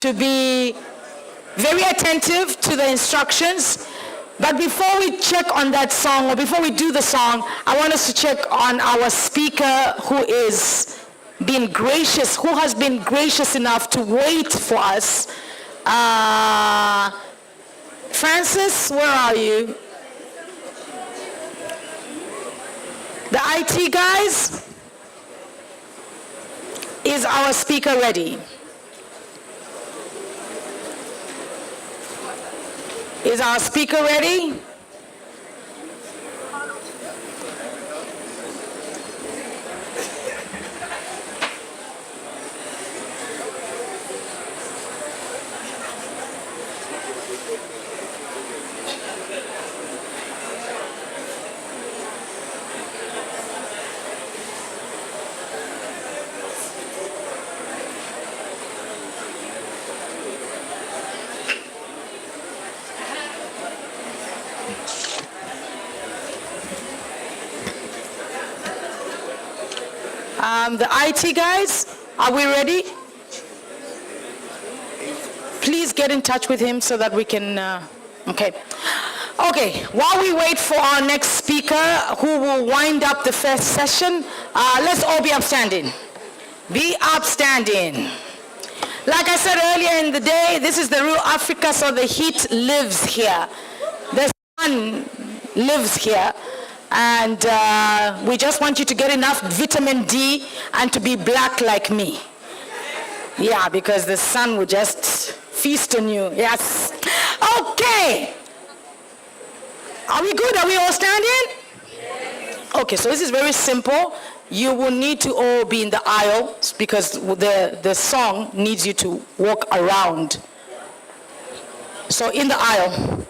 to be very attentive to the instructions. But before we check on that song, or before we do the song, I want us to check on our speaker who has been gracious enough to wait for us. Francis, where are you? The IT guys? Is our speaker ready? Is our speaker ready? The IT guys, are we ready? Please get in touch with him so that we can, okay. Okay, while we wait for our next speaker who will wind up the first session, let's all be upstanding. Be upstanding. Like I said earlier in the day, this is the real Africa, so the heat lives here. The sun lives here. And we just want you to get enough vitamin D and to be black like me. Yeah, because the sun will just feast on you. Yes. Okay. Are we good? Are we all standing? Okay, so this is very simple. You will need to all be in the aisle because the song needs you to walk around. So in the aisle.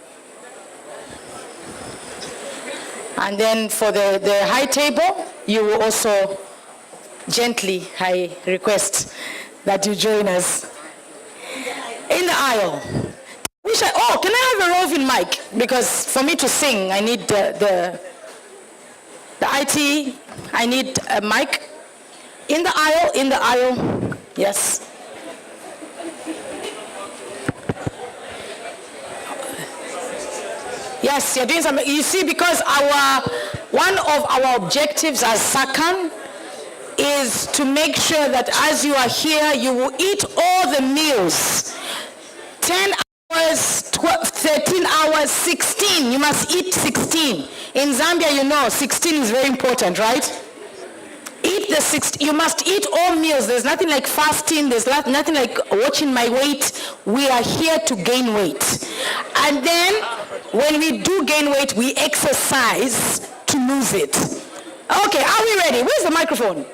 And then for the high table, you will also gently, I request that you join us in the aisle. Can I have a roving mic? Because for me to sing, I need the IT, I need a mic. In the aisle, yes. Yes, you're doing something. You see, because one of our objectives as SAQAN is to make sure that as you are here, you will eat all the meals. 10 hours, 12, 13 hours, 16. You must eat 16. In Zambia, you know, 16 is very important, right? Eat the 16. You must eat all meals. There's nothing like fasting. There's nothing like watching my weight. We are here to gain weight. And then when we do gain weight, we exercise to lose it. Okay, are we ready? Where's the microphone?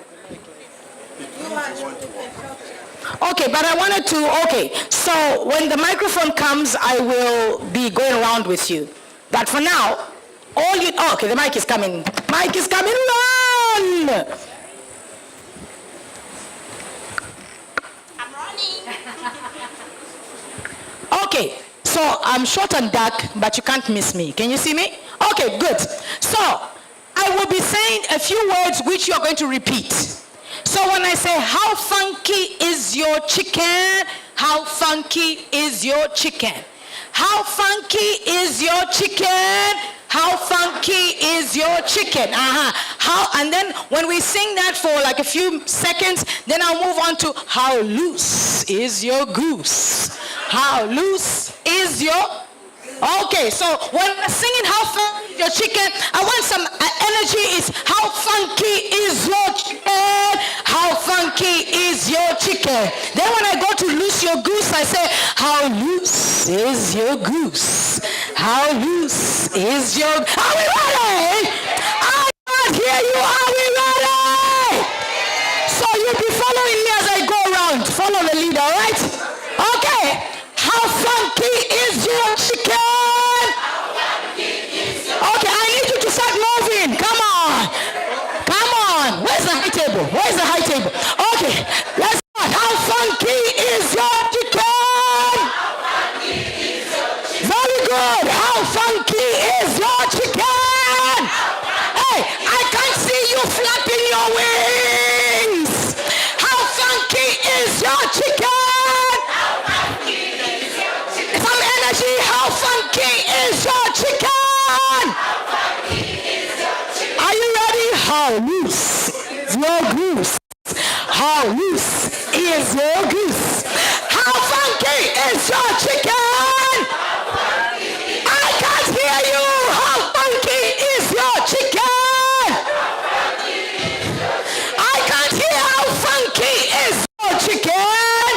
Okay, but I wanted to, okay, so when the microphone comes, I will be going around with you. But for now, okay, the mic is coming. Mic is coming, run! I'm running. Okay. So I'm short and dark, but you can't miss me. Can you see me? Okay, good. So I will be saying a few words which you are going to repeat. So when I say, how funky is your chicken? How funky is your chicken? How funky is your chicken? How funky is your chicken? And then when we sing that for like a few seconds, then I'll move on to how loose is your goose? How loose is your... Okay, so when we're singing how funky is your chicken, I want some energy. Is how funky is your chicken? How funky is your chicken? Then when I go to loose your goose, I say, how loose is your goose? How loose is your... Are we ready? I can't hear you. Are we ready? So you'll be following me as I go around. Follow the leader, all right? Okay. How funky is your chicken? Okay, I need you to start moving. Come on. Come on. Where's the high table? Where's the high table? Okay, let's start. How funky is your chicken? Very good. How funky is your chicken? Hey, I can't see you flapping your wings. How funky is your chicken? funky is your chicken? Are you ready? How loose is your goose? How loose is your goose? How funky is your chicken? I can't hear you. How funky is your chicken? I can't hear. How funky is your chicken?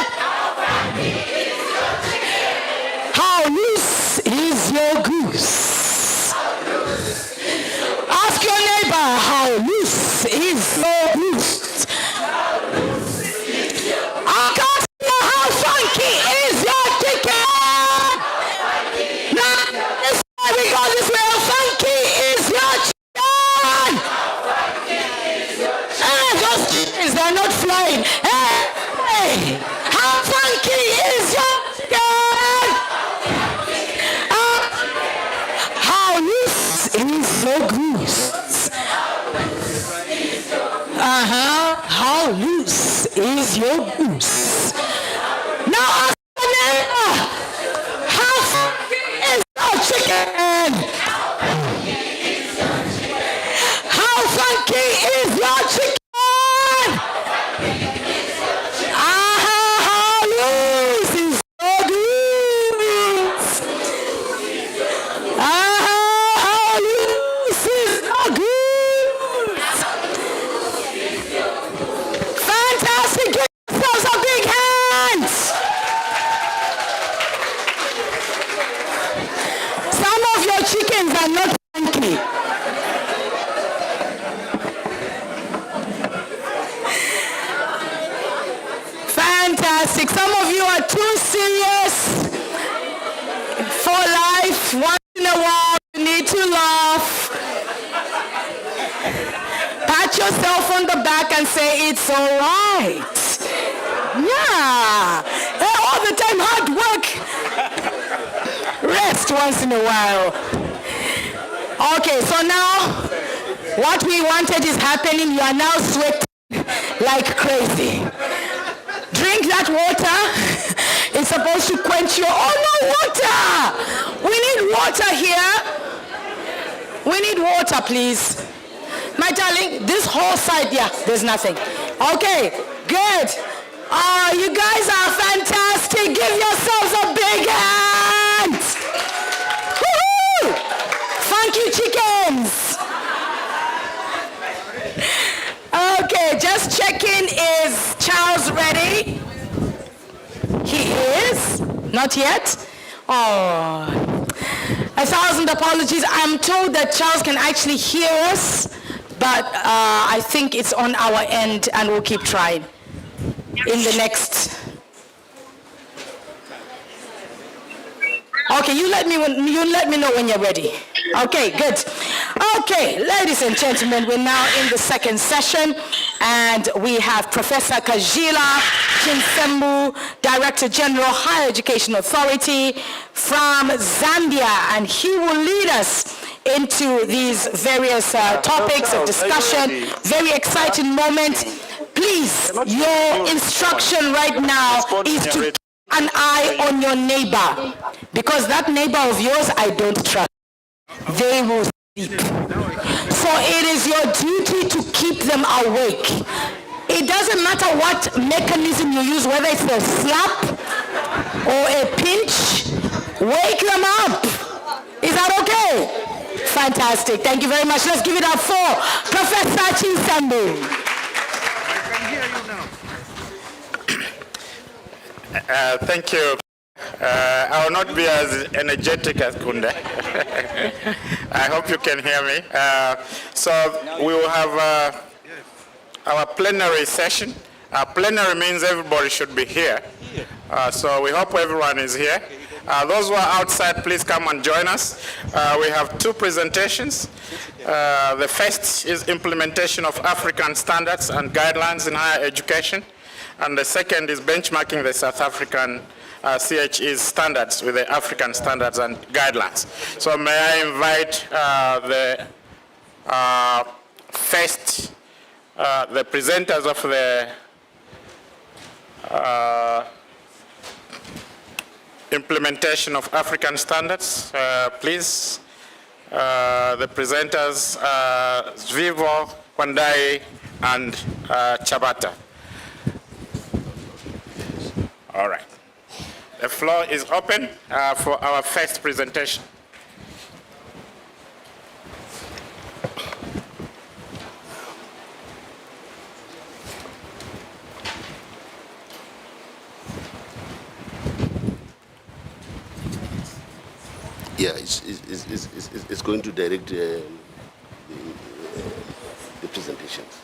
How loose is your goose? Ask your neighbor, how loose is your goose? I can't hear. How funky is your chicken? Now, this way we go this way. How funky is your chicken? Those chickens, they're not flying. Hey, how funky is your chicken? How loose is your goose? How loose is your goose? Now ask the neighbor, how funky is your chicken? How funky is your chicken? How loose is your goose? How loose is your goose? Fantastic. Give yourselves a big hand. Some of your chickens are not funky. Fantastic. Some of you are too serious for life. Once in a while, you need to laugh. Pat yourself on the back and say, it's all right. Yeah. All the time, hard work. Rest once in a while. Okay, so now, what we wanted is happening. You are now sweating like crazy. Drink that water. It's supposed to quench your... Oh, no, water! We need water here. We need water, please. My darling, this whole side, yeah, there's nothing. Okay, good. Oh, you guys are fantastic. Give yourselves a big hand. Woo-hoo! Funky chickens. Okay, just checking. Is Charles ready? He is? Not yet? Oh, 1,000 apologies. I'm told that Charles can actually hear us, but I think it's on our end, and we'll keep trying in the next. Okay, you let me know when you're ready. Okay, good. Okay, ladies and gentlemen, we're now in the second session, and we have Professor Kajila Chinsembu, Director General, Higher Education Authority from Zambia, and he will lead us into these various topics of discussion. Very exciting moment. Please, your instruction right now is to keep an eye on your neighbor, because that neighbor of yours, I don't trust. They will sleep. So it is your duty to keep them awake. It doesn't matter what mechanism you use, whether it's a slap or a pinch, wake them up. Is that okay? Fantastic. Thank you very much. Let's give it up for Professor Chinsembu. Thank you. I will not be as energetic as Kunde. I hope you can hear me. So we will have our plenary session. Plenary means everybody should be here. So we hope everyone is here. Those who are outside, please come and join us. We have two presentations. The first is implementation of African standards and guidelines in higher education. And the second is benchmarking the South African CHE's standards with the African standards and guidelines. So may I invite the presenters of the implementation of African standards. Please, the presenters, Zvivo, Kwandai, and Chabata. All right. The floor is open for our first presentation. Yeah, it's going to direct the presentations.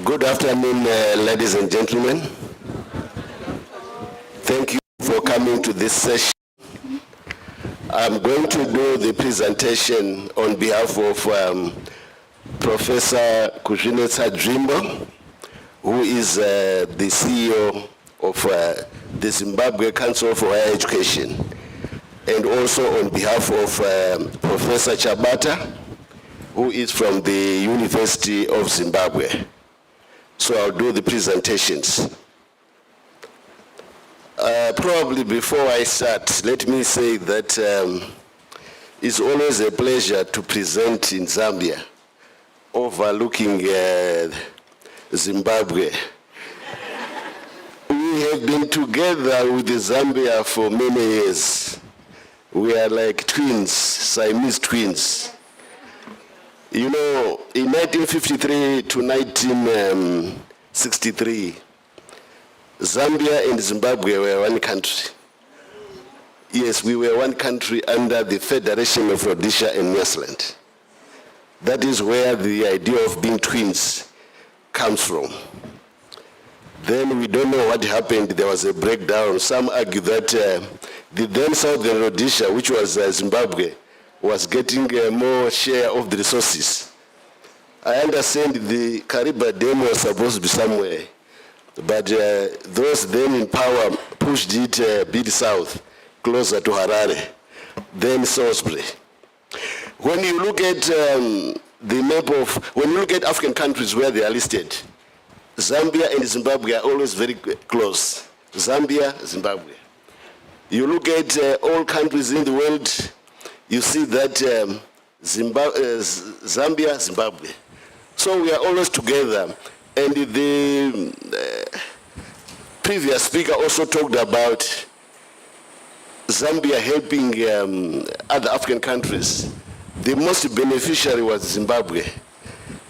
Good afternoon, ladies and gentlemen. Thank you for coming to this session. I'm going to do the presentation on behalf of Professor Kuzvinetsa Dzvimbo, who is the CEO of the Zimbabwe Council for Higher Education, and also on behalf of Professor Chabata, who is from the University of Zimbabwe. So I'll do the presentations. Probably before I start, let me say that it's always a pleasure to present in Zambia, overlooking Zimbabwe. We have been together with Zambia for many years. We are like twins, Siamese twins. You know, in 1953 to 1963, Zambia and Zimbabwe were one country. Yes, we were one country under the Federation of Rhodesia and Nyasaland. That is where the idea of being twins comes from. Then we don't know what happened. There was a breakdown. Some argue that the then Southern Rhodesia, which was Zimbabwe, was getting more share of the resources. I understand the Kariba Dam was supposed to be somewhere, but those then in power pushed it a bit south, closer to Harare, then Salisbury. When you look at the map of, when you look at African countries where they are listed, Zambia and Zimbabwe are always very close. Zambia, Zimbabwe. You look at all countries in the world, you see that Zambia, Zimbabwe. So we are always together. And the previous speaker also talked about Zambia helping other African countries. The most beneficiary was Zimbabwe.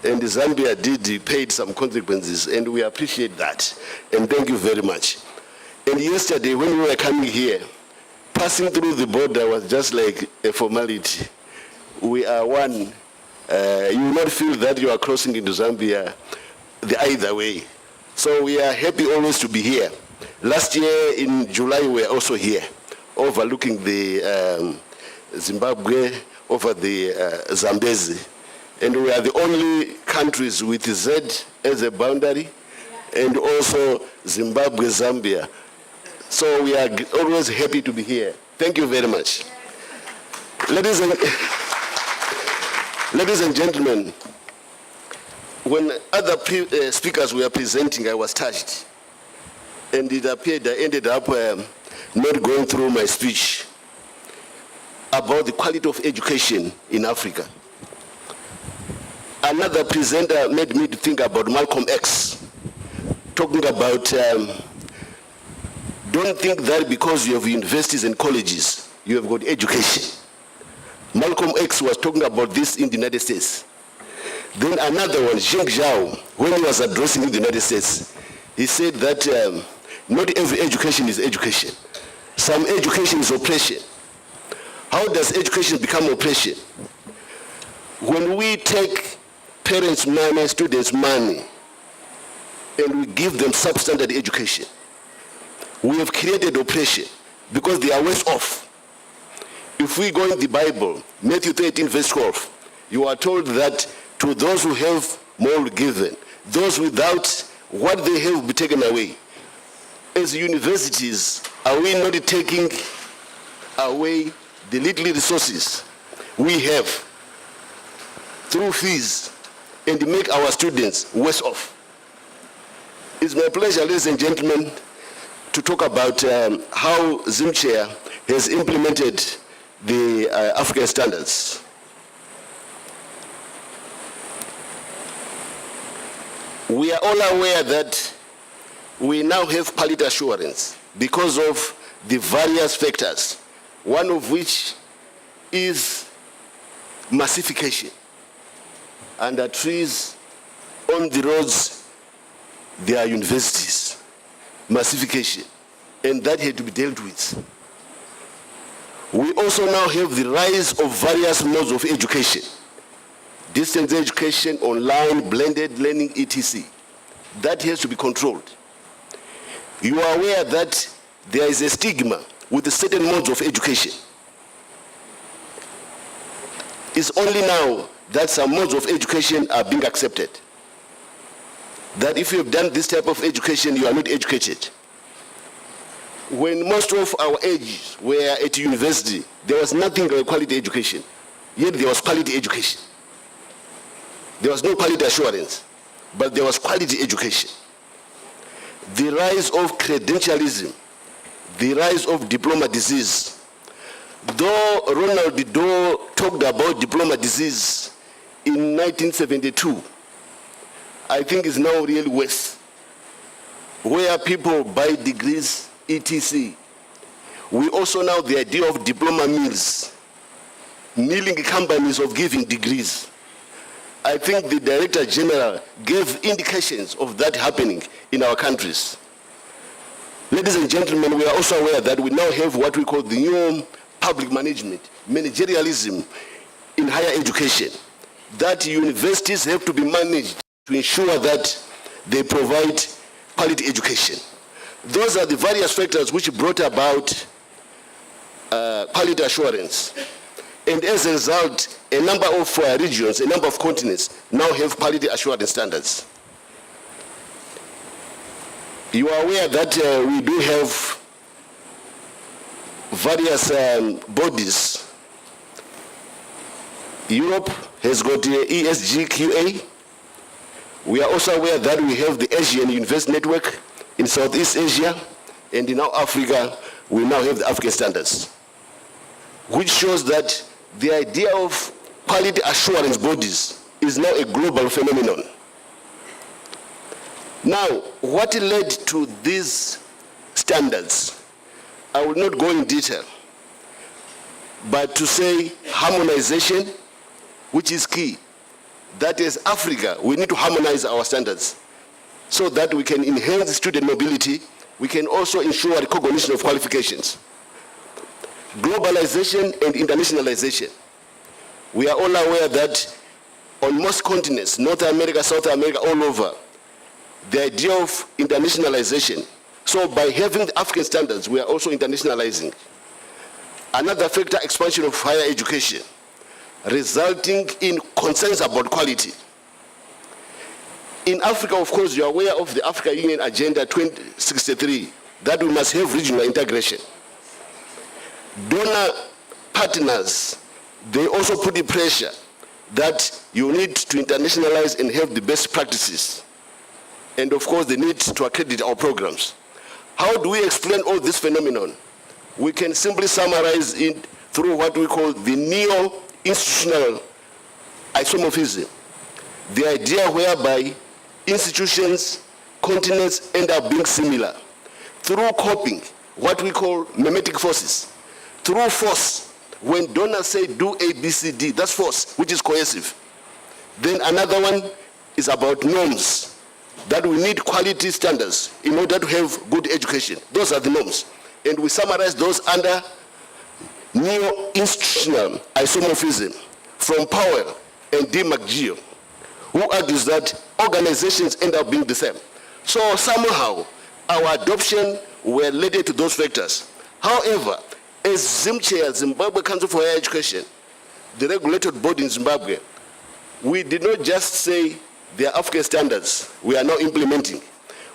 And Zambia paid some consequences, and we appreciate that. And thank you very much. And yesterday, when we were coming here, passing through the border was just like a formality. We are one. You will not feel that you are crossing into Zambia the either way. So we are happy always to be here. Last year in July, we were also here, overlooking the Zimbabwe, over the Zambezi. And we are the only countries with Z as a boundary, and also Zimbabwe, Zambia. So we are always happy to be here. Thank you very much. Ladies and gentlemen, when other speakers were presenting, I was touched. And it appeared I ended up not going through my speech about the quality of education in Africa. Another presenter made me to think about Malcolm X, talking about don't think that because you have universities and colleges, you have got education. Malcolm X was talking about this in the United States. Then another one, Zheng Zhao, when he was addressing in the United States, he said that not every education is education. Some education is oppression. How does education become oppression? When we take parents' money, students' money, and we give them substandard education, we have created oppression because they are worse off. if we go in the Bible, Matthew 13, verse 12, you are told that to those who have more will be given, those without, what they have will be taken away. As universities, are we not taking away the little resources we have through fees and make our students worse off? It's my pleasure, ladies and gentlemen, to talk about how ZimChair has implemented the African standards. We are all aware that we now have quality assurance because of the various factors, one of which is massification. Under trees, on the roads, there are universities, massification, and that had to be dealt with. We also now have the rise of various modes of education, distance education, online, blended learning, etc. That has to be controlled. You are aware that there is a stigma with certain modes of education. It's only now that some modes of education are being accepted. That if you have done this type of education, you are not educated. When most of our ages were at university, there was nothing like quality education. Yet there was quality education. There was no quality assurance, but there was quality education. The rise of credentialism, the rise of diploma disease. Though Ronald Doe talked about diploma disease in 1972, I think it's now really worse, where people buy degrees, etc. We also now the idea of diploma mills, milling companies of giving degrees. I think the Director General gave indications of that happening in our countries. Ladies and gentlemen, we are also aware that we now have what we call the new public management, managerialism in higher education, that universities have to be managed to ensure that they provide quality education. Those are the various factors which brought about quality assurance. And as a result, a number of regions, a number of continents now have quality assurance standards. You are aware that we do have various bodies. Europe has got ESGQA. We are also aware that we have the Asian University Network in Southeast Asia, and in now Africa, we now have the African standards, which shows that the idea of quality assurance bodies is now a global phenomenon. Now, what led to these standards? I will not go in detail, but to say harmonization, which is key. That is Africa, we need to harmonize our standards so that we can enhance student mobility, we can also ensure recognition of qualifications. Globalization and internationalization. We are all aware that on most continents, North America, South America, all over, the idea of internationalization. So by having the African standards, we are also internationalizing. Another factor, expansion of higher education, resulting in concerns about quality. In Africa, of course, you are aware of the African Union Agenda 2063, that we must have regional integration. Donor partners, they also put the pressure that you need to internationalize and have the best practices. And of course, they need to accredit our programs. How do we explain all this phenomenon? We can simply summarize it through what we call the neo-institutional isomorphism. The idea whereby institutions, continents end up being similar. Through coping, what we call mimetic forces. Through force, when donors say do A, B, C, D, that's force, which is cohesive. Then another one is about norms, that we need quality standards in order to have good education. Those are the norms. And we summarize those under neo-institutional isomorphism from Powell and D. McGeough, who argues that organizations end up being the same. So somehow, our adoption were related to those factors. However, As ZimChair, Zimbabwe Council for Higher Education, the regulated body in Zimbabwe, we did not just say they are African standards we are now implementing.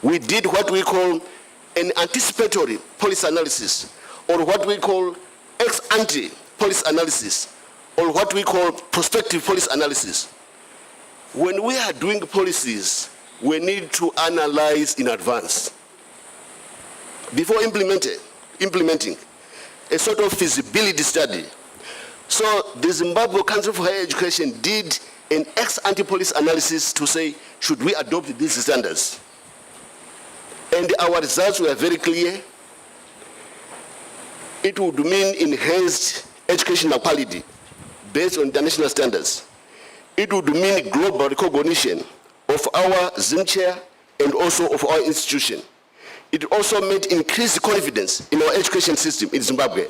We did what we call an anticipatory policy analysis, or what we call ex-ante policy analysis, or what we call prospective policy analysis. When we are doing policies, we need to analyze in advance before implementing a sort of feasibility study. So the Zimbabwe Council for Higher Education did an ex-ante policy analysis to say, should we adopt these standards? And our results were very clear. It would mean enhanced educational quality based on international standards. It would mean global recognition of our ZimChair and also of our institution. It also meant increased confidence in our education system in Zimbabwe.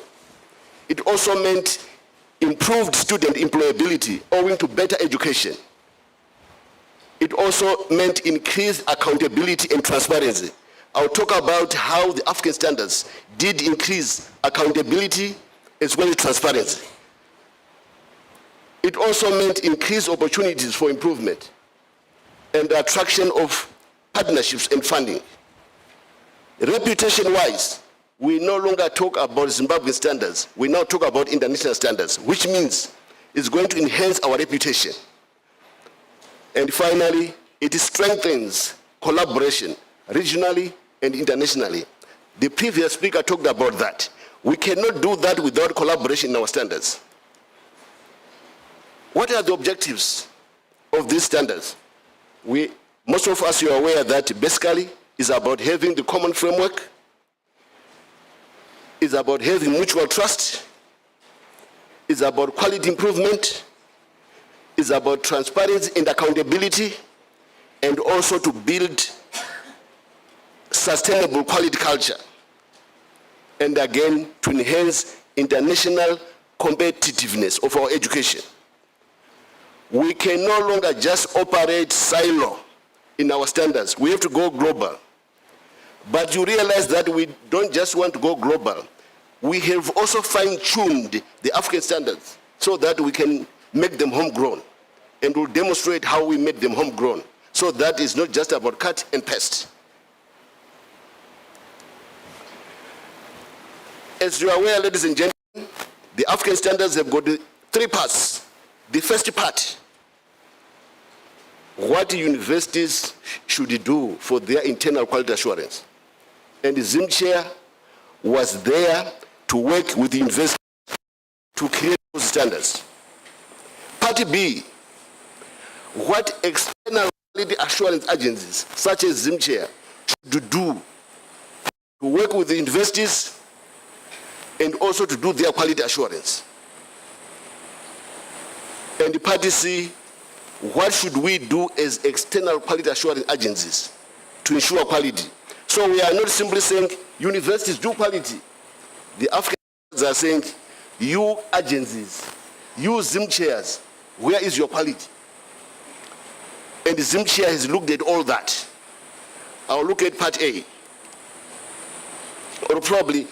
It also meant improved student employability owing to better education. It also meant increased accountability and transparency. I'll talk about how the African standards did increase accountability as well as transparency. It also meant increased opportunities for improvement and the attraction of partnerships and funding. Reputation-wise, we no longer talk about Zimbabwean standards, we now talk about international standards, which means it's going to enhance our reputation. And finally, it strengthens collaboration regionally and internationally. The previous speaker talked about that. We cannot do that without collaboration in our standards. What are the objectives of these standards? Most of us, you are aware that basically it's about having the common framework, it's about having mutual trust, it's about quality improvement, it's about transparency and accountability, and also to build sustainable quality culture, and again to enhance international competitiveness of our education. We can no longer just operate silo in our standards. We have to go global. But you realize that we don't just want to go global. We have also fine-tuned the African standards so that we can make them homegrown, and we'll demonstrate how we made them homegrown. So that is not just about cut and paste. As you are aware, ladies and gentlemen, the African standards have got 3 parts. The first part, what universities should do for their internal quality assurance. And the ZimChair was there to work with the universities to create those standards. Part B, what external quality assurance agencies, such as ZimChair, should do to work with the universities and also to do their quality assurance. And the Part C, what should we do as external quality assurance agencies to ensure quality? So we are not simply saying universities do quality. The Africans are saying, you agencies, you ZimChairs, where is your quality? And the ZimChair has looked at all that. I'll look at Part A. Or probably,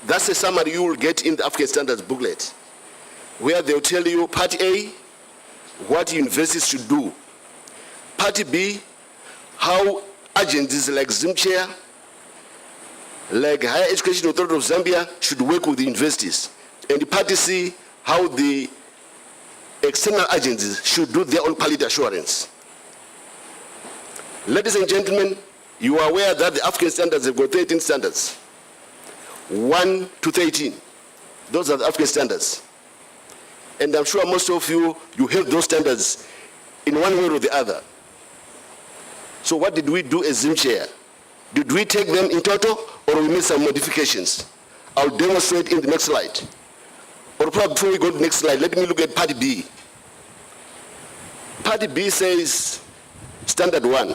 that's a summary you will get in the African Standards booklet, where they'll tell you, Part A, what universities should do. Part B, how agencies like ZimChair, like Higher Education Authority of Zambia should work with the universities. And Part C, how the external agencies should do their own quality assurance. Ladies and gentlemen, you are aware that the African standards have got 13 standards. 1 to 13. Those are the African standards. And I'm sure most of you have those standards in one way or the other. So what did we do as ZimChair? Did we take them in total, or we made some modifications? I'll demonstrate in the next slide. Or probably before we go to the next slide, let me look at Part B. Part B says, Standard 1,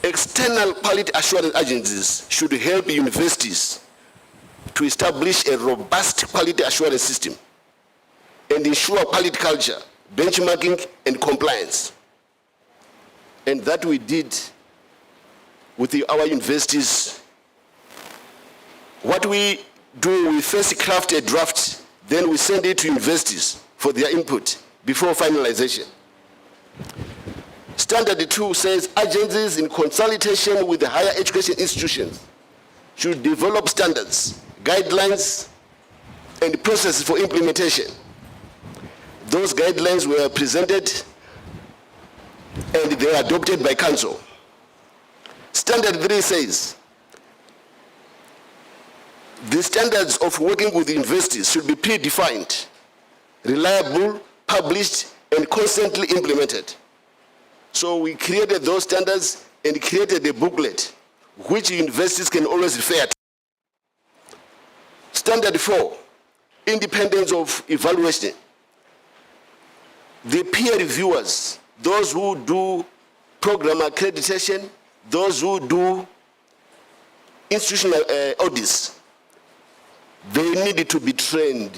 external quality assurance agencies should help universities to establish a robust quality assurance system and ensure quality culture, benchmarking, and compliance. And that we did with our universities. What we do? We first craft a draft, then we send it to universities for their input before finalization. Standard 2 says agencies in consultation with the higher education institutions should develop standards, guidelines, and processes for implementation. Those guidelines were presented and they were adopted by council. Standard 3 says the standards of working with universities should be predefined, reliable, published, and constantly implemented. So we created those standards and created a booklet which universities can always refer to. Standard 4, independence of evaluation. The peer reviewers, those who do program accreditation, those who do institutional audits, they need to be trained.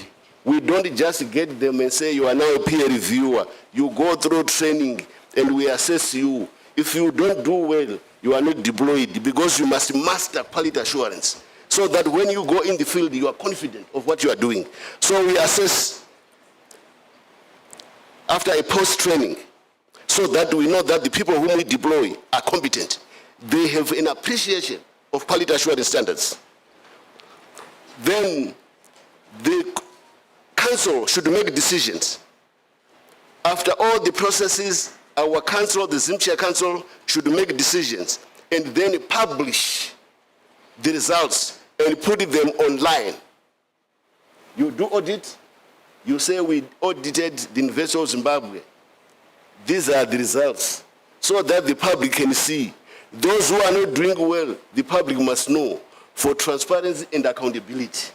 We don't just get them and say you are now a peer reviewer. You go through training and we assess you. If you don't do well, you are not deployed, because you must master quality assurance so that when you go in the field, you are confident of what you are doing. So we assess after a post-training so that we know that the people whom we deploy are competent. They have an appreciation of quality assurance standards. Then the council should make decisions. After all the processes, our council, the Zambia Council, should make decisions and then publish the results and put them online. You do audit, you say we audited the University of Zimbabwe. These are the results, so that the public can see. Those who are not doing well, the public must know, for transparency and accountability.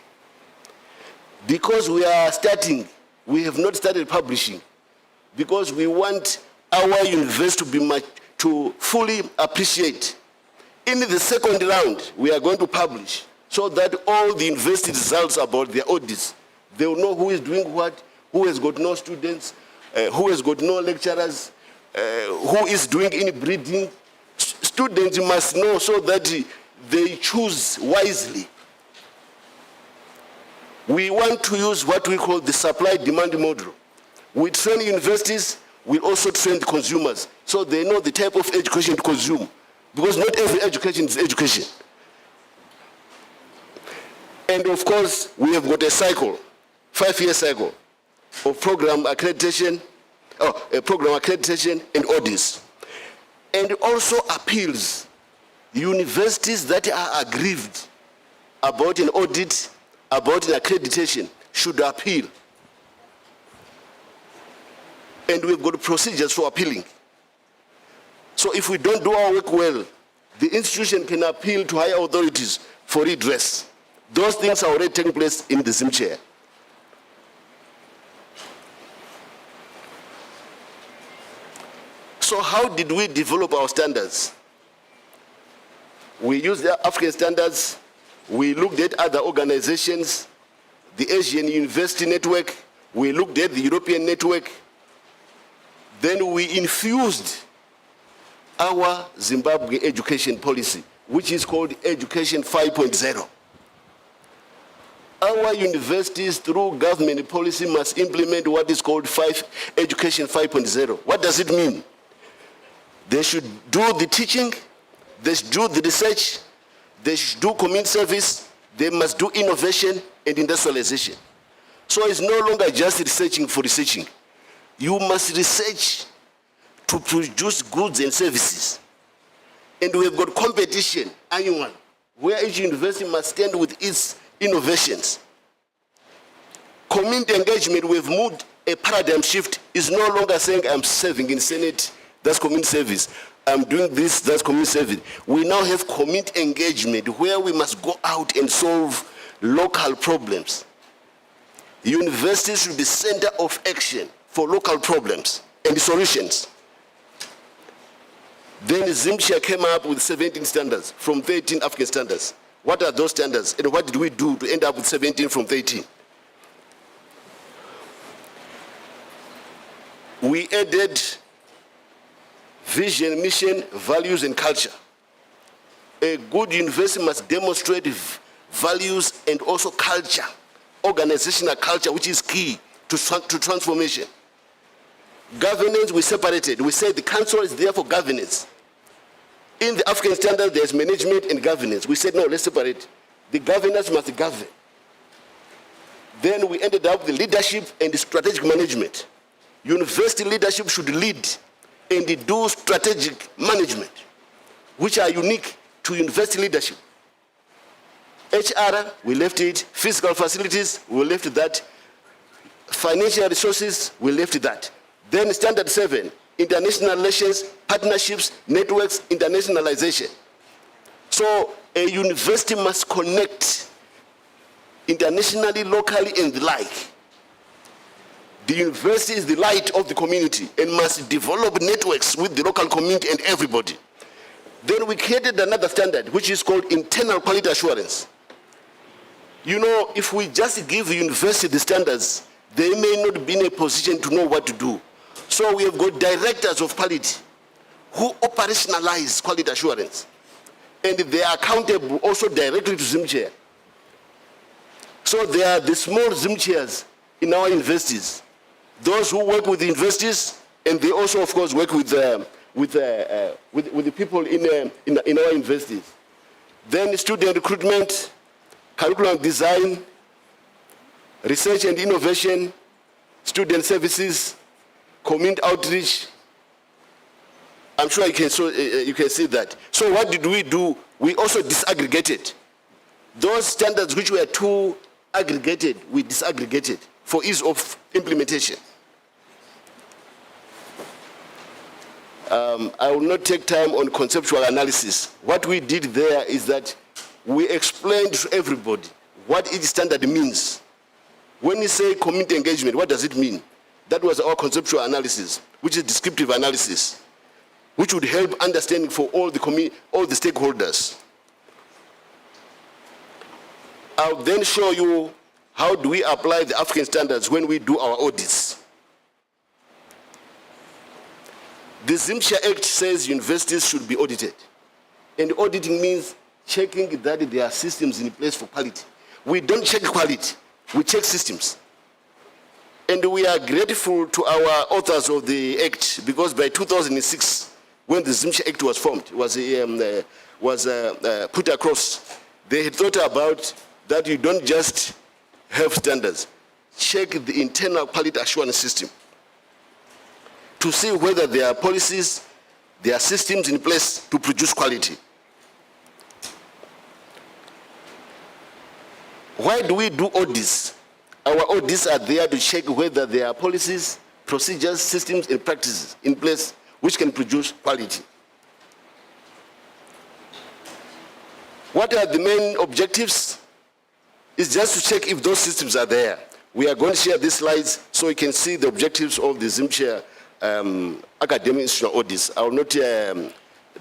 Because we are starting, we have not started publishing, because we want our university to fully appreciate. In the second round, we are going to publish so that all the university results about their audits, they will know who is doing what, who has got no students, who has got no lecturers, who is doing any breeding. Students must know so that they choose wisely. We want to use what we call the supply-demand model. We train universities, we also train the consumers, so they know the type of education to consume, because not every education is education. And of course, we have got a cycle, 5-year cycle of program accreditation and audits. And also appeals. Universities that are aggrieved about an audit, about an accreditation, should appeal. And we've got procedures for appealing. So if we don't do our work well, the institution can appeal to higher authorities for redress. Those things are already taking place in the Zambia. So how did we develop our standards? We used the African standards. We looked at other organizations, the Asian University Network. We looked at the European network. Then we infused our Zimbabwe education policy, which is called Education 5.0. Our universities, through government policy, must implement what is called Education 5.0. What does it mean? They should do the teaching, they should do the research, they should do community service, they must do innovation and industrialization. So it's no longer just researching for researching. You must research to produce goods and services. And we have got competition annual, where each university must stand with its innovations. Community engagement, we've moved a paradigm shift. Is no longer saying I'm serving in Senate, that's community service. I'm doing this, that's community service. We now have community engagement where we must go out and solve local problems. Universities should be center of action for local problems and solutions. Then Zambia came up with 17 standards from 13 African standards. What are those standards and what did we do to end up with 17 from 13? We added vision, mission, values, and culture. A good university must demonstrate values, and also culture, organizational culture, which is key to transformation. Governance, we separated. We said the council is there for governance. In the African standard, there's management and governance. We said, no, let's separate. The governors must govern. Then we ended up with leadership and the strategic management. University leadership should lead and do strategic management, which are unique to university leadership. HR, we left it. Physical facilities, we left that. Financial resources, we left that. Then standard 7, international relations, partnerships, networks, internationalization. So a university must connect internationally, locally, and the like. The university is the light of the community and must develop networks with the local community and everybody. Then we created another standard, which is called internal quality assurance. You know, if we just give the university the standards, they may not be in a position to know what to do. So we have got directors of quality who operationalize quality assurance. And they are accountable also directly to ZIM chair. So they are the small ZIM chairs in our universities. Those who work with the universities, and they also, of course, work with the people in our universities. Then student recruitment, curriculum design, research and innovation, student services, community outreach. I'm sure you can see that. So what did we do? We also disaggregated. Those standards which were too aggregated, we disaggregated for ease of implementation. I will not take time on conceptual analysis. What we did there is that we explained to everybody what each standard means. When we say community engagement, what does it mean? That was our conceptual analysis, which is descriptive analysis, which would help understanding for all the stakeholders. I'll then show you how do we apply the African standards when we do our audits. The ZIMSHA Act says universities should be audited. And auditing means checking that there are systems in place for quality. We don't check quality, we check systems. And we are grateful to our authors of the Act, because by 2006, when the ZIMSHA Act was formed, was put across, they had thought about that you don't just have standards, check the internal quality assurance system to see whether there are policies, there are systems in place to produce quality. Why do we do audits? Our audits are there to check whether there are policies, procedures, systems, and practices in place which can produce quality. What are the main objectives? It's just to check if those systems are there. We are going to share these slides so you can see the objectives of the ZIMSHA academic institutional audits. I will not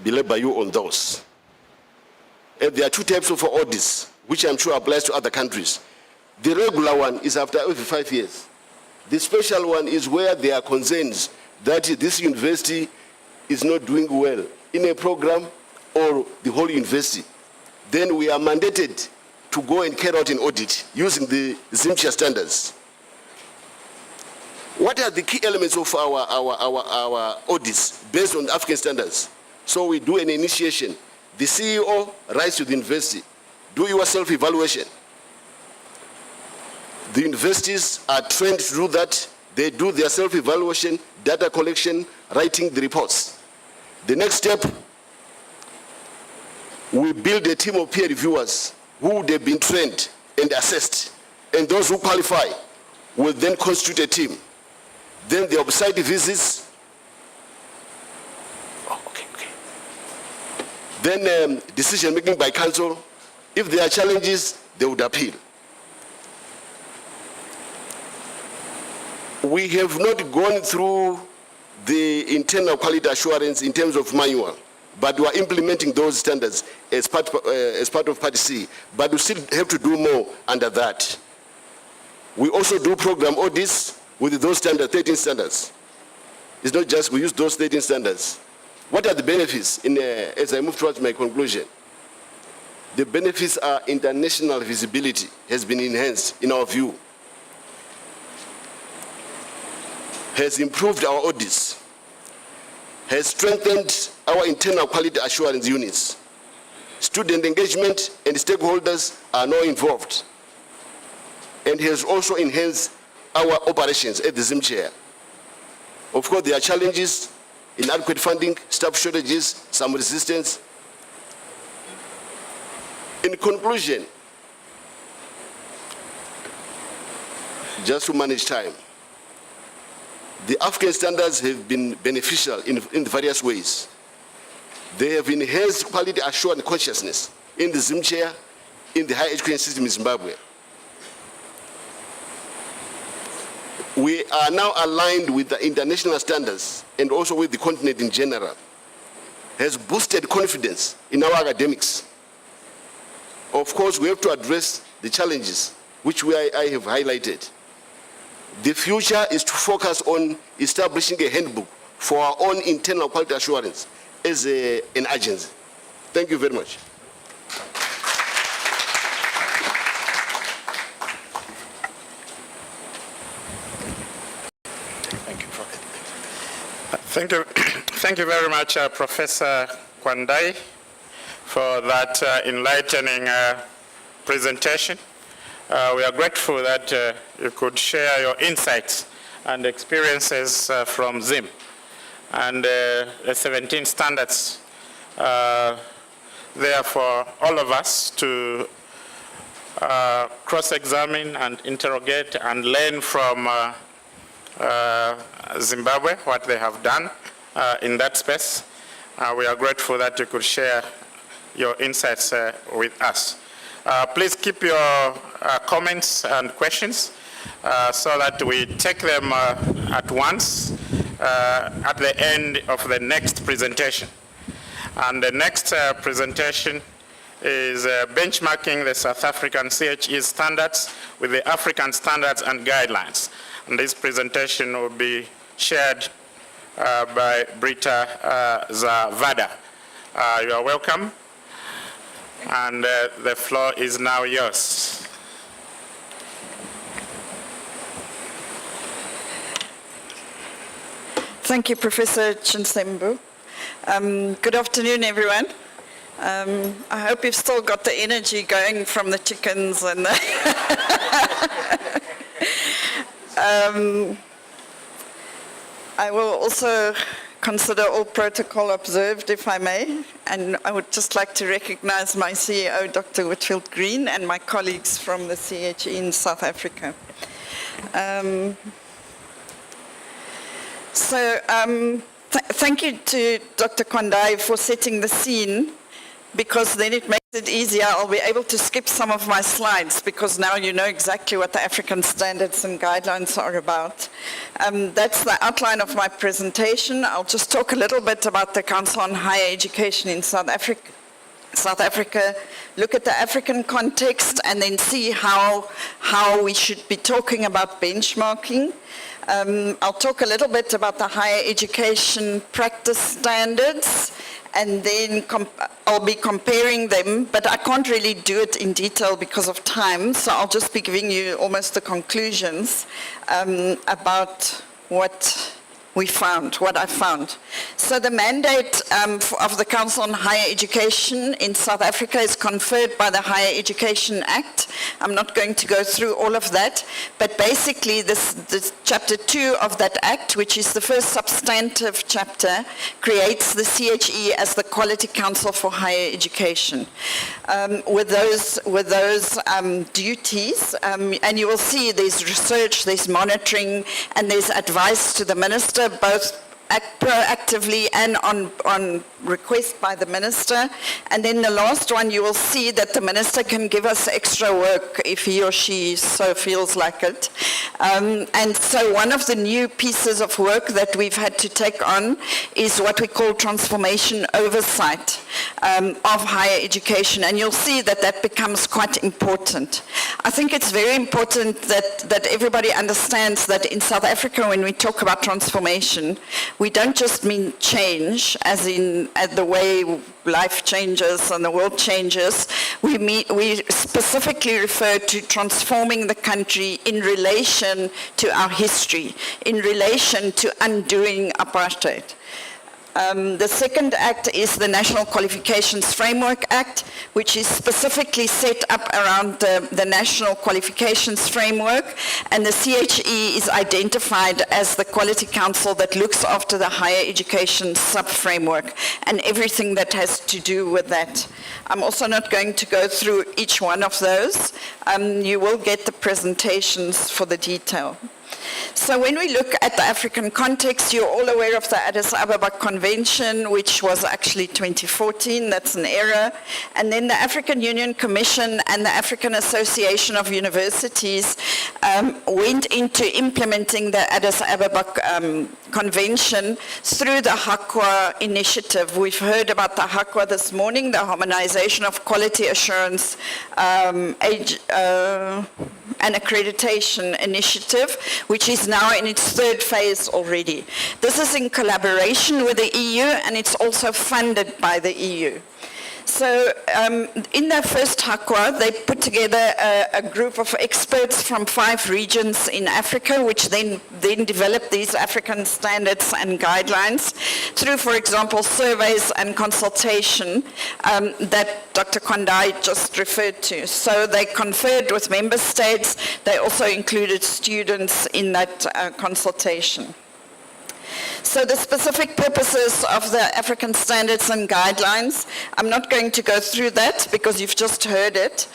belabor you on those. And there are two types of audits, which I'm sure applies to other countries. The regular one is after every 5 years. The special one is where there are concerns that this university is not doing well in a program or the whole university. Then we are mandated to go and carry out an audit using the ZIMSHA standards. What are the key elements of our audits based on the African standards? So we do an initiation. The CEO writes to the university, do your self-evaluation. The universities are trained to do that. They do their self-evaluation, data collection, writing the reports. The next step, we build a team of peer reviewers who would have been trained and assessed. And those who qualify will then constitute a team. Then the oversight visits. Then decision making by council. If there are challenges, they would appeal. We have not gone through the internal quality assurance in terms of manual, but we are implementing those standards as part of Part C. But we still have to do more under that. We also do program audits with those standards, 13 standards. It's not just we use those 13 standards. What are the benefits as I move towards my conclusion? The benefits are international visibility has been enhanced in our view, has improved our audits, has strengthened our internal quality assurance units. Student engagement and stakeholders are now involved, and has also enhanced our operations at the ZIM chair. Of course, there are challenges: inadequate funding, staff shortages, some resistance. In conclusion, just to manage time, the African standards have been beneficial in various ways. They have enhanced quality assurance consciousness in the ZIM chair, in the higher education system in Zimbabwe. We are now aligned with the international standards and also with the continent in general. Has boosted confidence in our academics. Of course, we have to address the challenges which I have highlighted. The future is to focus on establishing a handbook for our own internal quality assurance as an agency. Thank you very much. Thank you very much, Professor Kwandai, for that enlightening presentation. We are grateful that you could share your insights and experiences from ZIM and the 17 standards there for all of us to cross-examine and interrogate and learn from Zimbabwe, what they have done in that space. We are grateful that you could share your insights with us. Please keep your comments and questions so that we take them at once at the end of the next presentation. And the next presentation is benchmarking the South African CHE standards with the African standards and guidelines. And this presentation will be shared by Britta Zavada. You are welcome, and the floor is now yours. Thank you, Professor Chinsembu. Good afternoon, everyone. I hope you've still got the energy going from the chickens and the I will also consider all protocol observed, if I may, and I would just like to recognize my CEO, Dr. Whitfield Green, and my colleagues from the CHE in South Africa. Thank you to Dr. Kwandai for setting the scene, because then it makes it easier. I'll be able to skip some of my slides because now you know exactly what the African standards and guidelines are about. That's the outline of my presentation. I'll just talk a little bit about the Council on Higher Education in South Africa, look at the African context, and then see how we should be talking about benchmarking. I'll talk a little bit about the higher education practice standards, and then I'll be comparing them, but I can't really do it in detail because of time, so I'll just be giving you almost the conclusions about what we found, what I found. So the mandate of the Council on Higher Education in South Africa is conferred by the Higher Education Act. I'm not going to go through all of that, but basically this chapter 2 of that act, which is the first substantive chapter, creates the CHE as the Quality Council for Higher Education. With those duties, and you will see there's research, there's monitoring, and there's advice to the minister, both proactively and on request by the minister. And then the last one, you will see that the minister can give us extra work if he or she so feels like it. And so one of the new pieces of work that we've had to take on is what we call transformation oversight of higher education. And you'll see that that becomes quite important. I think it's very important that everybody understands that in South Africa, when we talk about transformation, we don't just mean change, as in the way life changes and the world changes. We specifically refer to transforming the country in relation to our history, in relation to undoing apartheid. The second act is the National Qualifications Framework Act, which is specifically set up around the National Qualifications Framework, and the CHE is identified as the Quality Council that looks after the higher education sub-framework and everything that has to do with that. I'm also not going to go through each one of those. You will get the presentations for the detail. So when we look at the African context, you're all aware of the Addis Ababa Convention, which was actually 2014, that's an error. And then the African Union Commission and the African Association of Universities went into implementing the Addis Ababa Convention through the HAQA initiative. We've heard about the HAQA this morning, the Harmonization of Quality Assurance and Accreditation Initiative, which is now in its third phase already. This is in collaboration with the EU, and it's also funded by the EU. So in their first HAQA, they put together a group of experts from 5 regions in Africa, which then developed these African standards and guidelines through, for example, surveys and consultation that Dr. Kwandai just referred to. So they conferred with member states. They also included students in that consultation. So the specific purposes of the African standards and guidelines, I'm not going to go through that because you've just heard it.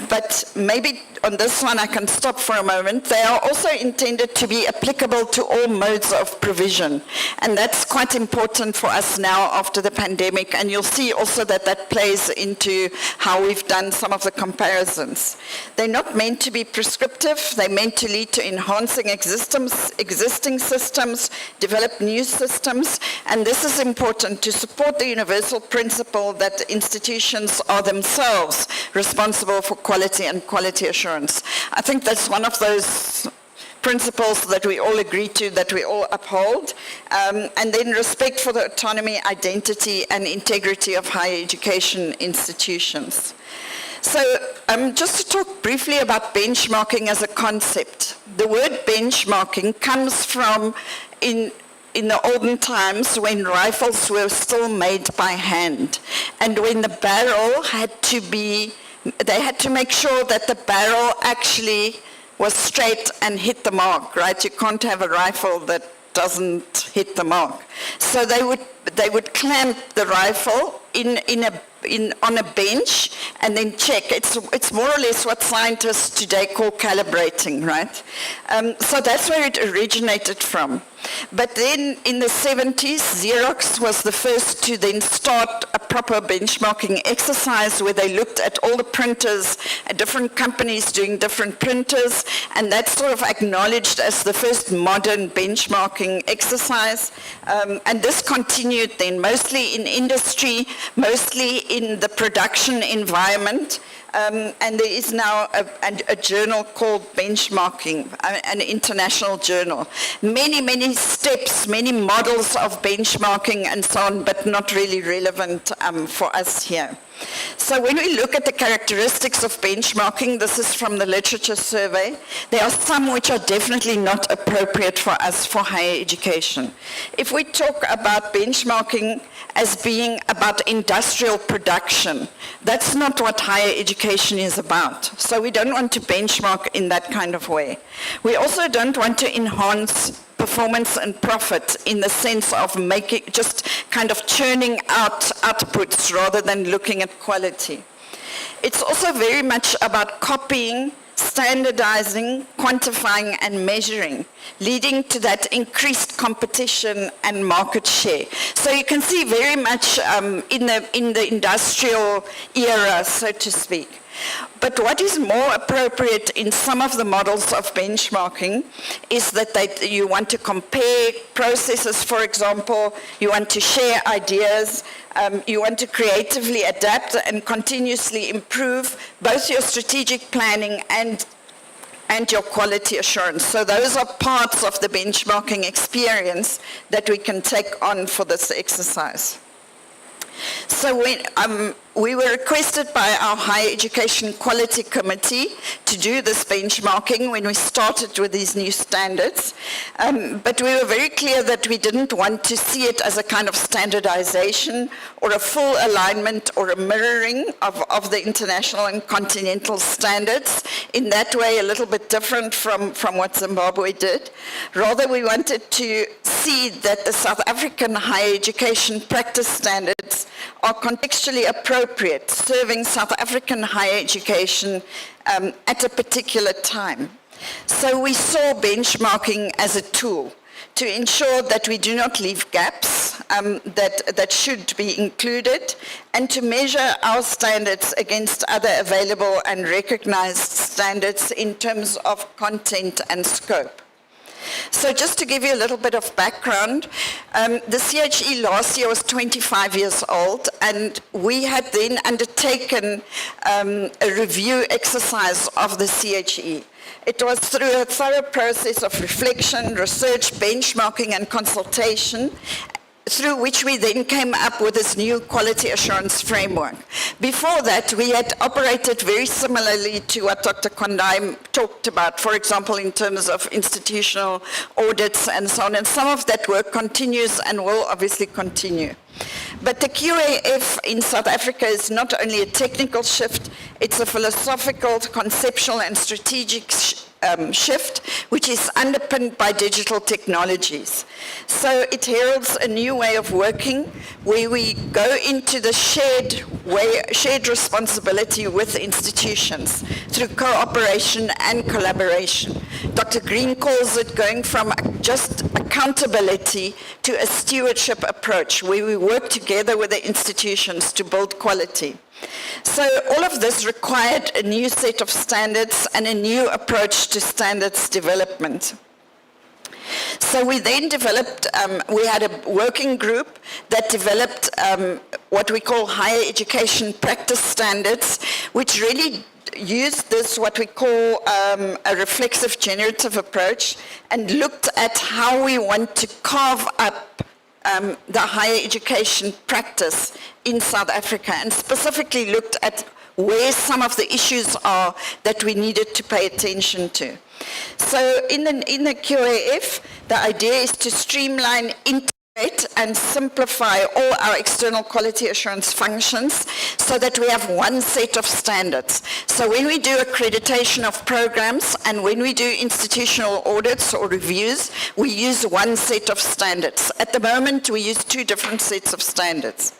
But maybe on this one I can stop for a moment. They are also intended to be applicable to all modes of provision. And that's quite important for us now after the pandemic. And you'll see also that that plays into how we've done some of the comparisons. They're not meant to be prescriptive. They're meant to lead to enhancing existing systems, develop new systems. And this is important to support the universal principle that institutions are themselves responsible for quality and quality assurance. I think that's one of those principles that we all agree to, that we all uphold, and then respect for the autonomy, identity, and integrity of higher education institutions. So just to talk briefly about benchmarking as a concept. The word benchmarking comes from in the olden times when rifles were still made by hand, and when the barrel had to be they had to make sure that the barrel actually was straight and hit the mark, right? You can't have a rifle that doesn't hit the mark. So they would clamp the rifle on a bench and then check. It's more or less what scientists today call calibrating, right? So that's where it originated from. But then in the 70s, Xerox was the first to then start a proper benchmarking exercise where they looked at all the printers and different companies doing different printers, and that's sort of acknowledged as the first modern benchmarking exercise. And this continued then, mostly in industry, mostly in the production environment. And there is now a journal called Benchmarking, an international journal. Many steps, many models of benchmarking and so on, but not really relevant for us here. So when we look at the characteristics of benchmarking, this is from the literature survey, there are some which are definitely not appropriate for us for higher education. If we talk about benchmarking as being about industrial production, that's not what higher education is about. So we don't want to benchmark in that kind of way. We also don't want to enhance performance and profit in the sense of making, just kind of churning out outputs rather than looking at quality. It's also very much about copying, standardizing, quantifying, and measuring, leading to that increased competition and market share. So you can see very much in the industrial era, so to speak. But what is more appropriate in some of the models of benchmarking is that you want to compare processes, for example, you want to share ideas, you want to creatively adapt and continuously improve both your strategic planning and and your quality assurance. So those are parts of the benchmarking experience that we can take on for this exercise. So when, we were requested by our Higher Education Quality Committee to do this benchmarking when we started with these new standards, but we were very clear that we didn't want to see it as a kind of standardization or a full alignment or a mirroring of the international and continental standards. In that way, a little bit different from what Zimbabwe did. Rather, we wanted to see that the South African higher education practice standards are contextually appropriate, serving South African higher education at a particular time. So we saw benchmarking as a tool to ensure that we do not leave gaps that should be included, and to measure our standards against other available and recognized standards in terms of content and scope. So just to give you a little bit of background, the CHE last year was 25 years old, and we had then undertaken a review exercise of the CHE. It was through a thorough process of reflection, research, benchmarking, and consultation, through which we then came up with this new quality assurance framework. Before that, we had operated very similarly to what Dr. Kwandai talked about, for example, in terms of institutional audits and so on, and some of that work continues and will obviously continue. But the QAF in South Africa is not only a technical shift, it's a philosophical, conceptual, and strategic shift, which is underpinned by digital technologies. So it heralds a new way of working where we go into the shared responsibility with institutions through cooperation and collaboration. Dr. Green calls it going from just accountability to a stewardship approach where we work together with the institutions to build quality. So all of this required a new set of standards and a new approach to standards development. So we then developed, we had a working group that developed what we call higher education practice standards, which really used this, what we call a reflexive generative approach, and looked at how we want to carve up the higher education practice in South Africa, and specifically looked at where some of the issues are that we needed to pay attention to. So in the QAF, the idea is to streamline, integrate, and simplify all our external quality assurance functions so that we have one set of standards. So when we do accreditation of programs and when we do institutional audits or reviews, we use one set of standards. At the moment, we use two different sets of standards.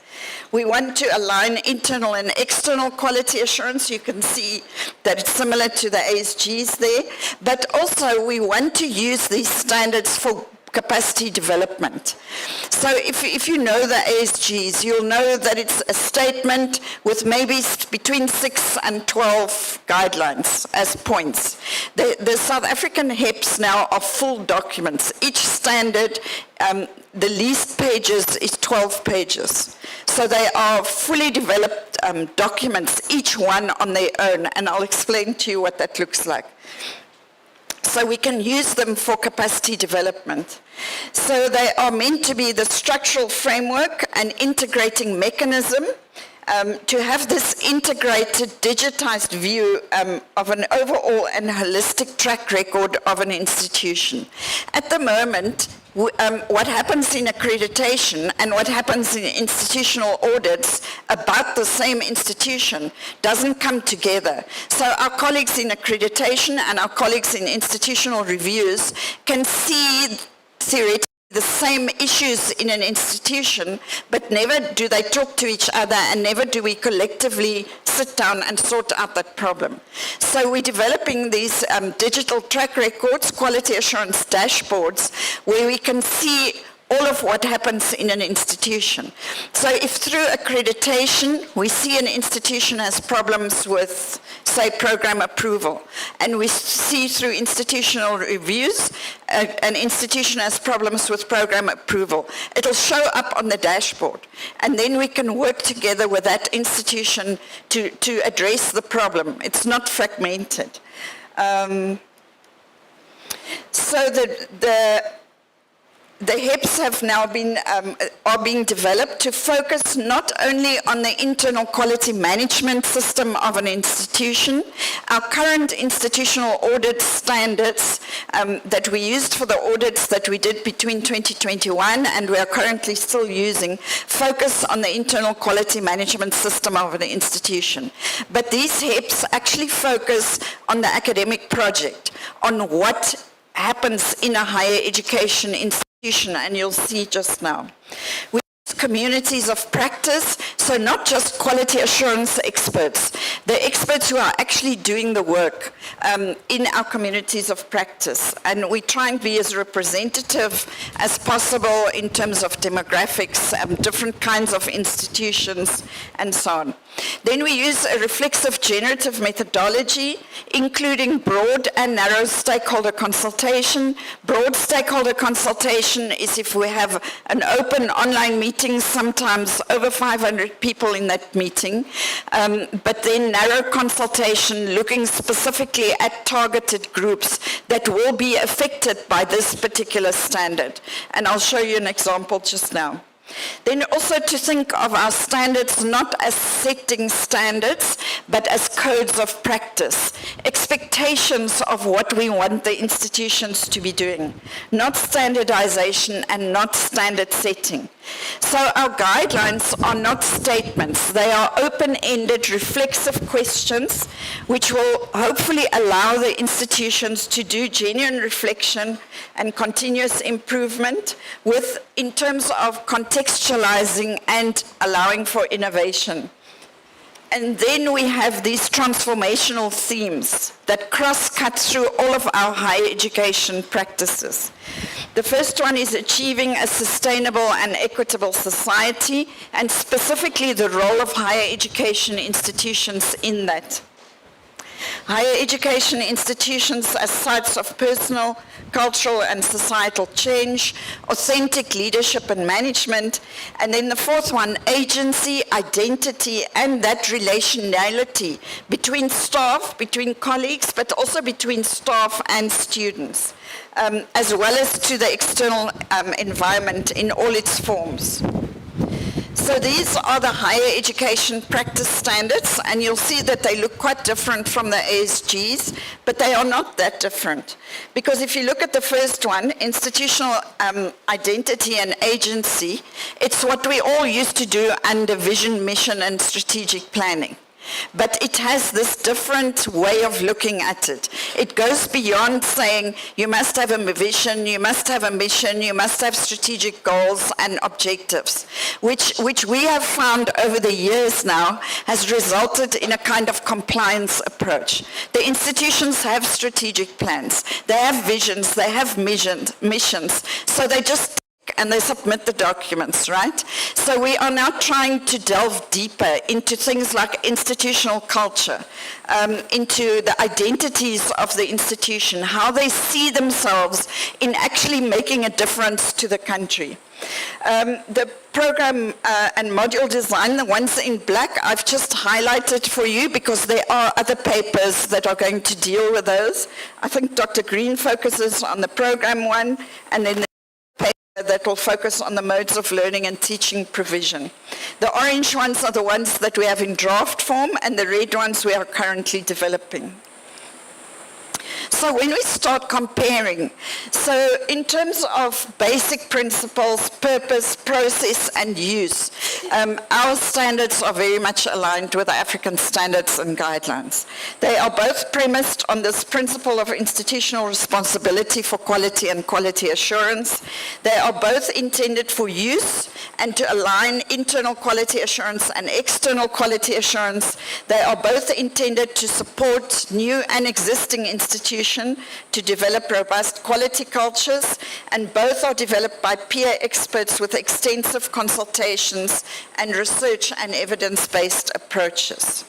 We want to align internal and external quality assurance. You can see that it's similar to the ASGs there, but also we want to use these standards for capacity development. So if you know the ASGs, you'll know that it's a statement with maybe between 6 and 12 guidelines as points. The South African HEPs now are full documents. Each standard, the least pages is 12 pages. So they are fully developed documents, each one on their own, and I'll explain to you what that looks like. So we can use them for capacity development. So they are meant to be the structural framework and integrating mechanism to have this integrated, digitized view of an overall and holistic track record of an institution. At the moment, what happens in accreditation and what happens in institutional audits about the same institution doesn't come together. So our colleagues in accreditation and our colleagues in institutional reviews can see theoretically the same issues in an institution, but never do they talk to each other and never do we collectively sit down and sort out that problem. So we're developing these digital track records, quality assurance dashboards, where we can see all of what happens in an institution. So if through accreditation we see an institution has problems with, say, program approval, and we see through institutional reviews an institution has problems with program approval, it'll show up on the dashboard, and then we can work together with that institution to address the problem. It's not fragmented. so the HEPs have now been, are being developed to focus not only on the internal quality management system of an institution. Our current institutional audit standards that we used for the audits that we did between 2021 and we are currently still using focus on the internal quality management system of an institution. But these HEPs actually focus on the academic project, on what happens in a higher education institution, and you'll see just now. We use communities of practice, so not just quality assurance experts, the experts who are actually doing the work in our communities of practice. And we try and be as representative as possible in terms of demographics, different kinds of institutions, and so on. Then we use a reflexive generative methodology, including broad and narrow stakeholder consultation. Broad stakeholder consultation is if we have an open online meeting, sometimes over 500 people in that meeting, but then narrow consultation looking specifically at targeted groups that will be affected by this particular standard. And I'll show you an example just now. Then also to think of our standards not as setting standards, but as codes of practice, expectations of what we want the institutions to be doing, not standardization and not standard setting. So our guidelines are not statements. They are open-ended, reflexive questions which will hopefully allow the institutions to do genuine reflection and continuous improvement in terms of contextualizing and allowing for innovation. And then we have these transformational themes that cross-cut through all of our higher education practices. The first one is achieving a sustainable and equitable society, and specifically the role of higher education institutions in that. Higher education institutions as sites of personal, cultural and societal change, authentic leadership and management, and then the fourth one, agency, identity, and that relationality between staff, between colleagues, but also between staff and students, as well as to the external environment in all its forms. So these are the higher education practice standards, and you'll see that they look quite different from the ASGs, but they are not that different. Because if you look at the first one, institutional identity and agency, it's what we all used to do under vision, mission, and strategic planning. But it has this different way of looking at it. It goes beyond saying you must have a vision, you must have a mission, you must have strategic goals and objectives, which we have found over the years now has resulted in a kind of compliance approach. The institutions have strategic plans, they have visions, they have missions, so they just and they submit the documents, right? So we are now trying to delve deeper into things like institutional culture, into the identities of the institution, how they see themselves in actually making a difference to the country. The program and module design, the ones in black, I've just highlighted for you because there are other papers that are going to deal with those. I think Dr. Green focuses on the program one, and then that will focus on the modes of learning and teaching provision. The orange ones are the ones that we have in draft form, and the red ones we are currently developing. So when we start comparing, so in terms of basic principles, purpose, process, and use, our standards are very much aligned with the African standards and guidelines. They are both premised on this principle of institutional responsibility for quality and quality assurance. They are both intended for use and to align internal quality assurance and external quality assurance. They are both intended to support new and existing institutions to develop robust quality cultures, and both are developed by peer experts with extensive consultations and research and evidence-based approaches.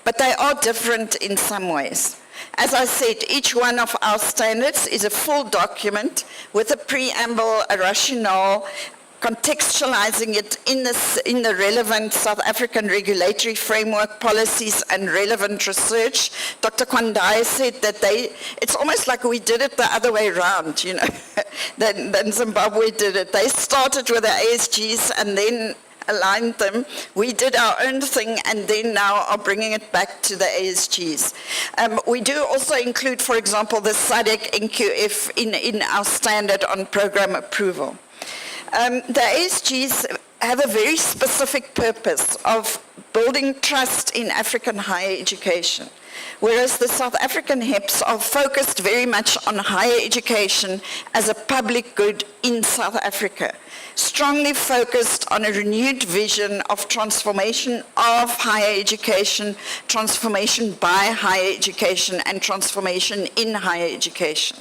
But they are different in some ways. As I said, each one of our standards is a full document with a preamble, a rationale, contextualizing it in the relevant South African regulatory framework, policies, and relevant research. Dr. Kwandai said that it's almost like we did it the other way around, you know, than Zimbabwe did it. They started with the ASGs and then aligned them. We did our own thing and then now are bringing it back to the ASGs. We do also include, for example, the SADC NQF in our standard on program approval. The ASGs have a very specific purpose of building trust in African higher education, whereas the South African HEPs are focused very much on higher education as a public good in South Africa, strongly focused on a renewed vision of transformation of higher education, transformation by higher education, and transformation in higher education.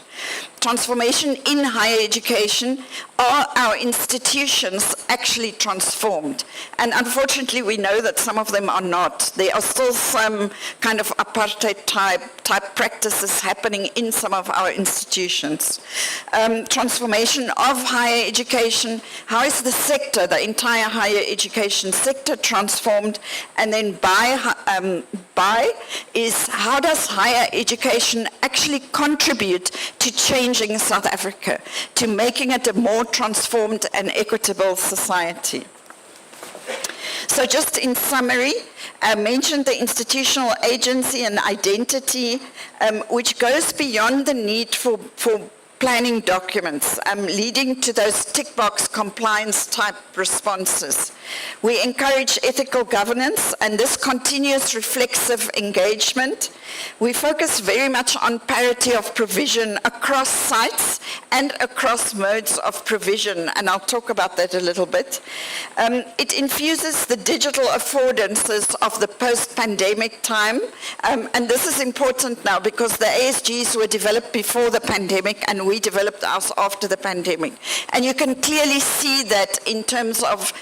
Transformation in higher education, are our institutions actually transformed? And unfortunately, we know that some of them are not. There are still some kind of apartheid type practices happening in some of our institutions. Transformation of higher education, how is the sector, the entire higher education sector transformed? And then by is how does higher education actually contribute to changing South Africa, to making it a more transformed and equitable society? So just in summary, I mentioned the institutional agency and identity, which goes beyond the need for planning documents, leading to those tick box compliance type responses. We encourage ethical governance and this continuous reflexive engagement. We focus very much on parity of provision across sites and across modes of provision, and I'll talk about that a little bit. It infuses the digital affordances of the post-pandemic time, and this is important now because the ASGs were developed before the pandemic and we developed ours after the pandemic. And you can clearly see that in terms of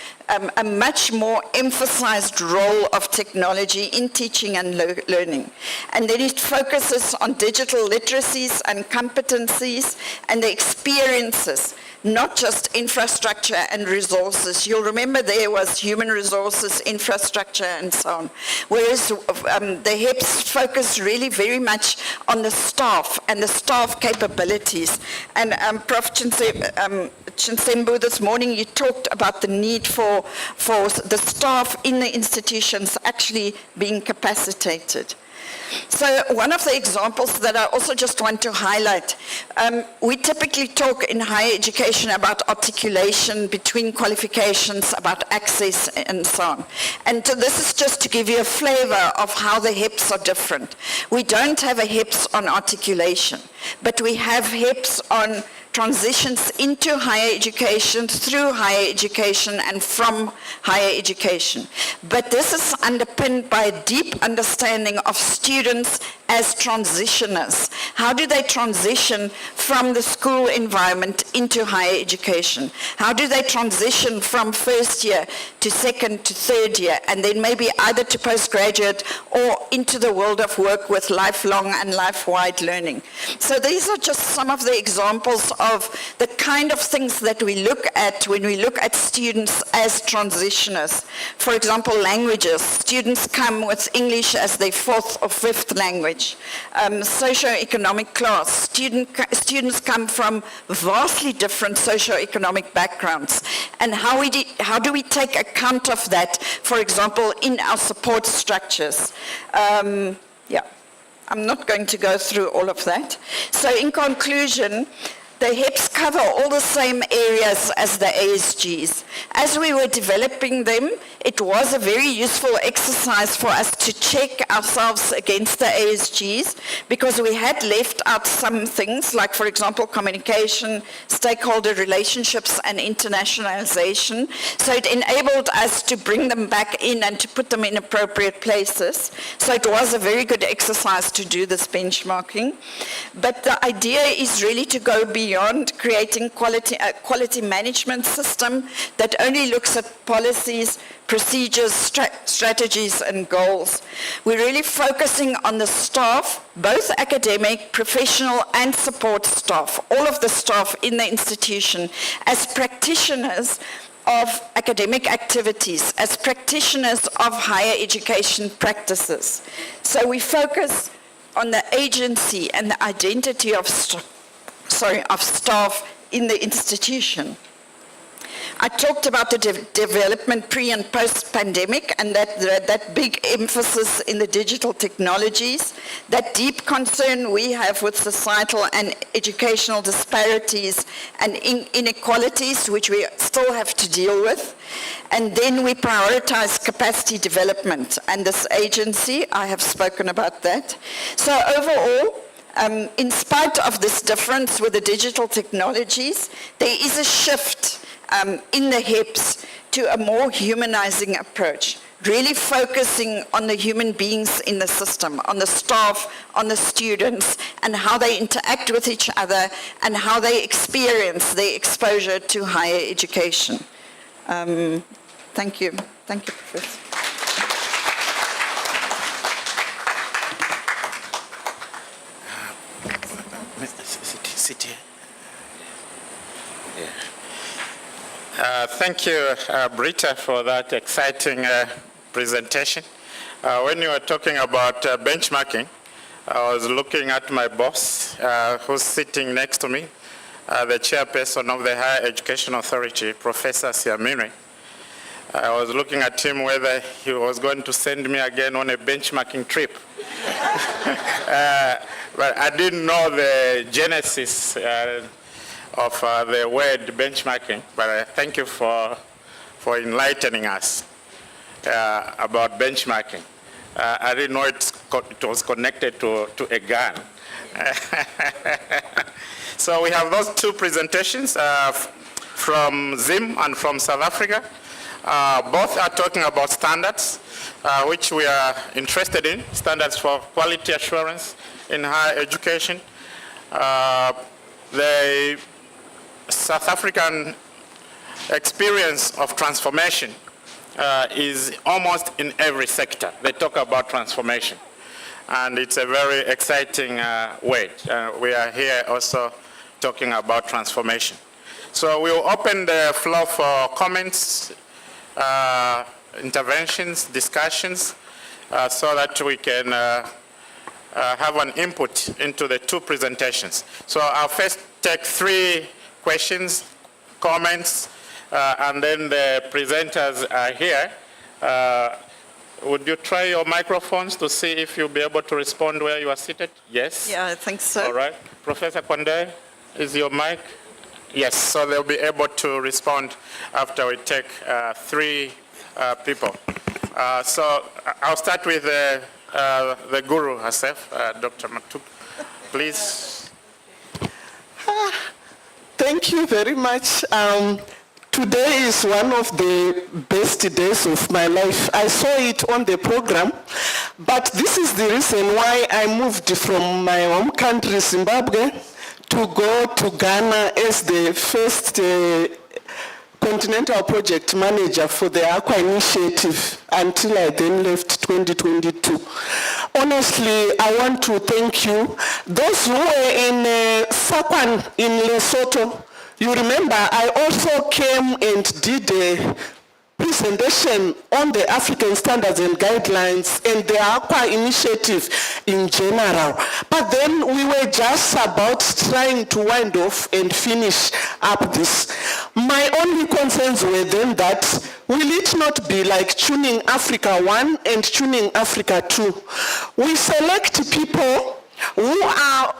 a much more emphasized role of technology in teaching and learning. And then it focuses on digital literacies and competencies and the experiences, not just infrastructure and resources. You'll remember there was human resources, infrastructure, and so on. Whereas the HEPs focus really very much on the staff and the staff capabilities. And Prof. Chinsembu, this morning you talked about the need for the staff in the institutions actually being capacitated. So one of the examples that I also just want to highlight, we typically talk in higher education about articulation between qualifications, about access and so on. And so this is just to give you a flavor of how the HEPs are different. We don't have a HEPs on articulation, but we have HEPs on transitions into higher education, through higher education, and from higher education. But this is underpinned by a deep understanding of students as transitioners. How do they transition from the school environment into higher education? How do they transition from first year to second to third year, and then maybe either to postgraduate or into the world of work with lifelong and life-wide learning? So these are just some of the examples of the kind of things that we look at when we look at students as transitioners. For example, languages. Students come with English as their fourth or fifth language. Socio-economic class. Students come from vastly different socio-economic backgrounds. And how do we take account of that, for example, in our support structures? I'm not going to go through all of that. So in conclusion, the HEPs cover all the same areas as the ASGs. As we were developing them, it was a very useful exercise for us to check ourselves against the ASGs because we had left out some things like, for example, communication, stakeholder relationships, and internationalization. So it enabled us to bring them back in and to put them in appropriate places. So it was a very good exercise to do this benchmarking. But the idea is really to go beyond creating a quality management system that only looks at policies, procedures, strategies, and goals. We're really focusing on the staff, both academic, professional, and support staff, all of the staff in the institution, as practitioners of academic activities as practitioners of higher education practices. So we focus on the agency and the identity of staff in the institution. I talked about the development pre and post-pandemic and that big emphasis in the digital technologies, that deep concern we have with societal and educational disparities and inequalities, which we still have to deal with. And then we prioritize capacity development. And this agency, I have spoken about that. So overall, in spite of this difference with the digital technologies, there is a shift in the HEPs to a more humanizing approach, really focusing on the human beings in the system, on the staff, on the students, and how they interact with each other and how they experience their exposure to higher education. Thank you. Thank you, Professor. Sit here. Thank you, Britta, for that exciting presentation. When you were talking about benchmarking, I was looking at my boss, who's sitting next to me, the chairperson of the Higher Education Authority, Professor Syakalima. I was looking at him whether he was going to send me again on a benchmarking trip. But I didn't know the genesis of the word benchmarking, but thank you for enlightening us about benchmarking. I didn't know it was connected to a gun. So we have those two presentations from Zim and from South Africa. Both are talking about standards, which we are interested in, standards for quality assurance in higher education. The South African experience of transformation is almost in every sector. They talk about transformation, and it's a very exciting way. We are here also talking about transformation. So we'll open the floor for comments, interventions, discussions, so that we can have an input into the two presentations. So I'll first take 3 questions, comments, and then the presenters are here. Would you try your microphones to see if you'll be able to respond where you are seated? Yes? Yeah, I think so. All right. Professor Kwande, is your mic? Yes, so they'll be able to respond after we take 3 people. So I'll start with the guru herself, Dr. Matuk. Please. Thank you very much. Today is one of the best days of my life. I saw it on the program, but this is the reason why I moved from my home country, Zimbabwe, to go to Ghana as the first continental project manager for the Aqua Initiative until I then left 2022. Honestly, I want to thank you. Those who were in SAQAN in Lesotho, you remember I also came and did a presentation on the African standards and guidelines and the Aqua Initiative in general. But then we were just about trying to wind off and finish up this. My only concerns were then that will it not be like Tuning Africa 1 and Tuning Africa 2? We select people who are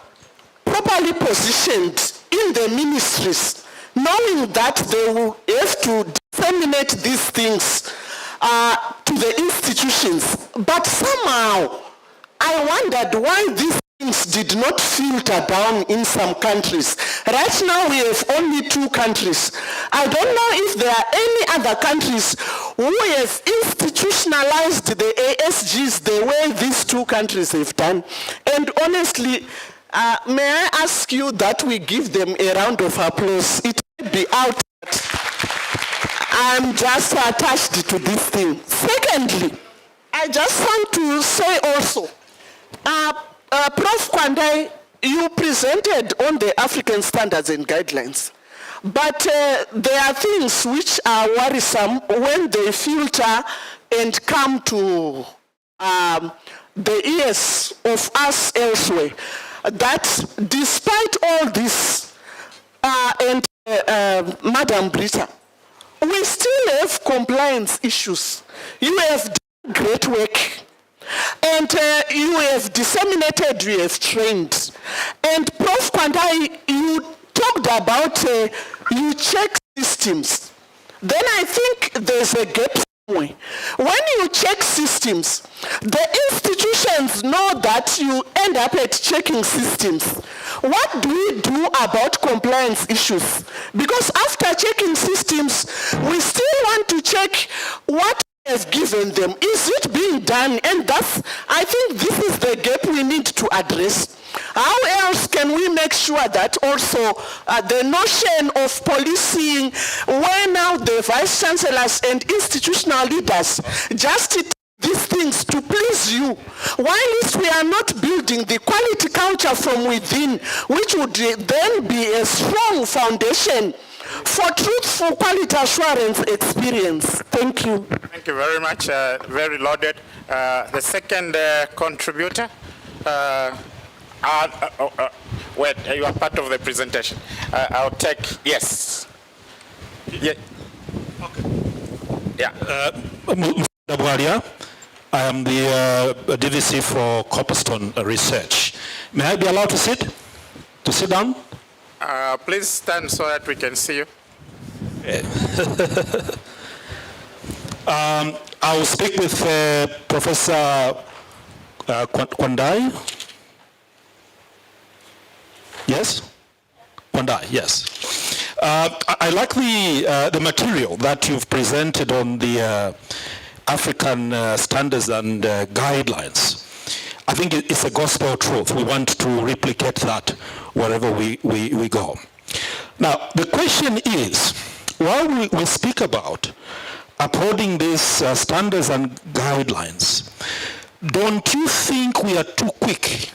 properly positioned in the ministries, knowing that they will have to disseminate these things to the institutions. But somehow, I wondered why these things did not filter down in some countries. Right now, we have only 2 countries. I don't know if there are any other countries who have institutionalized the ASGs the way these 2 countries have done. And honestly, may I ask you that we give them a round of applause? It may be out. I'm just attached to this thing. Secondly, I just want to say also, Prof. Kwandai, you presented on the African standards and guidelines. But there are things which are worrisome when they filter and come to the ears of us elsewhere. That despite all this, Madam Britta, we still have compliance issues. You have done great work. And you have disseminated, you have trained. And Prof. Kwandai, you talked about you check systems. Then I think there's a gap somewhere. When you check systems, the institutions know that you end up at checking systems. What do we do about compliance issues? Because after checking systems, we still want to check what has given them. Is it being done? And I think this is the gap we need to address. How else can we make sure that also the notion of policing, where now the vice chancellors and institutional leaders just these things to please you, while we are not building the quality culture from within, which would then be a strong foundation for truthful quality assurance experience. Thank you. Thank you very much. Very loaded. The second contributor, wait, you are part of the presentation. I'll take, yes. Yeah. Okay. Yeah. I am the DVC for Copperstone Research. May I be allowed to sit? To sit down? Please stand so that we can see you. I will speak with Professor Kwandai. Yes? Kwandai, yes. I like the material that you've presented on the African standards and guidelines. I think it's a gospel truth. We want to replicate that wherever we go. Now, the question is, while we speak about upholding these standards and guidelines, don't you think we are too quick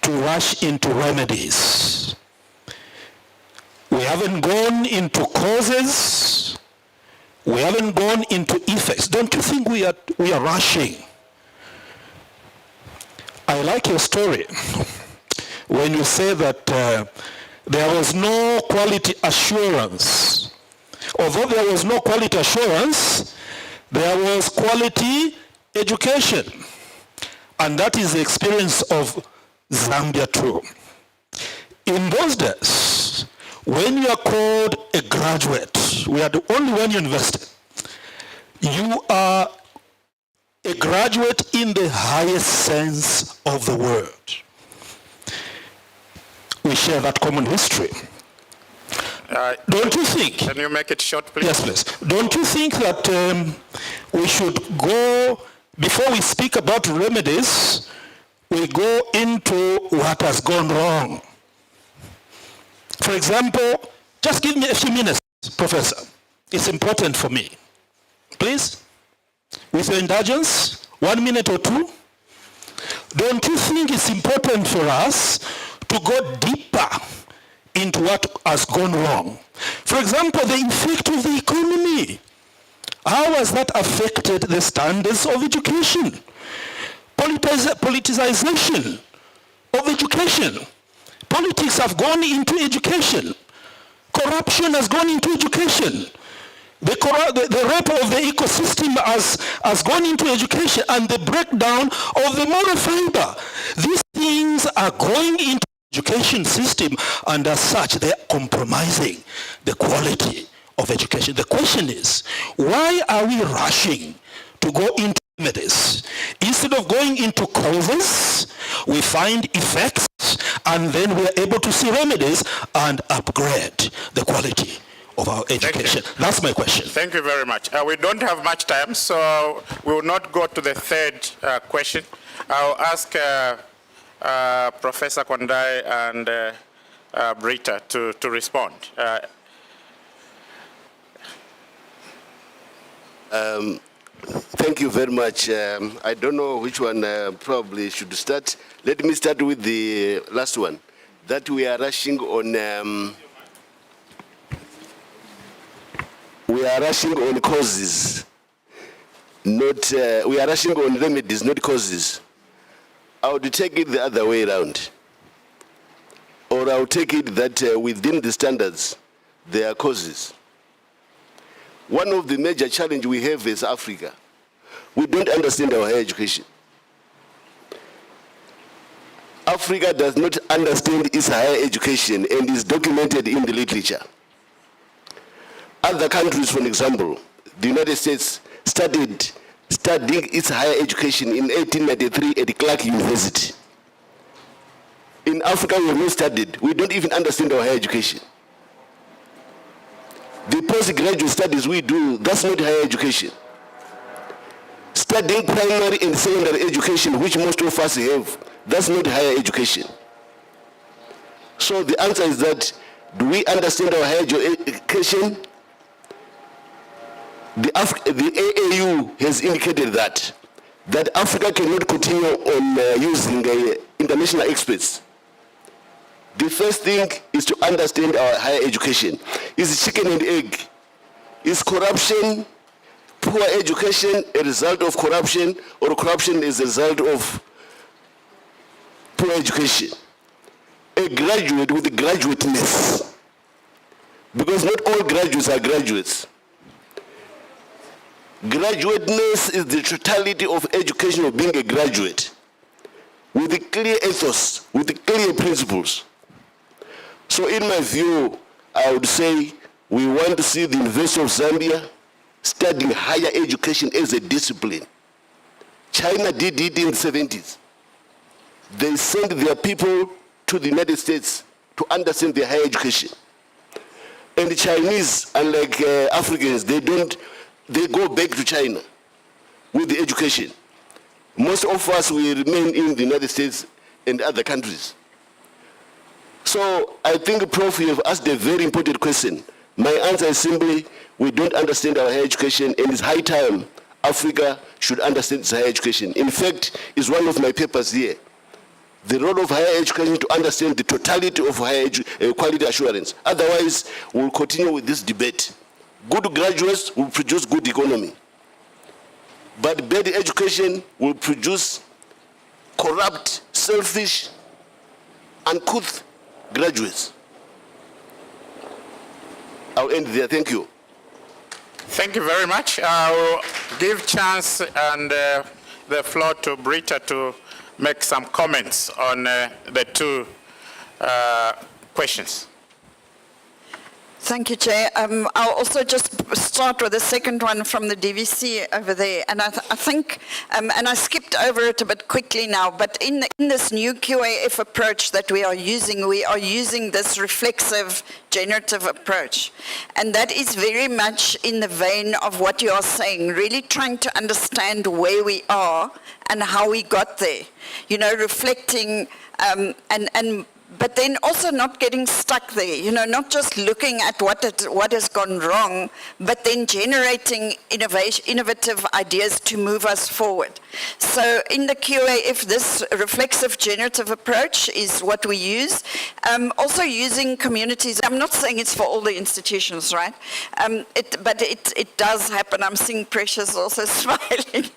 to rush into remedies? We haven't gone into causes. We haven't gone into effects. Don't you think we are rushing? I like your story when you say that there was no quality assurance. Although there was no quality assurance, there was quality education. And that is the experience of Zambia too. In those days, when you are called a graduate, we are the only one university, you are a graduate in the highest sense of the word. We share that common history. Don't you think? Can you make it short, please? Yes, please. Don't you think that we should go, before we speak about remedies, we go into what has gone wrong? For example, just give me a few minutes, Professor. It's important for me. Please? With your indulgence, 1 minute or two. Don't you think it's important for us to go deeper into what has gone wrong? For example, the effect of the economy. How has that affected the standards of education? Politicization of education. Politics have gone into education. Corruption has gone into education. The rape of the ecosystem has gone into education, and the breakdown of the moral fiber. These things are going into the education system, and as such, they are compromising the quality of education. The question is, why are we rushing to go into remedies? Instead of going into causes, we find effects, and then we are able to see remedies and upgrade the quality of our education. That's my question. Thank you very much. We don't have much time, so we will not go to the third question. I'll ask Professor Kwandai and Britta to respond. Thank you very much. I don't know which one probably should start. Let me start with the last one, that we are rushing on we are rushing on causes, not, we are rushing on remedies, not causes. I would take it the other way around. Or I would take it that within the standards, there are causes. One of the major challenges we have is Africa. We don't understand our higher education. Africa does not understand its higher education and is documented in the literature. Other countries, for example, the United States studying its higher education in 1893 at Clark University. In Africa, we have not studied. We don't even understand our higher education. The postgraduate studies we do, that's not higher education. Studying primary and secondary education, which most of us have, that's not higher education. So the answer is that, do we understand our higher education? The AAU has indicated that Africa cannot continue on using international experts. The first thing is to understand our higher education. Is chicken and egg? Is corruption, poor education a result of corruption, or corruption is a result of poor education? A graduate with graduateness, because not all graduates are graduates. Graduateness is the totality of education of being a graduate, with a clear ethos, with clear principles. So in my view, I would say we want to see the University of Zambia studying higher education as a discipline. China did it in the 70s. They sent their people to the United States to understand their higher education. And the Chinese, unlike Africans, they go back to China with the education. Most of us will remain in the United States and other countries. So I think, Prof, you have asked a very important question. My answer is simply, we don't understand our higher education, and it's high time Africa should understand its higher education. In fact, it's one of my papers here. The role of higher education to understand the totality of higher quality assurance. Otherwise, we'll continue with this debate. Good graduates will produce good economy. But bad education will produce corrupt, selfish, uncouth graduates. I'll end there. Thank you. Thank you very much. I will give chance and the floor to Britta to make some comments on the two questions. Thank you, Chair. I'll also just start with the second one from the DVC over there. And I think, and I skipped over it a bit quickly now, but in this new QAF approach that we are using this reflexive generative approach. And that is very much in the vein of what you are saying, really trying to understand where we are and how we got there. You know, reflecting but then also not getting stuck there, you know, not just looking at what has gone wrong, but then generating innovative ideas to move us forward. So in the QAF, this reflexive generative approach is what we use. Also using communities. I'm not saying it's for all the institutions, right? But it does happen. I'm seeing Precious also smiling.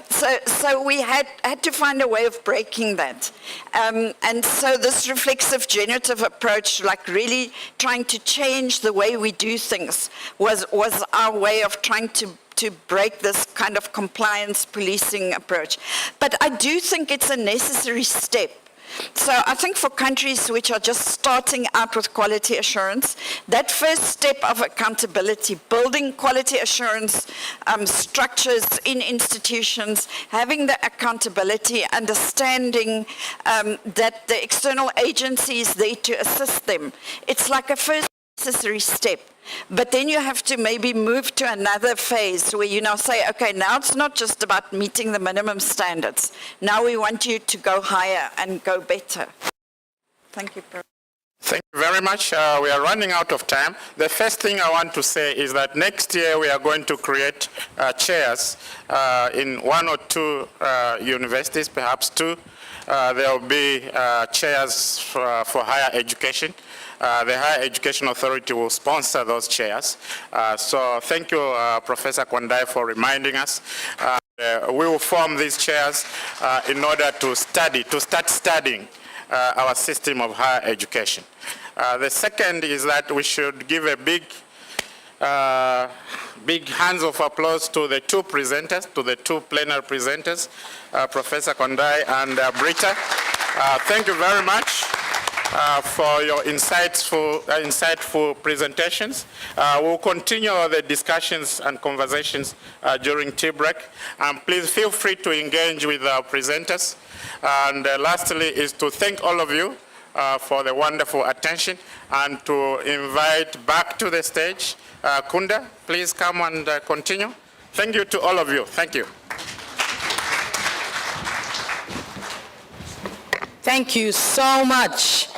So we had to find a way of breaking that. And so this reflexive generative approach, like really trying to change the way we do things, was our way of trying to break this kind of compliance policing approach. But I do think it's a necessary step. So I think for countries which are just starting out with quality assurance, that first step of accountability, building quality assurance structures in institutions, having the accountability, understanding that the external agency is there to assist them. It's like a first necessary step. But then you have to maybe move to another phase where you now say, okay, now it's not just about meeting the minimum standards. Now we want you to go higher and go better. Thank you, Prof. Thank you very much. We are running out of time. The first thing I want to say is that next year we are going to create chairs in one or two universities, perhaps two. There will be chairs for higher education. the Higher Education Authority will sponsor those chairs. So thank you, Professor Kwandai, for reminding us. We will form these chairs in order to start studying our system of higher education. The second is that we should give a big hands of applause to the two presenters, to the two plenary presenters, Professor Kwandai and Britta. Thank you very much for your insightful presentations. We'll continue the discussions and conversations during tea break. Please feel free to engage with our presenters. And lastly is to thank all of you for the wonderful attention and to invite back to the stage Kunda. Please come and continue. Thank you to all of you. Thank you. Thank you so much.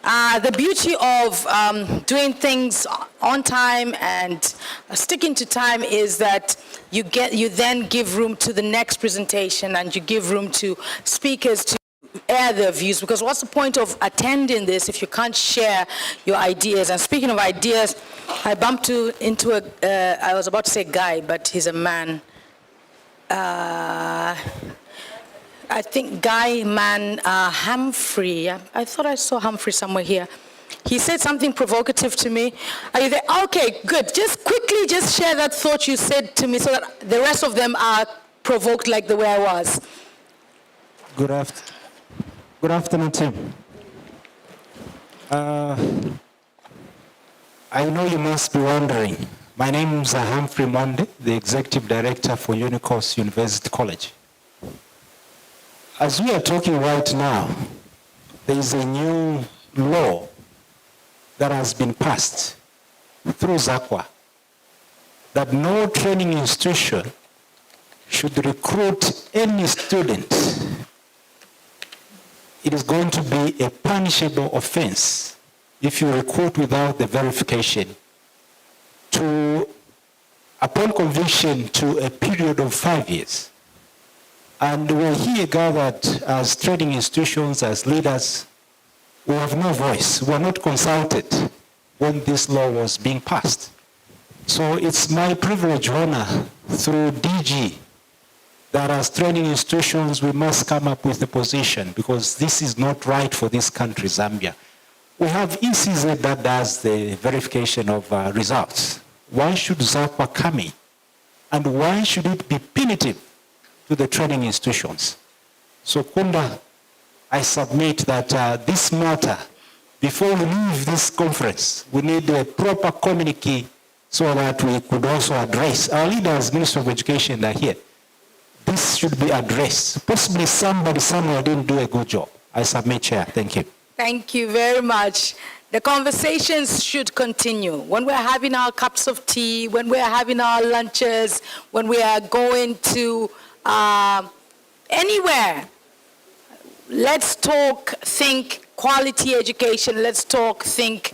The beauty of doing things on time and sticking to time is that you then give room to the next presentation and you give room to speakers to air their views, because what's the point of attending this if you can't share your ideas? And speaking of ideas, I bumped into I was about to say guy, but he's a man. I think Humphrey. I thought I saw Humphrey somewhere here. He said something provocative to me. Are you there? Okay, good. Just quickly, just share that thought you said to me so that the rest of them are provoked like the way I was. Good afternoon, team. I know you must be wondering. My name is Humphrey Monde, the Executive Director for Unicourse University College. As we are talking right now, there is a new law that has been passed through SAQA that no training institution should recruit any student. It is going to be a punishable offense if you recruit without the verification upon conviction to a period of 5 years. And we're here gathered as training institutions, as leaders. We have no voice. We were not consulted when this law was being passed. So it's my privilege, honor, through DG, that as training institutions, we must come up with a position, because this is not right for this country, Zambia. We have ECZ that does the verification of results. Why should SAQA come in? And why should it be punitive to the training institutions? So Kunda, I submit that this matter, before we leave this conference, we need a proper communique so that we could also address, our leaders, Minister of Education, are here. This should be addressed. Possibly somebody somewhere didn't do a good job. I submit, Chair. Thank you. Thank you very much. The conversations should continue. When we're having our cups of tea, when we're having our lunches, when we are going to anywhere, let's talk, think quality education. Let's talk, think,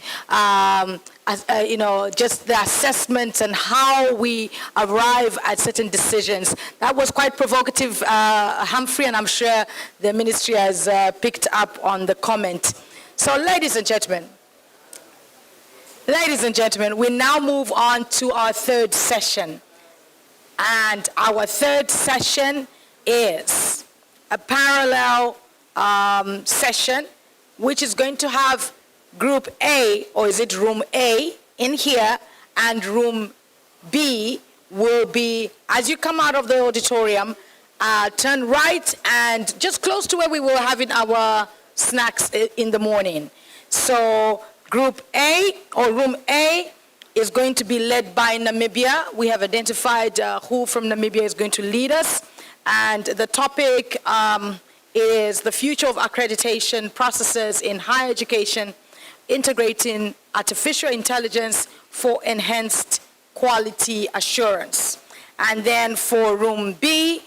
just the assessments and how we arrive at certain decisions. That was quite provocative, Humphrey, and I'm sure the ministry has picked up on the comment. So, ladies and gentlemen, we now move on to our third session. And our third session is a parallel session, which is going to have Group A, or is it Room A, in here, and Room B will be, as you come out of the auditorium, turn right and just close to where we were having our snacks in the morning. So Group A, or Room A, is going to be led by Namibia. We have identified who from Namibia is going to lead us. And the topic is the future of accreditation processes in higher education, integrating artificial intelligence for enhanced quality assurance. And then for Room B,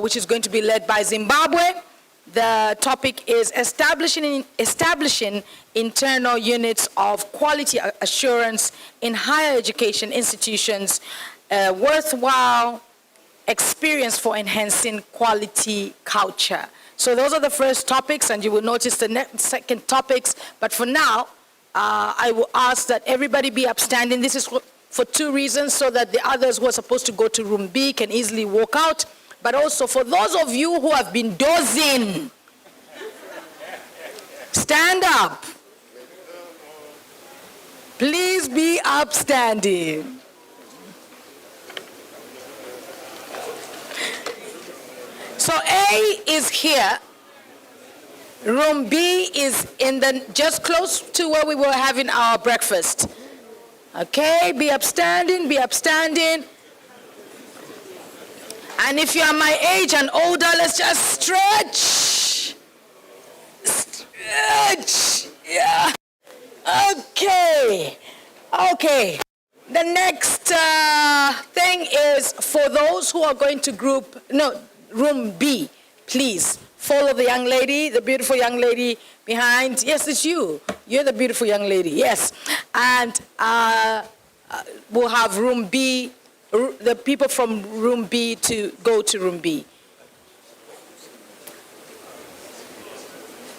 which is going to be led by Zimbabwe, the topic is establishing internal units of quality assurance in higher education institutions, a worthwhile experience for enhancing quality culture. So those are the first topics, and you will notice the second topics. But for now, I will ask that everybody be upstanding. This is for two reasons, so that the others who are supposed to go to room B can easily walk out, but also for those of you who have been dozing, stand up. Please be upstanding. So A is here. Room B is in the just close to where we were having our breakfast. Okay, be upstanding, be upstanding. And if you are my age and older, let's just stretch. Stretch. Yeah. Okay. Okay. The next thing is for those who are going to room B, please follow the young lady, the beautiful young lady behind. Yes, it's you. You're the beautiful young lady. Yes. And we'll have room B, the people from room B to go to room B.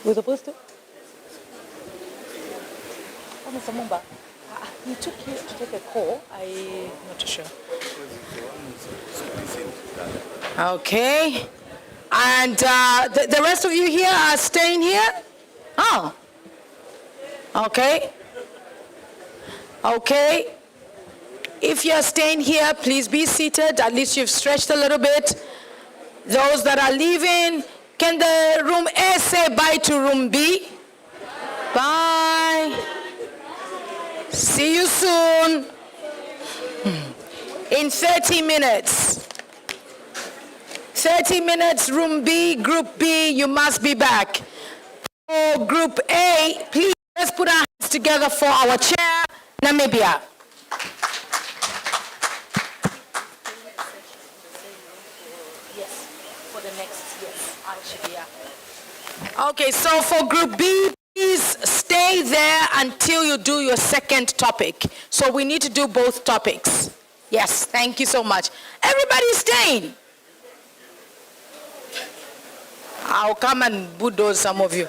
We're supposed to? Oh, Mr. Mumba, he took you to take a call. I'm not too sure. Okay. And the rest of you here are staying here? Oh. Okay. Okay. If you're staying here, please be seated. At least you've stretched a little bit. Those that are leaving, can the room A say bye to room B? Bye. See you soon. In 30 minutes. 30 minutes, room B, group B, you must be back. For group A, please, let's put our hands together for our chair, Namibia. Yes, for the next, yes, Archibia. Okay, so for group B, please stay there until you do your second topic. So we need to do both topics. Yes, thank you so much. Everybody's staying. I'll come and bulldoze some of you.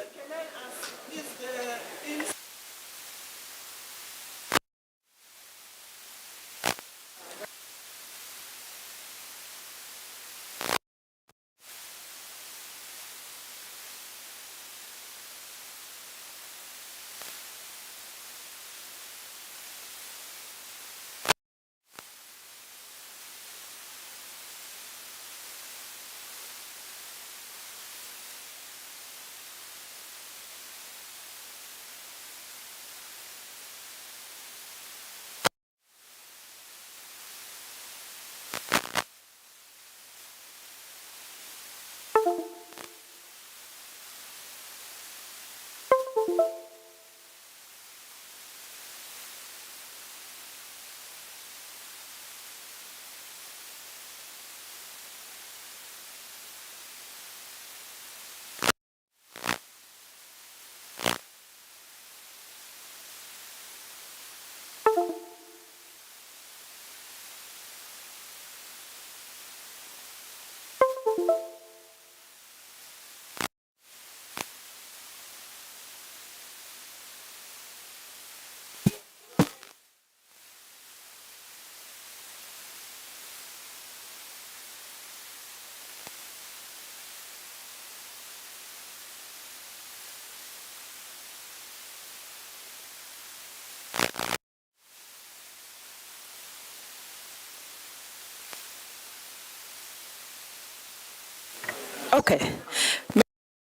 Okay.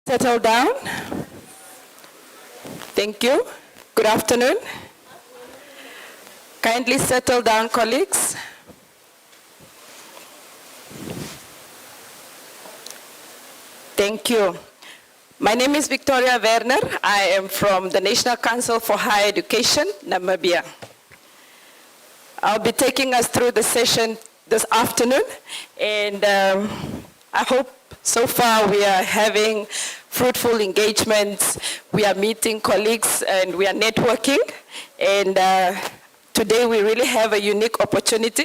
Settle down. Thank you. Good afternoon. Kindly settle down, colleagues. Thank you. My name is Victoria Werner. I am from the National Council for Higher Education, Namibia. I'll be taking us through the session this afternoon, and I hope so far we are having fruitful engagements. We are meeting colleagues and we are networking, and today we really have a unique opportunity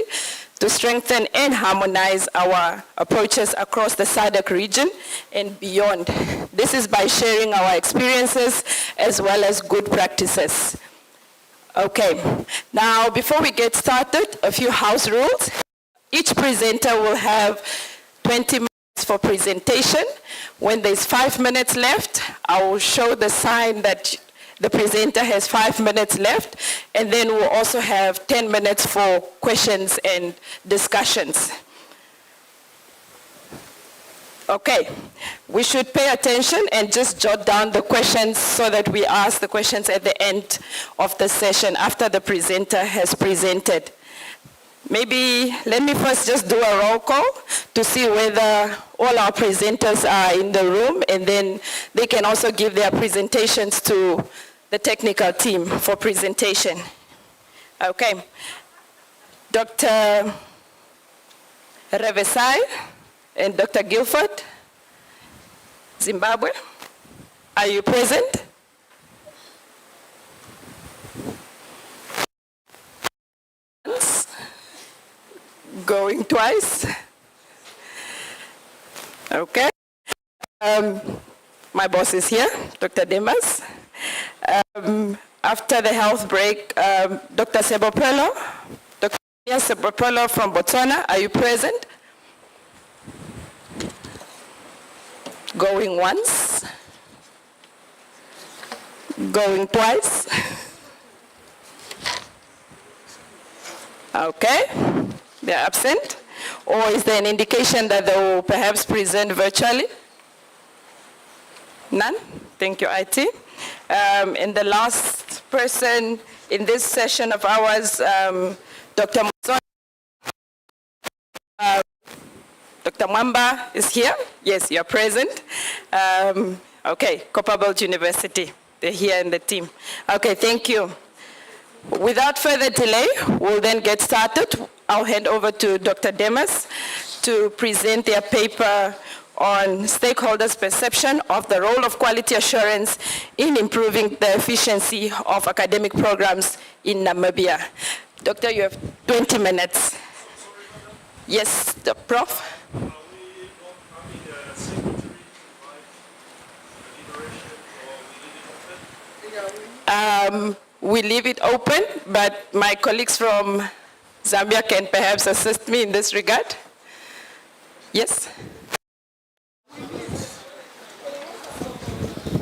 to strengthen and harmonize our approaches across the SADC region and beyond. This is by sharing our experiences as well as good practices. Okay, now before we get started, a few house rules. Each presenter will have 20 minutes for presentation. When there's 5 minutes left, I will show the sign that the presenter has 5 minutes left, and then we'll also have 10 minutes for questions and discussions. Okay, we should pay attention and just jot down the questions so that we ask the questions at the end of the session after the presenter has presented. Maybe let me first just do a roll call to see whether all our presenters are in the room, and then they can also give their presentations to the technical team for presentation. Okay, Dr. Revesai and Dr. Guilford, Zimbabwe, are you present? Once, going twice. Okay. My boss is here, Dr. Demas. After the health break, Dr. Sebopelo, Dr. Sebopelo from Botswana, are you present? Going once, going twice. Okay, they're absent. Or is there an indication that they will perhaps present virtually? None? Thank you, IT. And the last person in this session of ours, Dr. Muzon. Dr. Mwamba is here. Yes, you're present. Okay, Copperbelt University. They're here in the team. Okay, thank you. Without further delay, we'll then get started. I'll hand over to Dr. Demas to present their paper on stakeholders' perception of the role of quality assurance in improving the efficiency of academic programs in Namibia. Doctor, you have 20 minutes. Yes, the Prof. We leave it open, but my colleagues from Zambia can perhaps assist me in this regard. Yes?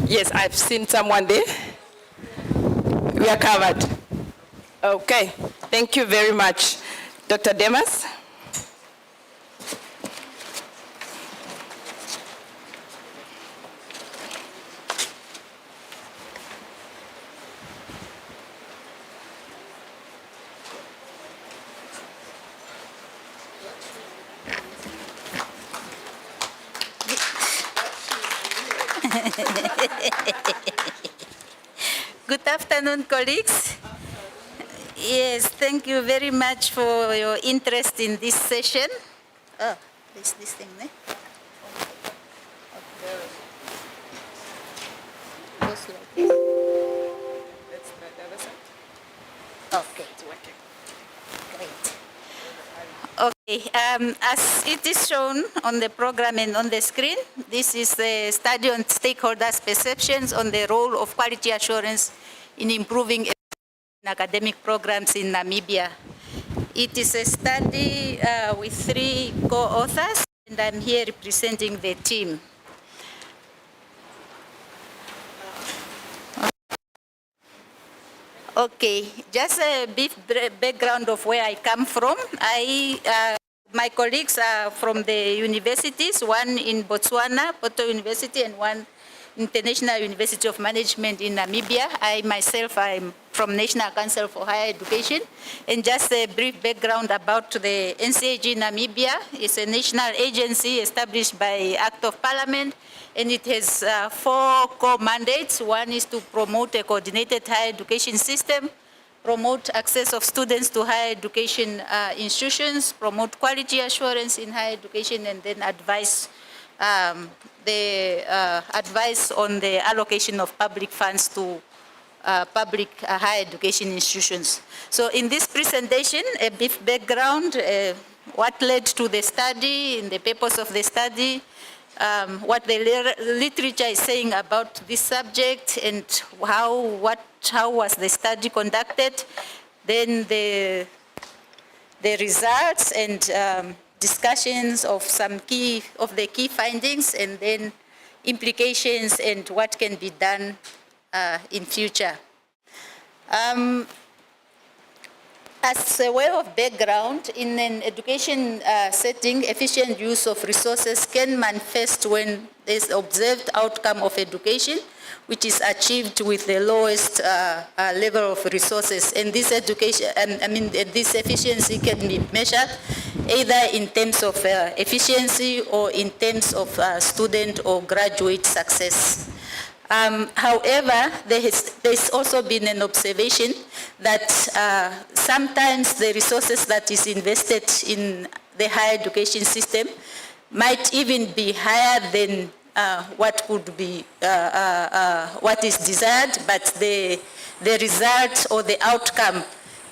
Yes, I've seen someone there. We are covered. Okay, thank you very much. Dr. Demas? Good afternoon, colleagues. Yes, thank you very much for your interest in this session. Oh, this thing, eh? Goes like this. Let's try the other side. Okay. It's working. Great. Okay, as it is shown on the program and on the screen, this is the study on stakeholders' perceptions on the role of quality assurance in improving academic programs in Namibia. It is a study with 3 co-authors, and I'm here representing the team. Okay, just a brief background of where I come from. My colleagues are from the universities, one in Botswana, Poto University, and one International University of Management in Namibia. I myself, I'm from National Council for Higher Education. And just a brief background about the NCAG Namibia. It's a national agency established by Act of Parliament, and it has 4 core mandates. One is to promote a coordinated higher education system, promote access of students to higher education institutions, promote quality assurance in higher education, and then advise advice on the allocation of public funds to public higher education institutions. So in this presentation, a brief background, what led to the study, and the purpose of the study, what the literature is saying about this subject and how was the study conducted, then the results and discussions of some key findings, and then implications and what can be done in future. As a way of background, in an education setting, efficient use of resources can manifest when there's observed outcome of education, which is achieved with the lowest level of resources. And this this efficiency can be measured either in terms of efficiency or in terms of student or graduate success. However, there's also been an observation that sometimes the resources that is invested in the higher education system might even be higher than what could be, what is desired, but the result or the outcome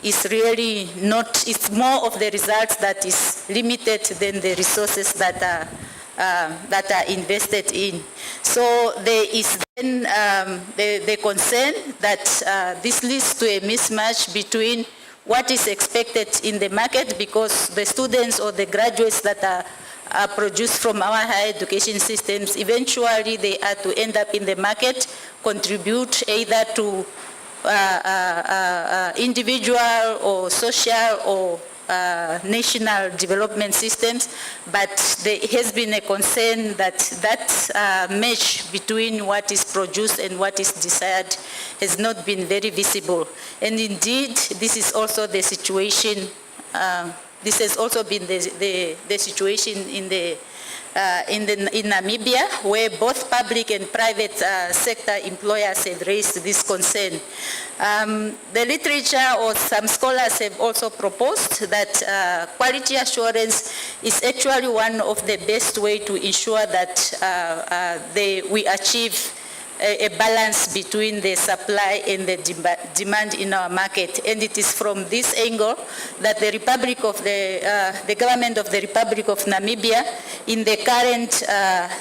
is really not, it's more of the results that is limited than the resources that are invested in. So there is then the concern that this leads to a mismatch between what is expected in the market, because the students or the graduates that are produced from our higher education systems, eventually they are to end up in the market, contribute either to individual or social or national development systems, but there has been a concern that that match between what is produced and what is desired has not been very visible. And indeed, this is also the situation, this has also been the situation in Namibia, where both public and private sector employers have raised this concern. The literature or some scholars have also proposed that quality assurance is actually one of the best ways to ensure that we achieve a balance between the supply and the demand in our market. And it is from this angle that the government of the Republic of Namibia, in the current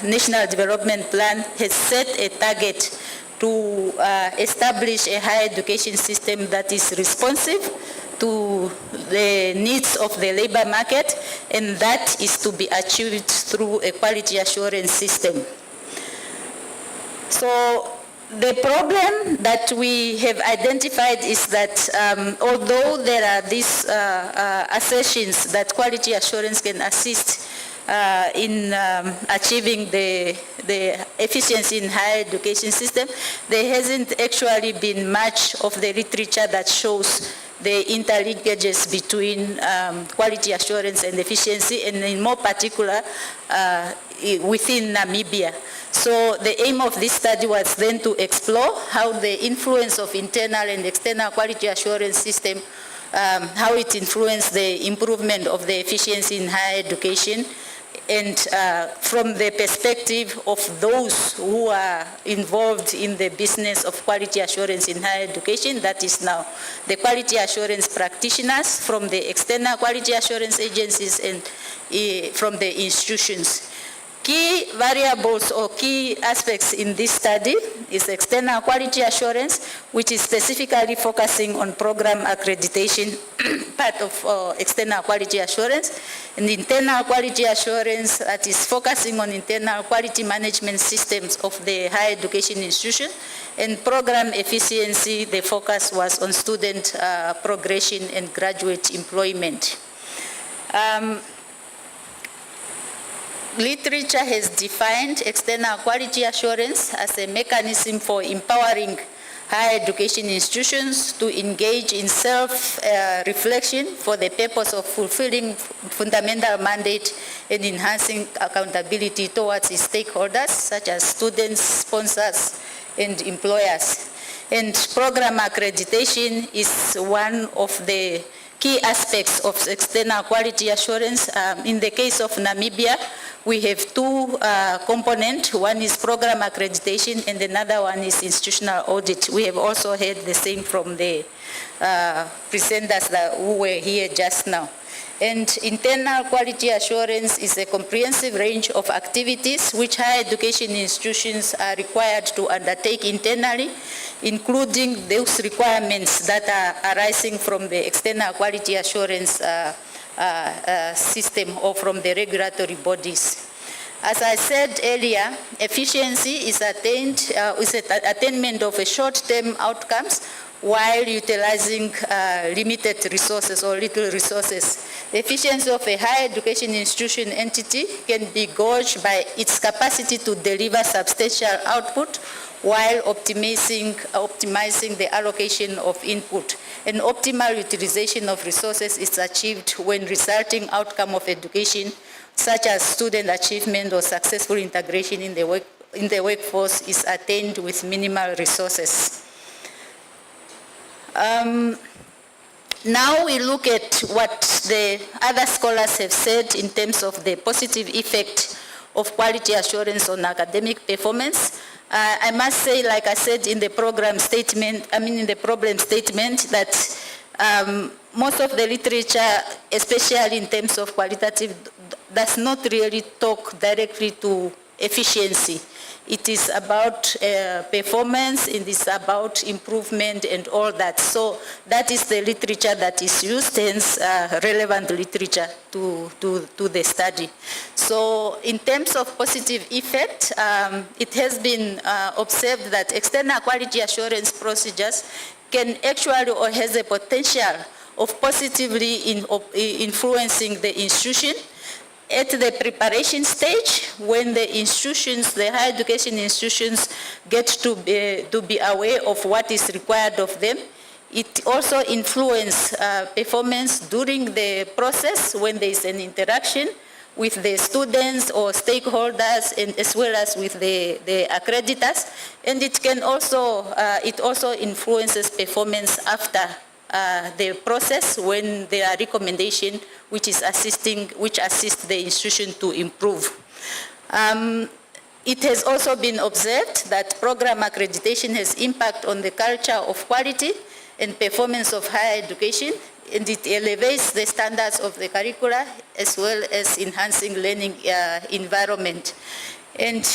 National Development Plan, has set a target to establish a higher education system that is responsive to the needs of the labor market, and that is to be achieved through a quality assurance system. So the problem that we have identified is that although there are these assertions that quality assurance can assist in achieving the efficiency in higher education system, there hasn't actually been much of the literature that shows the interlinkages between quality assurance and efficiency, and in more particular within Namibia. So the aim of this study was then to explore how the influence of internal and external quality assurance system, how it influenced the improvement of the efficiency in higher education, and from the perspective of those who are involved in the business of quality assurance in higher education, that is now the quality assurance practitioners from the external quality assurance agencies and from the institutions. Key variables or key aspects in this study is external quality assurance, which is specifically focusing on program accreditation, part of external quality assurance, and internal quality assurance that is focusing on internal quality management systems of the higher education institution, and program efficiency, the focus was on student progression and graduate employment. Literature has defined external quality assurance as a mechanism for empowering higher education institutions to engage in self-reflection for the purpose of fulfilling fundamental mandate and enhancing accountability towards its stakeholders, such as students, sponsors, and employers. And program accreditation is one of the key aspects of external quality assurance. In the case of Namibia, we have two components. One is program accreditation and another one is institutional audit. We have also heard the same from the presenters who were here just now. And internal quality assurance is a comprehensive range of activities which higher education institutions are required to undertake internally, including those requirements that are arising from the external quality assurance system or from the regulatory bodies. As I said earlier, efficiency is attainment of a short-term outcomes while utilizing limited resources or little resources. The efficiency of a higher education institution entity can be gauged by its capacity to deliver substantial output while optimizing the allocation of input. An optimal utilization of resources is achieved when resulting outcome of education, such as student achievement or successful integration in the workforce, is attained with minimal resources. Now we look at what the other scholars have said in terms of the positive effect of quality assurance on academic performance. I must say, like I said in the problem statement, that most of the literature, especially in terms of qualitative, does not really talk directly to efficiency. It is about performance, it is about improvement and all that. So that is the literature that is used, hence relevant literature to the study. So in terms of positive effect, it has been observed that external quality assurance procedures can actually or has a potential of positively influencing the institution at the preparation stage, when the institutions, the higher education institutions, get to be aware of what is required of them. It also influences performance during the process when there is an interaction with the students or stakeholders, and as well as with the accreditors. And it can also, it also influences performance after the process when there are recommendations which assist the institution to improve. It has also been observed that program accreditation has impact on the culture of quality and performance of higher education, and it elevates the standards of the curricula as well as enhancing learning environment. And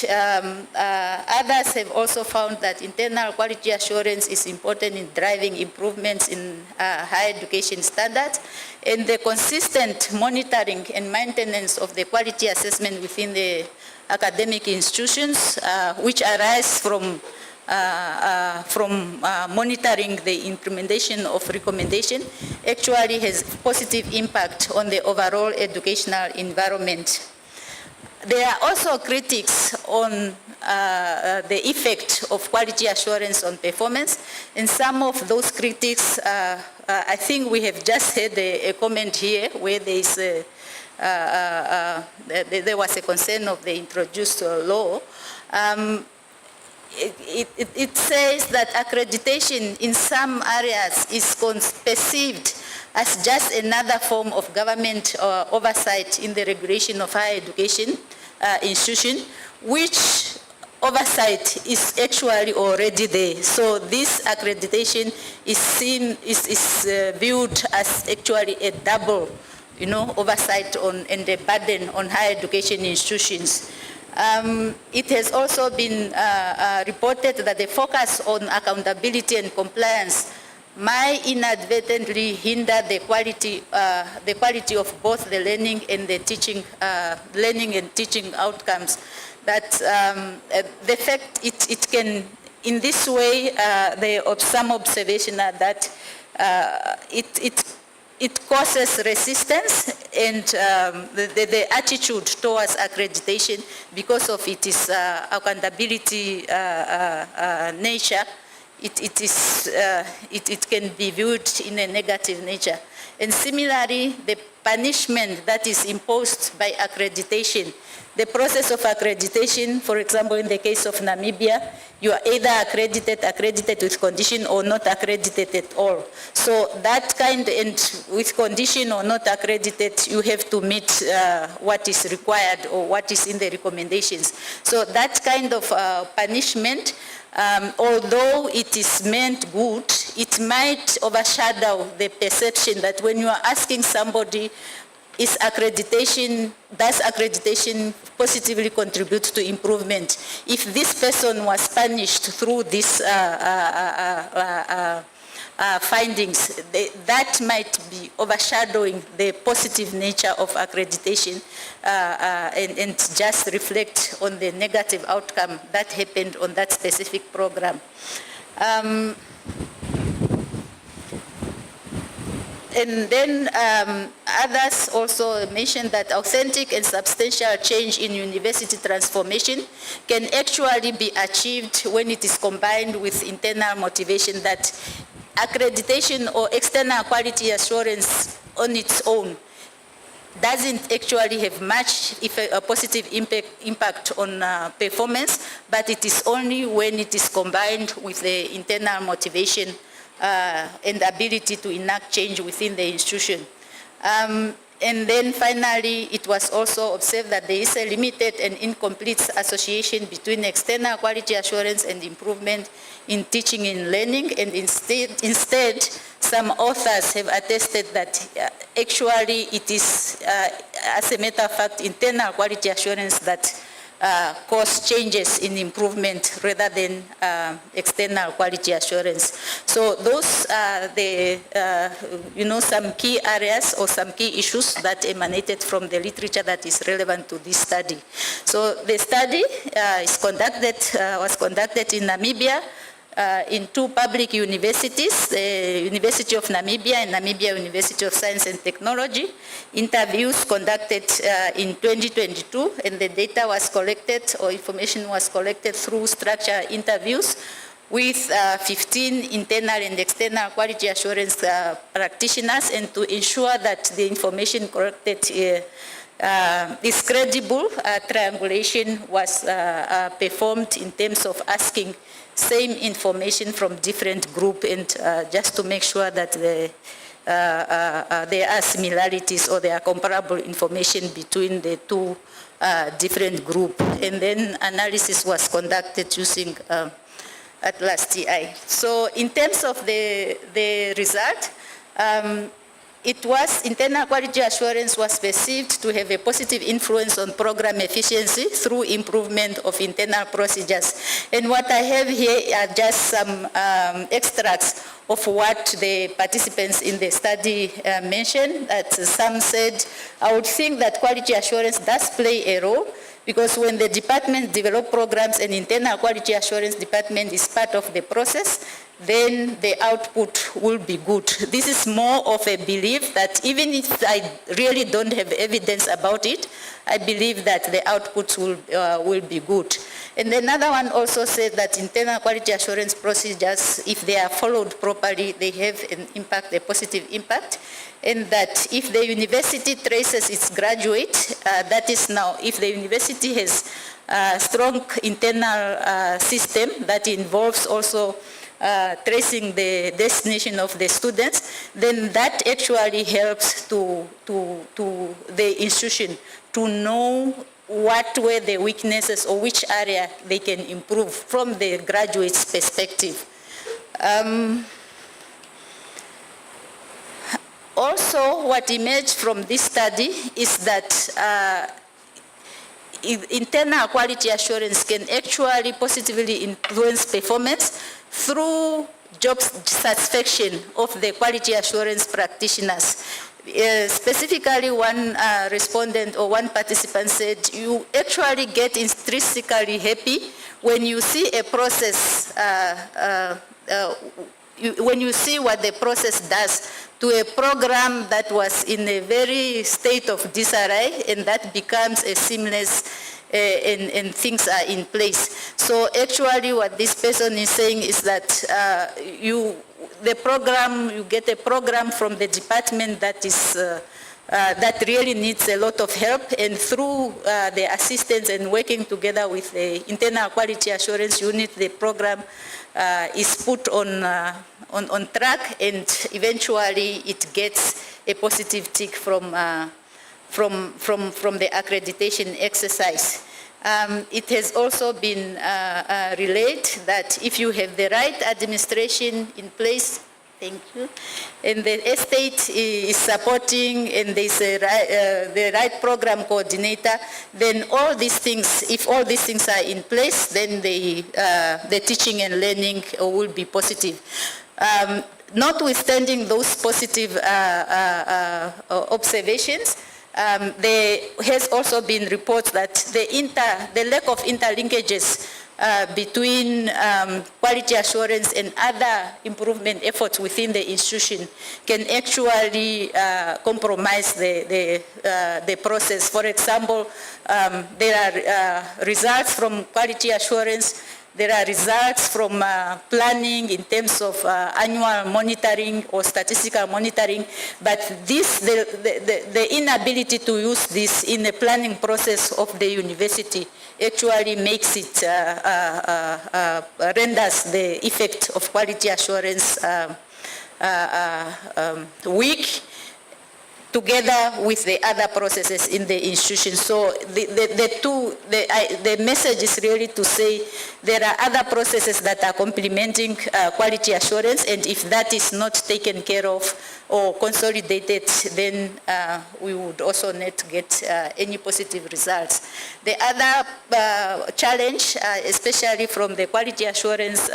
others have also found that internal quality assurance is important in driving improvements in higher education standards, and the consistent monitoring and maintenance of the quality assessment within the academic institutions, which arise from monitoring the implementation of recommendation, actually has positive impact on the overall educational environment. There are also critics on the effect of quality assurance on performance, and some of those critics, I think we have just heard a comment here where there is there was a concern of the introduced law. It says that accreditation in some areas is perceived as just another form of government oversight in the regulation of higher education institution, which oversight is actually already there. So this accreditation is seen, is viewed as actually a double, oversight on and a burden on higher education institutions. It has also been reported that the focus on accountability and compliance might inadvertently hinder the quality of both the learning and the teaching, outcomes. That the fact it can, in this way, some observation are that it causes resistance and the attitude towards accreditation because of its accountability nature. It can be viewed in a negative nature. And similarly, the punishment that is imposed by accreditation, the process of accreditation, for example, in the case of Namibia, you are either accredited with condition or not accredited at all. So that kind, and with condition or not accredited, you have to meet what is required or what is in the recommendations. So that kind of punishment, although it is meant good, it might overshadow the perception that when you are asking somebody does accreditation positively contribute to improvement? If this person was punished through these findings, that might be overshadowing the positive nature of accreditation and just reflect on the negative outcome that happened on that specific program. And then others also mentioned that authentic and substantial change in university transformation can actually be achieved when it is combined with internal motivation, that accreditation or external quality assurance on its own doesn't actually have much a positive impact on performance, but it is only when it is combined with the internal motivation and ability to enact change within the institution. And then finally, it was also observed that there is a limited and incomplete association between external quality assurance and improvement in teaching and learning, and instead some authors have attested that actually it is, as a matter of fact, internal quality assurance that cause changes in improvement rather than external quality assurance. So those are the, some key areas or some key issues that emanated from the literature that is relevant to this study. So the study was conducted in Namibia, in two public universities, the University of Namibia and Namibia University of Science and Technology. Interviews conducted in 2022, and the data was collected, or information was collected through structured interviews with 15 internal and external quality assurance practitioners, and to ensure that the information collected is credible, triangulation was performed in terms of asking same information from different groups, and just to make sure that there are similarities or there are comparable information between the two different groups. And then analysis was conducted using Atlas TI. So in terms of the result, internal quality assurance was perceived to have a positive influence on program efficiency through improvement of internal procedures. And what I have here are just some extracts of what the participants in the study mentioned. That some said, I would think that quality assurance does play a role, because when the department develop programs and internal quality assurance department is part of the process, then the output will be good. This is more of a belief that even if I really don't have evidence about it, I believe that the outputs will be good. And another one also said that internal quality assurance procedures, if they are followed properly, they have an impact, a positive impact. And that if the university traces its graduate, that is now, if the university has a strong internal system that involves also tracing the destination of the students, then that actually helps to the institution to know what were the weaknesses or which area they can improve from the graduate's perspective. Also, what emerged from this study is that internal quality assurance can actually positively influence performance through job satisfaction of the quality assurance practitioners. Specifically, one respondent or one participant said, you actually get intrinsically happy when you see a process, when you see what the process does to a program that was in a very state of disarray, and that becomes a seamless and things are in place. So actually what this person is saying is that you get a program from the department that is that really needs a lot of help, and through the assistance and working together with the internal quality assurance unit, the program is put on track, and eventually it gets a positive tick from the accreditation exercise. It has also been relayed that if you have the right administration in place Thank you. And the estate is supporting, and there's the right program coordinator. Then all these things, if all these things are in place, then the teaching and learning will be positive. Notwithstanding those positive observations, there has also been reports that the lack of interlinkages between quality assurance and other improvement efforts within the institution can actually compromise the process. For example, there are results from quality assurance, there are results from planning in terms of annual monitoring or statistical monitoring, but the inability to use this in the planning process of the university actually makes it, renders the effect of quality assurance weak, together with the other processes in the institution. So the message is really to say there are other processes that are complementing quality assurance, and if that is not taken care of or consolidated, then we would also not get any positive results. The other challenge, especially from the quality assurance,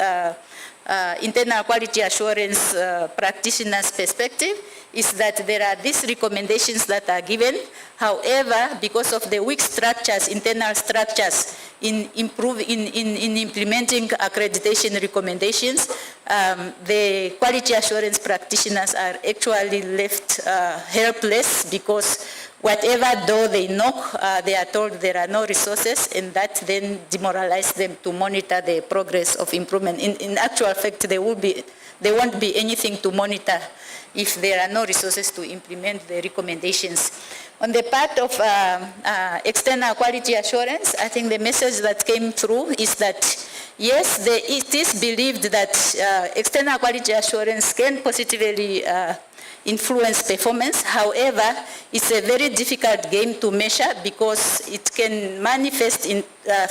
internal quality assurance practitioners' perspective, is that there are these recommendations that are given. However, because of the weak structures, internal structures in implementing accreditation recommendations, the quality assurance practitioners are actually left helpless, because whatever door they knock, they are told there are no resources, and that then demoralizes them to monitor the progress of improvement. In actual fact, there won't be anything to monitor if there are no resources to implement the recommendations. On the part of external quality assurance, I think the message that came through is that, yes, it is believed that external quality assurance can positively influence performance. However, it's a very difficult game to measure, because it can manifest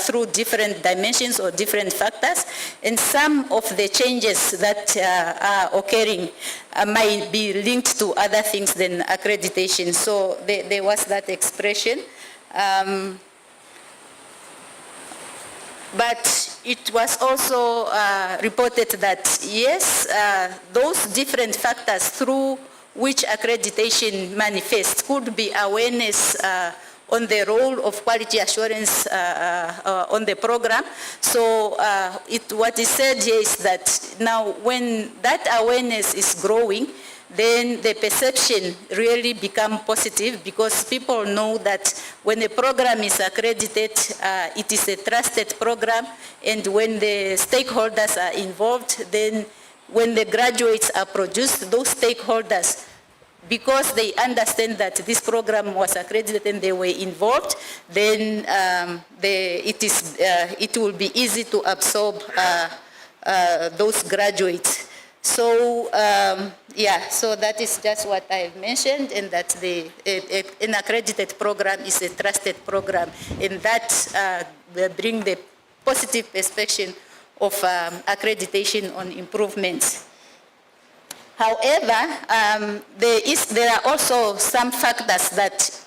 through different dimensions or different factors, and some of the changes that are occurring might be linked to other things than accreditation. So there was that expression. But it was also reported that, yes, those different factors through which accreditation manifests could be awareness on the role of quality assurance on the program. So what is said here is that now when that awareness is growing, then the perception really becomes positive, because people know that when a program is accredited, it is a trusted program, and when the stakeholders are involved, then when the graduates are produced, those stakeholders, because they understand that this program was accredited and they were involved, then it will be easy to absorb those graduates. So, so that is just what I've mentioned, and that an accredited program is a trusted program, and that bring the positive perspective of accreditation on improvements. However, there are also some factors that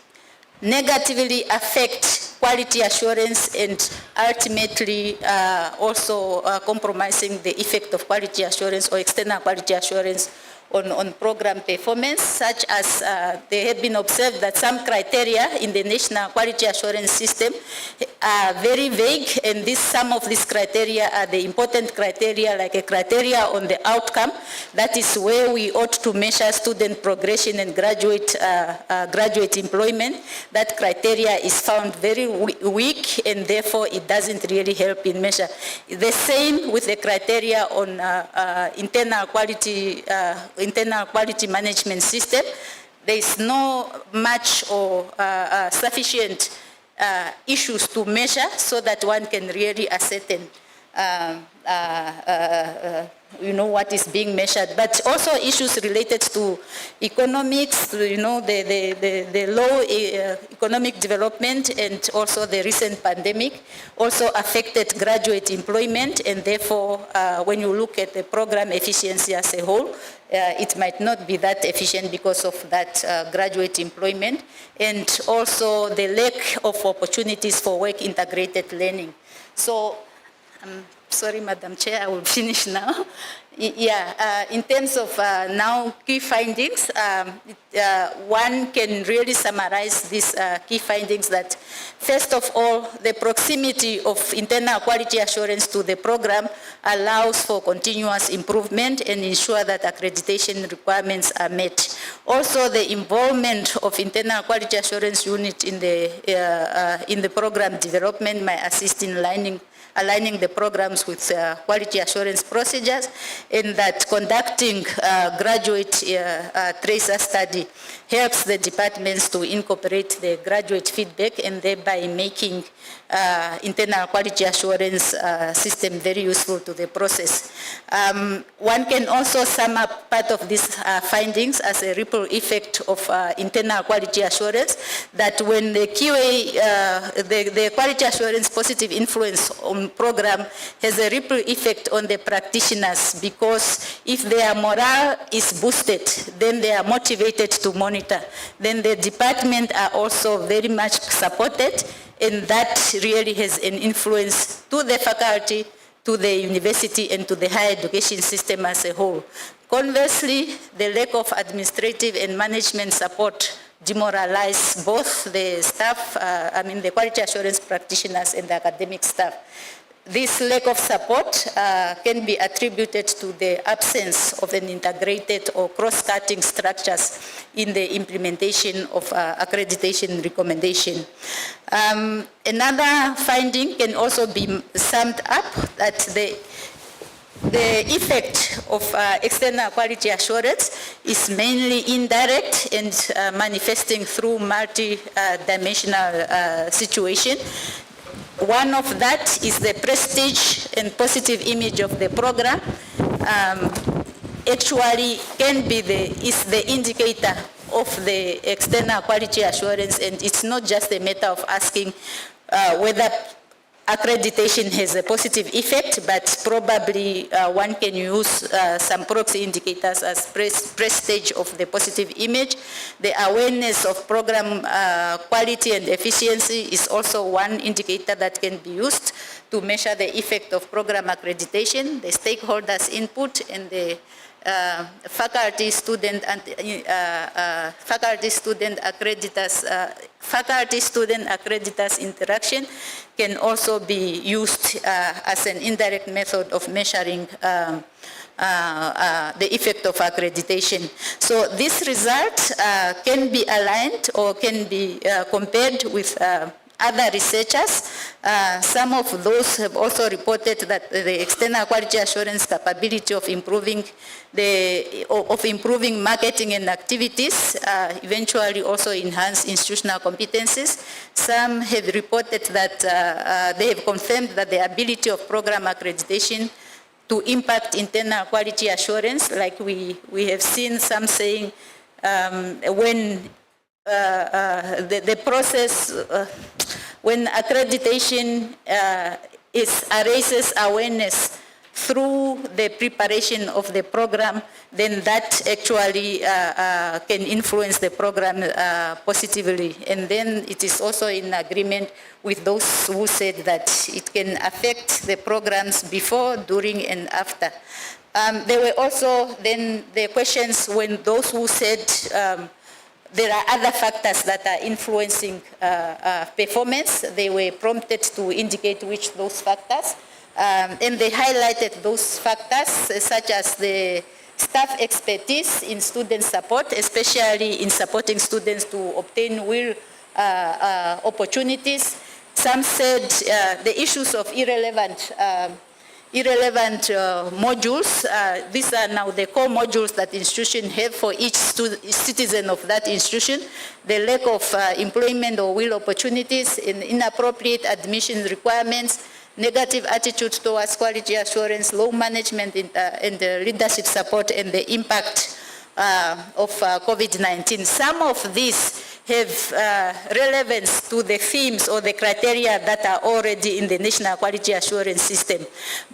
negatively affect quality assurance, and ultimately also compromising the effect of quality assurance or external quality assurance on program performance, such as they have been observed that some criteria in the national quality assurance system are very vague, and some of these criteria are the important criteria, like a criteria on the outcome. That is where we ought to measure student progression and graduate employment. That criteria is found very weak, and therefore it doesn't really help in measure. The same with the criteria on internal quality management system. There is no much or sufficient issues to measure so that one can really ascertain what is being measured, but also issues related to economics, the low economic development, and also the recent pandemic also affected graduate employment, and therefore when you look at the program efficiency as a whole, it might not be that efficient because of that graduate employment, and also the lack of opportunities for work integrated learning. So, sorry, Madam Chair, I will finish now. In terms of now key findings, one can really summarize these key findings that, first of all, the proximity of internal quality assurance to the program allows for continuous improvement and ensure that accreditation requirements are met. Also, the involvement of internal quality assurance unit in the program development might assist in aligning the programs with quality assurance procedures, and that conducting graduate tracer study helps the departments to incorporate the graduate feedback and thereby making internal quality assurance system very useful to the process. One can also sum up part of these findings as a ripple effect of internal quality assurance, that when the QA, the quality assurance positive influence on program has a ripple effect on the practitioners, because if their morale is boosted, then they are motivated to monitor. Then the department are also very much supported, and that really has an influence to the faculty, to the university, and to the higher education system as a whole. Conversely, the lack of administrative and management support demoralize both the staff, the quality assurance practitioners and the academic staff. This lack of support can be attributed to the absence of an integrated or cross-cutting structures in the implementation of accreditation recommendation. Another finding can also be summed up that the effect of external quality assurance is mainly indirect and manifesting through multi-dimensional situation. One of that is the prestige and positive image of the program. Actually is the indicator of the external quality assurance, and it's not just a matter of asking whether accreditation has a positive effect, but probably one can use some proxy indicators as prestige of the positive image. The awareness of program quality and efficiency is also one indicator that can be used to measure the effect of program accreditation, the stakeholders' input, and the faculty-student accreditors interaction can also be used as an indirect method of measuring the effect of accreditation. So this result can be aligned or can be compared with other researchers. Some of those have also reported that the external quality assurance capability of improving marketing and activities eventually also enhance institutional competencies. Some have reported that they have confirmed that the ability of program accreditation to impact internal quality assurance, like we have seen some saying when the process, when accreditation raises awareness through the preparation of the program, then that actually can influence the program positively. And then it is also in agreement with those who said that it can affect the programs before, during, and after. There were also then the questions when those who said there are other factors that are influencing performance. They were prompted to indicate which those factors. And they highlighted those factors such as the staff expertise in student support, especially in supporting students to obtain real opportunities. Some said the issues of irrelevant modules. These are now the core modules that institutions have for each citizen of that institution. The lack of employment or real opportunities, in inappropriate admission requirements, negative attitude towards quality assurance, low management and leadership support, and the impact of COVID-19. Some of these have relevance to the themes or the criteria that are already in the national quality assurance system.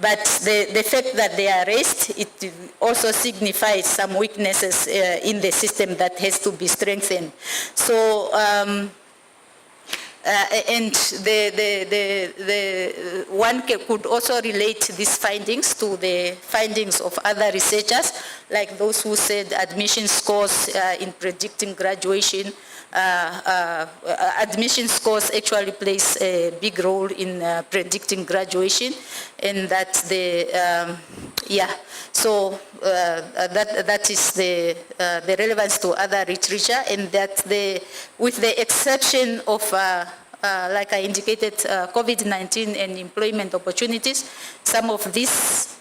But the fact that they are raised, it also signifies some weaknesses in the system that has to be strengthened. So, and one could also relate these findings to the findings of other researchers, like those who said admission scores in predicting graduation. Admission scores actually plays a big role in predicting graduation, and that so that is the relevance to other literature, and that with the exception of like I indicated, COVID-19 and employment opportunities, some of these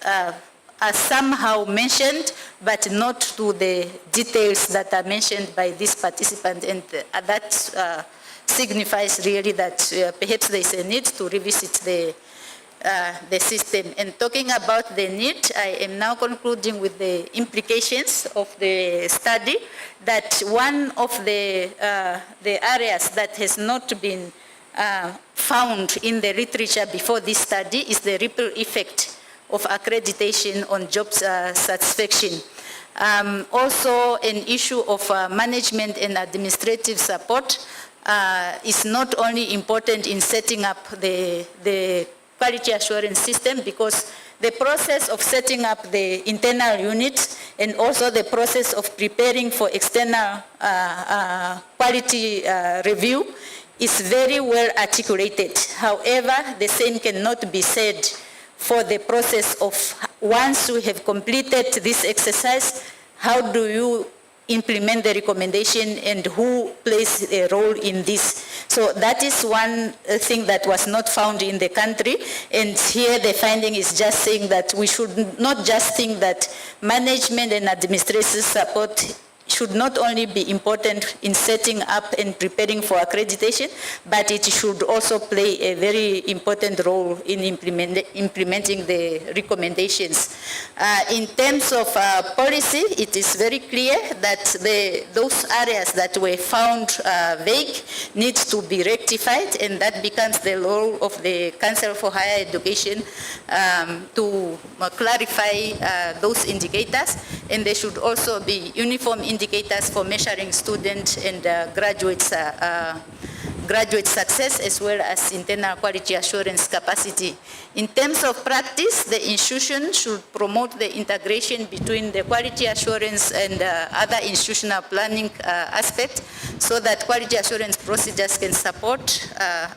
are somehow mentioned, but not to the details that are mentioned by this participant, and that signifies really that perhaps there is a need to revisit the system. And talking about the need, I am now concluding with the implications of the study, that one of the areas that has not been found in the literature before this study is the ripple effect of accreditation on job satisfaction. Also, an issue of management and administrative support is not only important in setting up the quality assurance system, because the process of setting up the internal units and also the process of preparing for external quality review is very well articulated. However, the same cannot be said for the process of once we have completed this exercise, how do you implement the recommendation and who plays a role in this? So that is one thing that was not found in the country, and here the finding is just saying that we should not just think that management and administrative support should not only be important in setting up and preparing for accreditation, but it should also play a very important role in implementing the recommendations. In terms of policy, it is very clear that those areas that were found vague need to be rectified, and that becomes the role of the Council for Higher Education to clarify those indicators, and there should also be uniform indicators for measuring student and graduate success, as well as internal quality assurance capacity. In terms of practice, the institution should promote the integration between the quality assurance and other institutional planning aspects, so that quality assurance procedures can support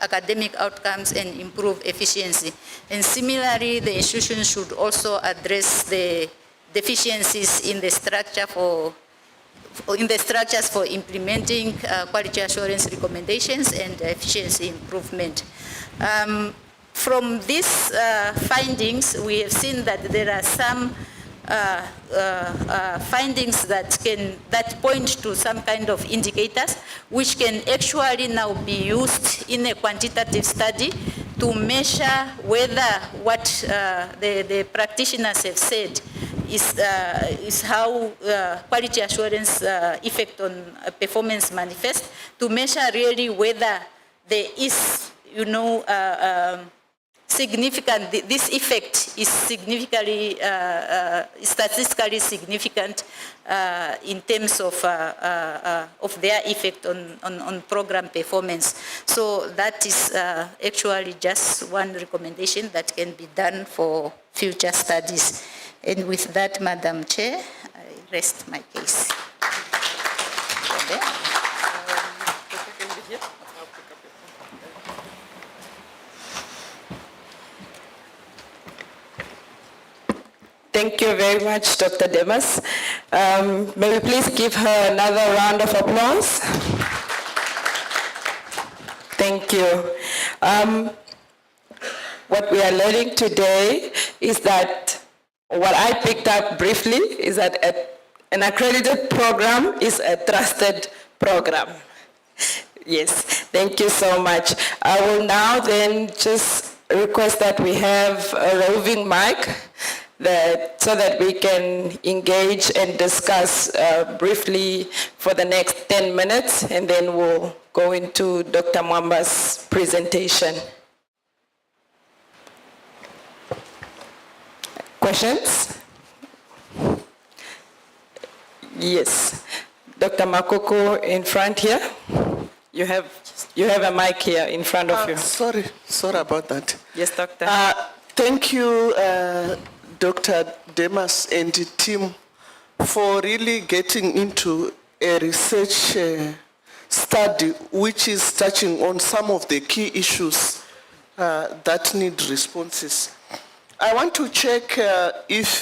academic outcomes and improve efficiency. And similarly, the institution should also address the deficiencies in the structures for implementing quality assurance recommendations and efficiency improvement. From these findings, we have seen that there are some findings that point to some kind of indicators which can actually now be used in a quantitative study to measure whether what the practitioners have said is how quality assurance effect on performance manifests, to measure really whether there is, significant, this effect is significantly, statistically significant in terms of their effect on program performance. So that is actually just one recommendation that can be done for future studies. And with that, Madam Chair, I rest my case. Thank you very much, Dr. Demas. May we please give her another round of applause? Thank you. What we are learning today is that what I picked up briefly is that an accredited program is a trusted program. Yes, thank you so much. I will now then just request that we have a roving mic so that we can engage and discuss briefly for the next 10 minutes, and then we'll go into Dr. Mwamba's presentation. Questions? Yes. Dr. Makoko in front here. You have a mic here in front of you. Sorry about that. Yes, doctor. Thank you, Dr. Demas and the team, for really getting into a research study which is touching on some of the key issues that need responses. I want to check if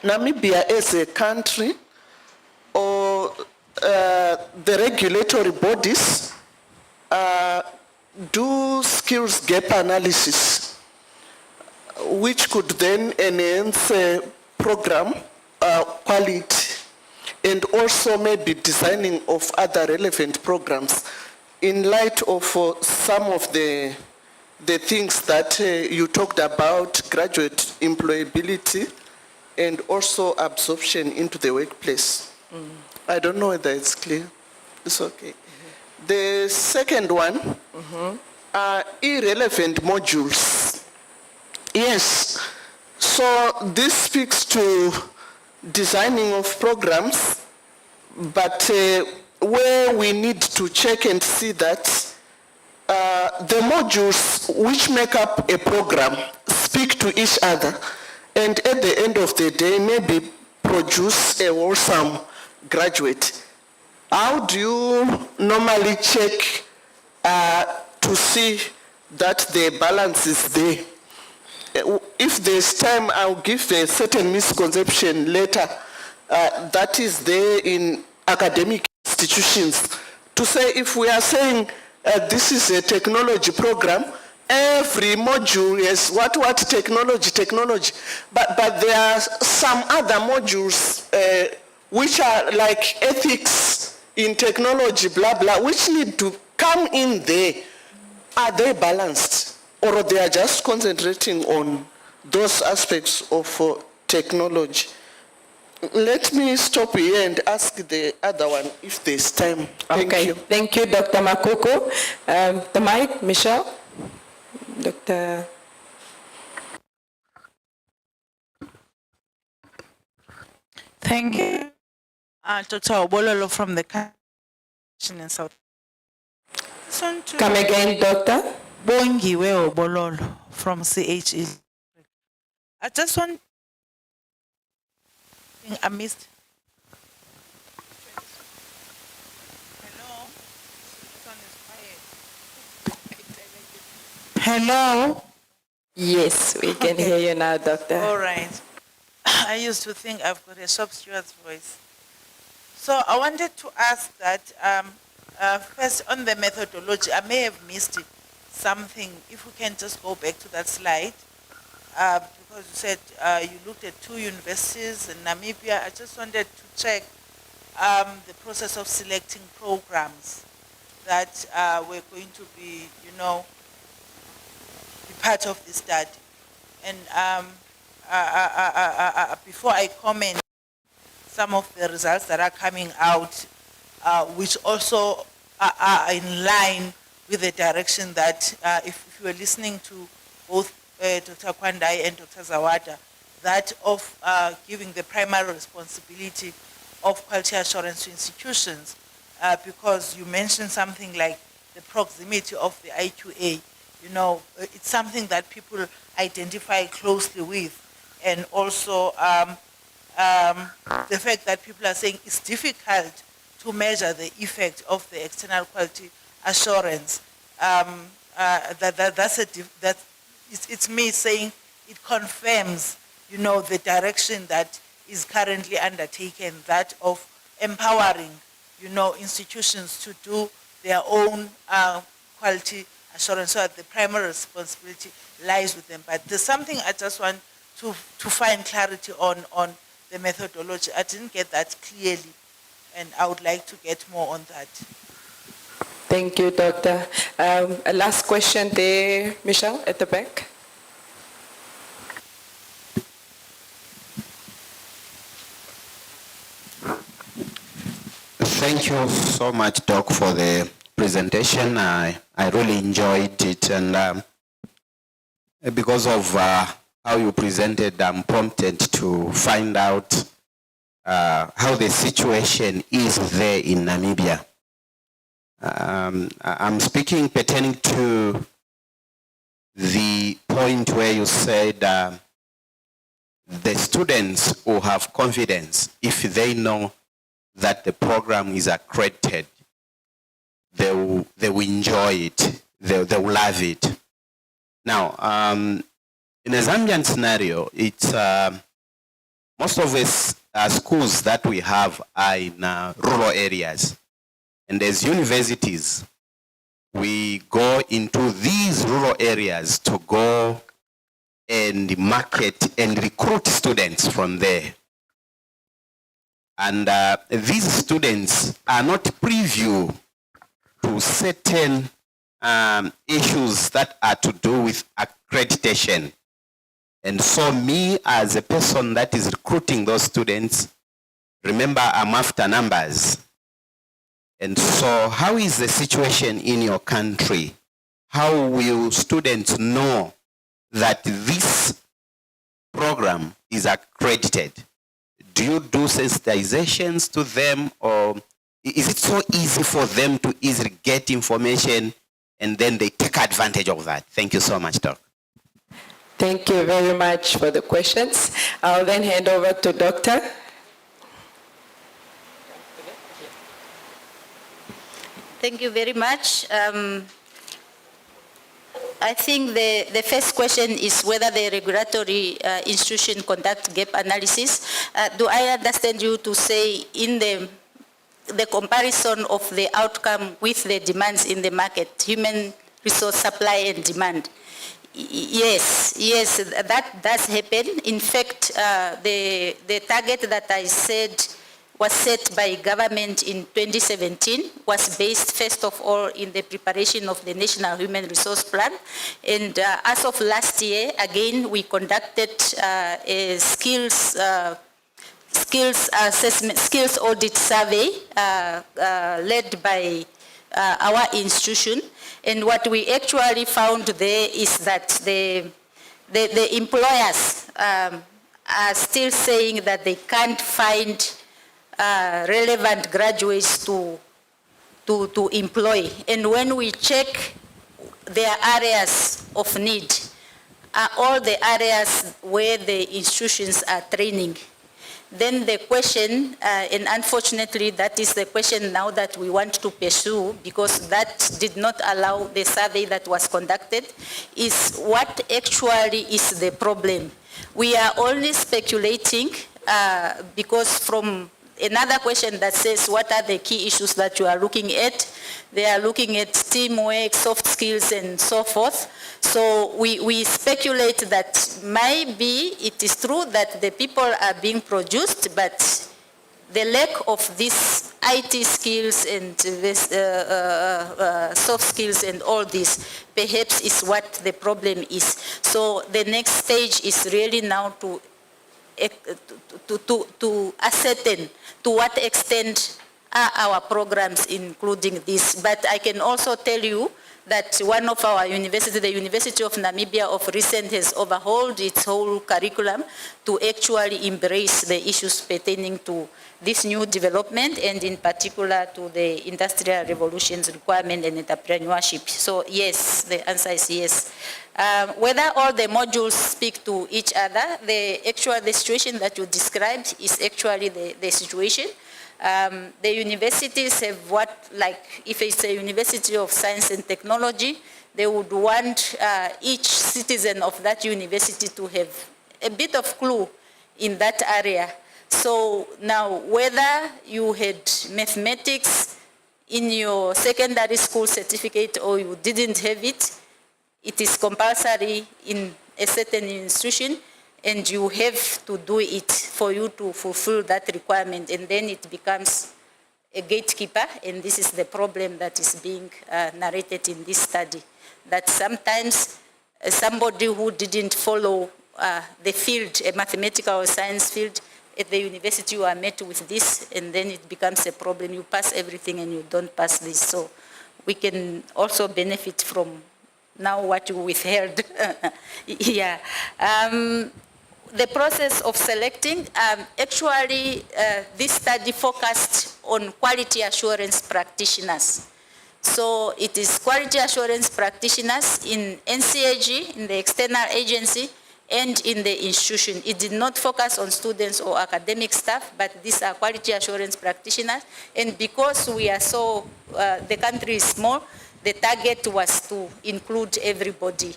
Namibia as a country or the regulatory bodies do skills gap analysis, which could then enhance program quality and also maybe designing of other relevant programs in light of some of the things that you talked about, graduate employability and also absorption into the workplace. I don't know whether it's clear. It's okay. The second one, irrelevant modules. Yes, so this speaks to designing of programs, but where we need to check and see that the modules which make up a program speak to each other, and at the end of the day maybe produce a wholesome graduate. How do you normally check to see that the balance is there? If there's time, I'll give a certain misconception later that is there in academic institutions to say if we are saying this is a technology program, every module is what technology, but there are some other modules which are like ethics in technology, blah, blah, which need to come in there. Are they balanced, or they are just concentrating on those aspects of technology? Let me stop here and ask the other one if there's time. Thank you. Thank you, Dr. Makoko. The mic, Michelle. Dr. Thank you. Dr. Obololo from the Commission in South. Come again, Doctor. Bongiwe Obololo from CHE. I just want, I missed. Hello? Yes, we can hear you now, Doctor. All right. I used to think I've got a shop steward's voice. So I wanted to ask that, first on the methodology, I may have missed something. If we can just go back to that slide, because you said you looked at 2 universities in Namibia. I just wanted to check the process of selecting programs that were going to be, be part of the study. And before I comment some of the results that are coming out, which also are in line with the direction that, if you were listening to both Dr. Kwandai and Dr. Zawada, that of giving the primary responsibility of quality assurance to institutions, because you mentioned something like the proximity of the IQA. It's something that people identify closely with, and also the fact that people are saying it's difficult to measure the effect of the external quality assurance. It's me saying it confirms, the direction that is currently undertaken, that of empowering, institutions to do their own quality assurance, so that the primary responsibility lies with them. But there's something I just want to find clarity on the methodology. I didn't get that clearly, and I would like to get more on that. Thank you, Doctor. A last question there, Michelle, at the back. Thank you so much, Doc, for the presentation. I really enjoyed it, and because of how you presented, I'm prompted to find out how the situation is there in Namibia. I'm speaking pertaining to the point where you said the students who have confidence, if they know that the program is accredited, they will enjoy it, they will love it. Now, in a Zambian scenario, it's most of us schools that we have are in rural areas. And as universities, we go into these rural areas to go and market and recruit students from there. And these students are not privy to certain issues that are to do with accreditation. And so me, as a person that is recruiting those students, remember, I'm after numbers. And so how is the situation in your country? How will students know that this program is accredited? Do you do sensitizations to them, or is it so easy for them to easily get information and then they take advantage of that? Thank you so much, Doc. Thank you very much for the questions. I'll then hand over to Doctor. Thank you very much. I think the first question is whether the regulatory institution conduct gap analysis. Do I understand you to say in the comparison of the outcome with the demands in the market, human resource supply and demand? Yes, that does happen. In fact, the target that I said was set by government in 2017 was based first of all in the preparation of the National Human Resource Plan. And as of last year, again, we conducted a skills assessment, skills audit survey led by our institution. And what we actually found there is that the employers are still saying that they can't find relevant graduates to employ. And when we check their areas of need, are all the areas where the institutions are training. Then the question, and unfortunately that is the question now that we want to pursue, because that did not allow the survey that was conducted, is what actually is the problem. We are only speculating because from another question that says, what are the key issues that you are looking at? They are looking at teamwork, soft skills, and so forth. So we speculate that maybe it is true that the people are being produced, but the lack of these IT skills and this, soft skills and all this perhaps is what the problem is. So the next stage is really now to ascertain to what extent are our programs including this. But I can also tell you that one of our universities, the University of Namibia of recent, has overhauled its whole curriculum to actually embrace the issues pertaining to this new development, and in particular to the industrial revolution's requirement and entrepreneurship. So yes, the answer is yes. Whether all the modules speak to each other, the situation that you described is actually the situation. The universities have what, like if it's a university of science and technology, they would want each citizen of that university to have a bit of clue in that area. So now whether you had mathematics in your secondary school certificate or you didn't have it, it is compulsory in a certain institution, and you have to do it for you to fulfill that requirement, and then it becomes a gatekeeper, and this is the problem that is being narrated in this study, that sometimes somebody who didn't follow the field, a mathematical or science field, at the university you are met with this, and then it becomes a problem. You pass everything and you don't pass this. So we can also benefit from now what you withheld. Yeah. The process of selecting, actually this study focused on quality assurance practitioners. So it is quality assurance practitioners in NCAG, in the external agency, and in the institution. It did not focus on students or academic staff, but these are quality assurance practitioners. And because we are so, the country is small, the target was to include everybody.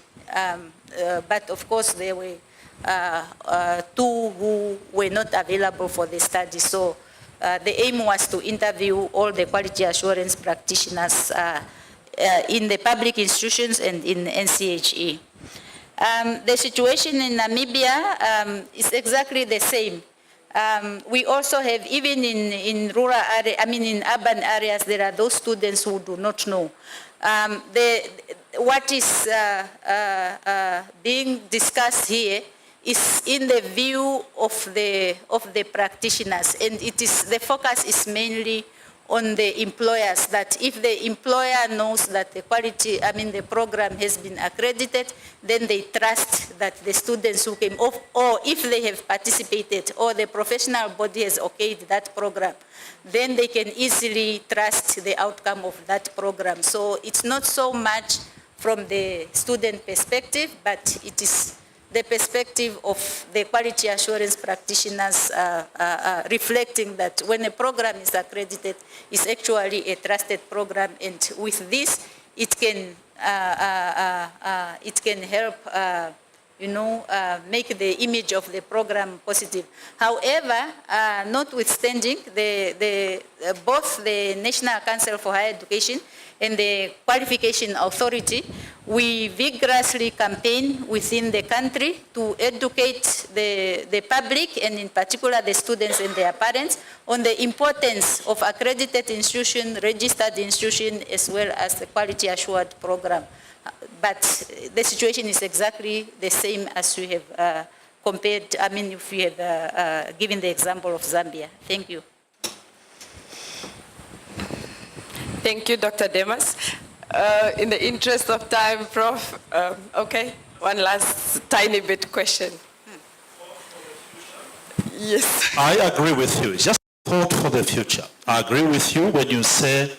But of course, there were two who were not available for the study. So the aim was to interview all the quality assurance practitioners in the public institutions and in NCHE. The situation in Namibia is exactly the same. We also have, even in rural areas, in urban areas, there are those students who do not know. What is being discussed here is in the view of the practitioners, and it is, the focus is mainly on the employers, that if the employer knows that the quality, the program has been accredited, then they trust that the students who came off, or if they have participated, or the professional body has okayed that program, then they can easily trust the outcome of that program. So it's not so much from the student perspective, but it is the perspective of the quality assurance practitioners reflecting that when a program is accredited, it's actually a trusted program, and with this, it can help make the image of the program positive. However, notwithstanding, both the National Council for Higher Education and the Qualification Authority, we vigorously campaign within the country to educate the public, and in particular the students and their parents, on the importance of accredited institution, registered institution, as well as the quality assured program. But the situation is exactly the same as we have compared, if we have given the example of Zambia. Thank you. Thank you, Dr. Demas. In the interest of time, Prof, okay, one last tiny bit question. Yes. I agree with you. Just thought for the future. I agree with you when you say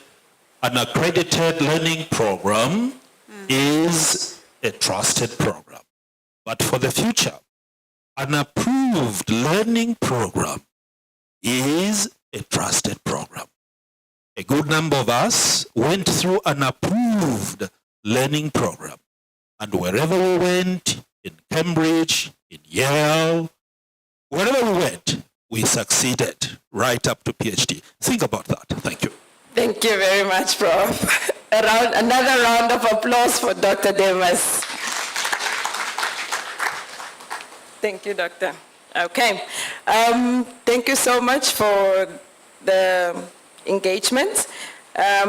an accredited learning program is a trusted program. But for the future, an approved learning program is a trusted program. A good number of us went through an approved learning program. And wherever we went, in Cambridge, in Yale, wherever we went, we succeeded right up to PhD. Think about that. Thank you. Thank you very much, Prof. Another round of applause for Dr. Demas. Thank you, Doctor. Okay. Thank you so much for the engagement. I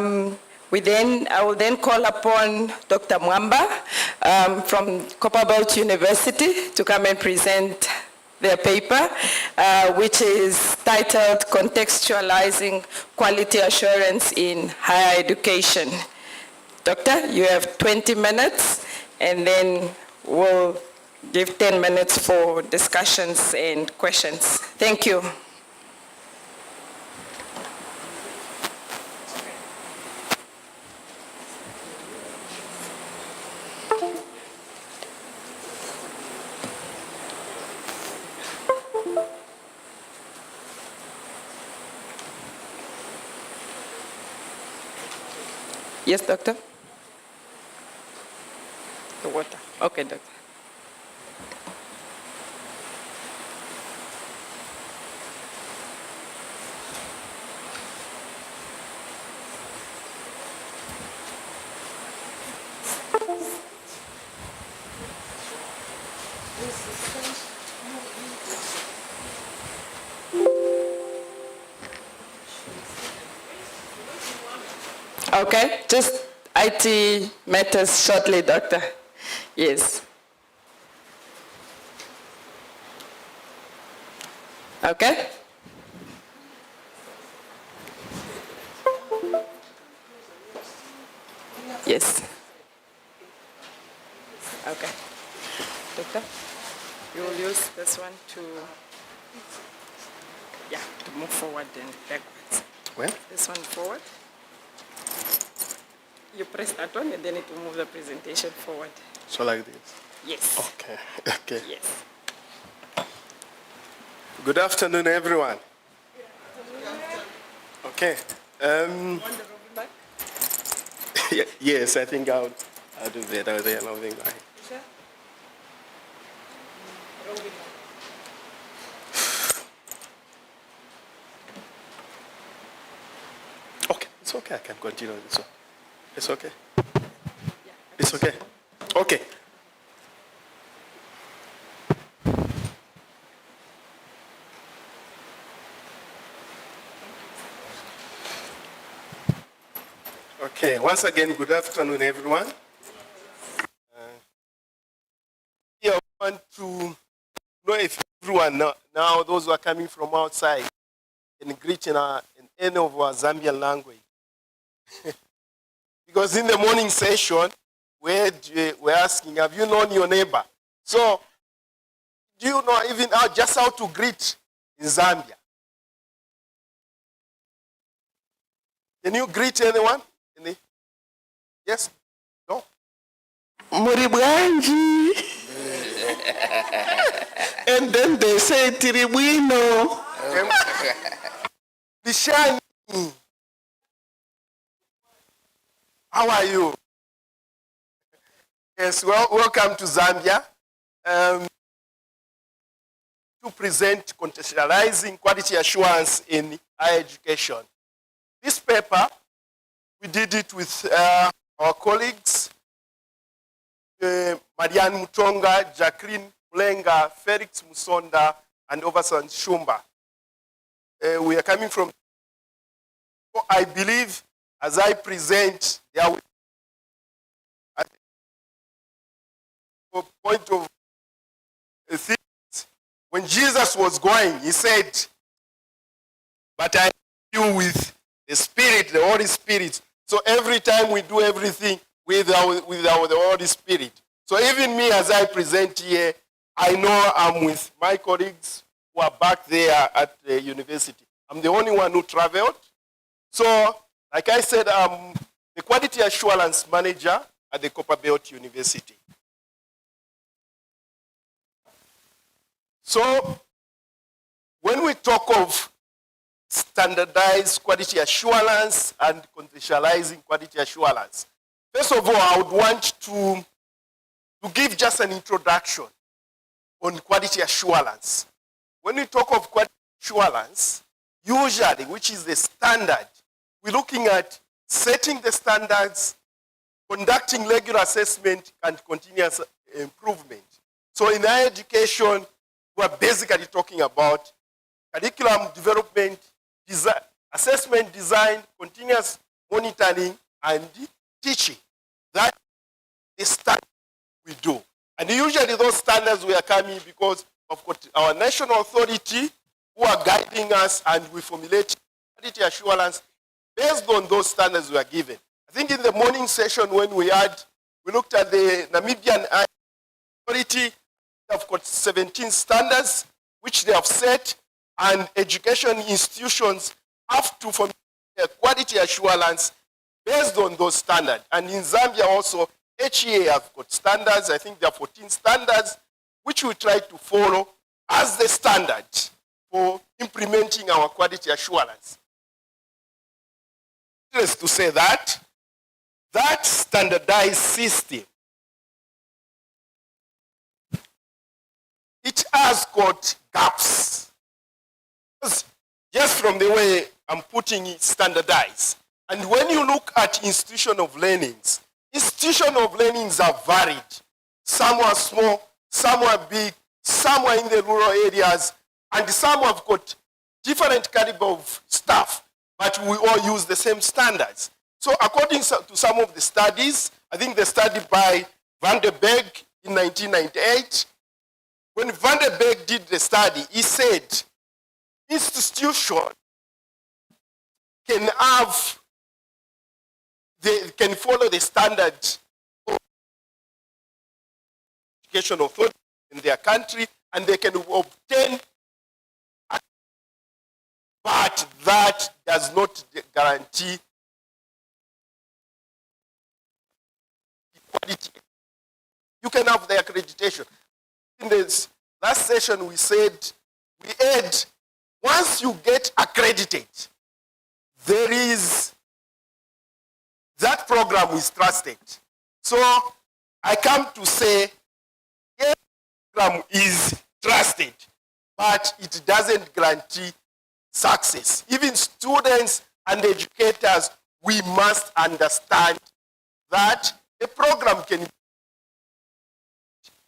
will then call upon Dr. Mwamba from Copperbelt University to come and present their paper, which is titled Contextualizing Quality Assurance in Higher Education. Doctor, you have 20 minutes, and then we'll give 10 minutes for discussions and questions. Thank you. Yes, doctor? The water. Okay, doctor. Okay, just IT matters shortly, Doctor. Yes. Okay. Yes. Okay. Doctor, you will use this one to, to move forward and backwards. Where? This one forward. You press that one and then it will move the presentation forward. So like this? Yes. Okay, okay. Yes. Good afternoon, everyone. Okay. Yes, I think I'll do better there. Moving back. Okay, it's okay. I can continue this one. It's okay. It's okay. Okay. Okay, once again, good afternoon, everyone. I want to know if everyone now those who are coming from outside can greet in any of our Zambian language. Because in the morning session, we're asking, have you known your neighbor? So, do you know even just how to greet in Zambia? Can you greet anyone? Yes? No? Muribwanji. And then they say Tiribwino. Bishani. How are you? Yes, well, welcome to Zambia. To present contextualizing quality assurance in higher education. This paper, we did it with our colleagues, Marianne Mutonga, Jacqueline Mulenga, Felix Musonda, and Overson Shumba. We are coming from, I believe, as I present, there will a point of things. When Jesus was going, he said, but I you with the Spirit, the Holy Spirit. So every time we do everything with the Holy Spirit. So even me as I present here, I know I'm with my colleagues who are back there at the university. I'm the only one who traveled. So, like I said, I'm the Quality Assurance Manager at the Copperbelt University. So, when we talk of standardized quality assurance and contextualizing quality assurance, first of all, I would want to give just an introduction on quality assurance. When we talk of quality assurance, usually, which is the standard, we're looking at setting the standards, conducting regular assessment, and continuous improvement. So in higher education, we're basically talking about curriculum development, assessment design, continuous monitoring, and teaching. That's the standard we do. And usually those standards we are coming because of our national authority who are guiding us, and we formulate quality assurance based on those standards we are given. I think in the morning session when we looked at the Namibian authority. They've got 17 standards which they have set, and education institutions have to formulate quality assurance based on those standards. And in Zambia also, HEA have got standards. I think there are 14 standards which we try to follow as the standard for implementing our quality assurance. Just to say that standardized system, it has got gaps. Just from the way I'm putting it, standardized. And when you look at institution of learnings are varied. Some are small, some are big, some are in the rural areas, and some have got different caliber of staff, but we all use the same standards. So according to some of the studies, I think the study by Van der Berg in 1998, when Van der Berg did the study, he said institution can have, they can follow the standard of education authority in their country, and they can obtain, but that does not guarantee equality. You can have the accreditation. In this last session, we said, we had, once you get accredited, there is, that program is trusted. So I come to say, yes, the program is trusted, but it doesn't guarantee success. Even students and educators, we must understand that a program can,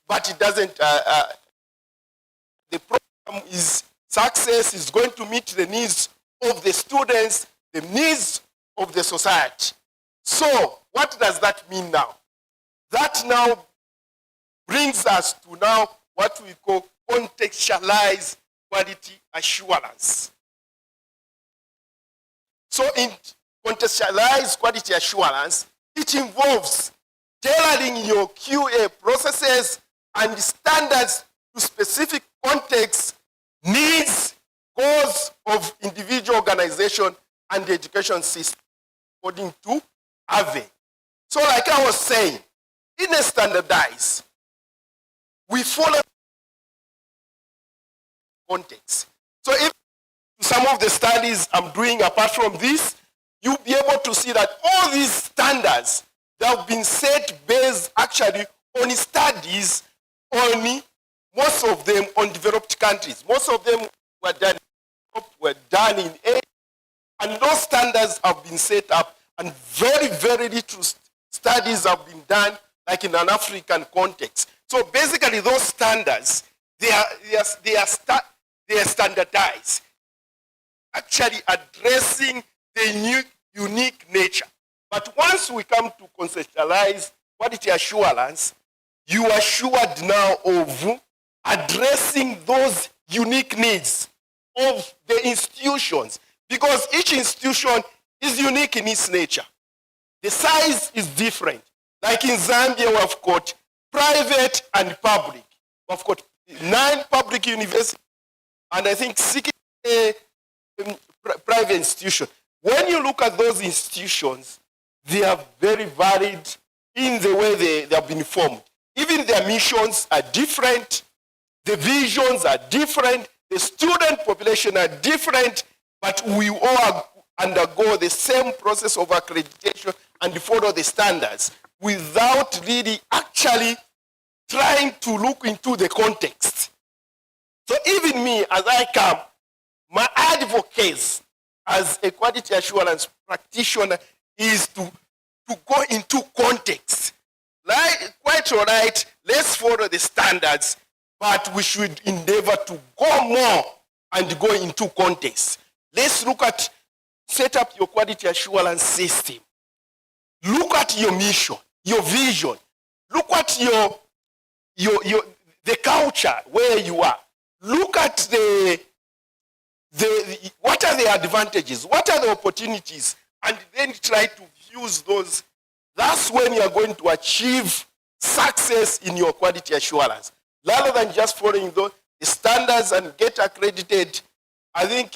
but it doesn't, the program is success, is going to meet the needs of the students, the needs of the society. So what does that mean now? That now brings us to now what we call contextualized quality assurance. So in contextualized quality assurance, it involves tailoring your QA processes and standards to specific contexts, needs, goals of individual organization and the education system, according to AVE. So like I was saying, in a standardized, we follow context. So if some of the studies I'm doing apart from this, you'll be able to see that all these standards that have been set based actually on studies on, most of them on developed countries. Most of them were done in Asia, and those standards have been set up, and very, very little studies have been done like in an African context. So basically those standards, they are standardized, actually addressing the unique nature. But once we come to conceptualize quality assurance, you are assured now of addressing those unique needs of the institutions, because each institution is unique in its nature. The size is different. Like in Zambia, we have got private and public. We've got 9 public universities and I think 6 private institutions. When you look at those institutions, they are very varied in the way they have been formed. Even their missions are different, the visions are different, the student population are different, but we all undergo the same process of accreditation and follow the standards without really actually trying to look into the context. So even me, as I come, my advocacy as a quality assurance practitioner is to go into context. Like, quite all right, let's follow the standards, but we should endeavor to go more and go into context. Let's look at, set up your quality assurance system. Look at your mission, your vision. Look at the culture where you are. Look at what are the advantages, what are the opportunities, and then try to use those. That's when you are going to achieve success in your quality assurance. Rather than just following the standards and get accredited, I think,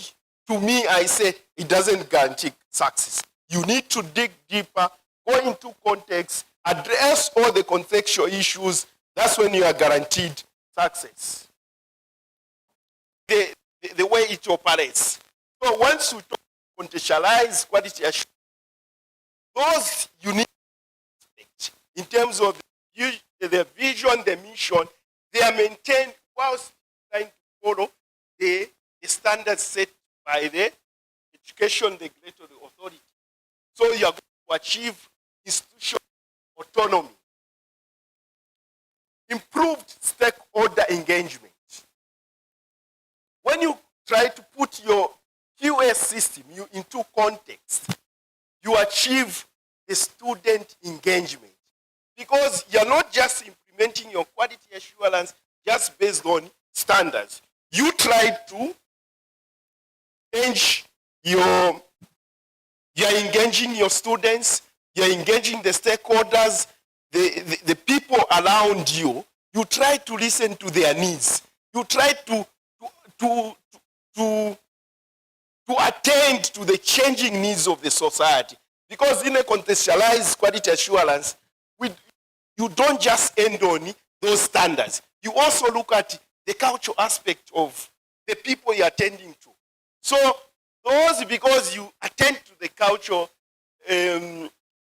to me, I say it doesn't guarantee success. You need to dig deeper, go into context, address all the contextual issues. That's when you are guaranteed success. The way it operates. So once we talk contextualize quality assurance, those unique aspects in terms of the vision, the mission, they are maintained whilst trying to follow the standards set by the education regulatory authority. So you are going to achieve institutional autonomy, improved stakeholder engagement. When you try to put your QA system into context, you achieve the student engagement. Because you're not just implementing your quality assurance just based on standards. You try to change you're engaging your students, you're engaging the stakeholders, the people around you. You try to listen to their needs. You try to attend to the changing needs of the society. Because in a contextualized quality assurance, you don't just end on those standards. You also look at the cultural aspect of the people you're attending to. So those, because you attend to the cultural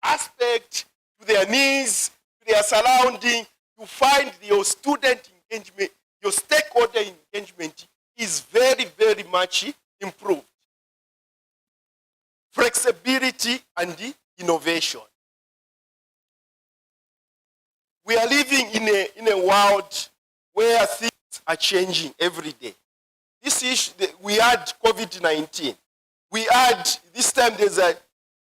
aspect, to their needs, to their surrounding, you find your student engagement, your stakeholder engagement is very, very much improved. Flexibility and innovation. We are living in a world where things are changing every day. This issue, we had COVID-19. We had, this time there's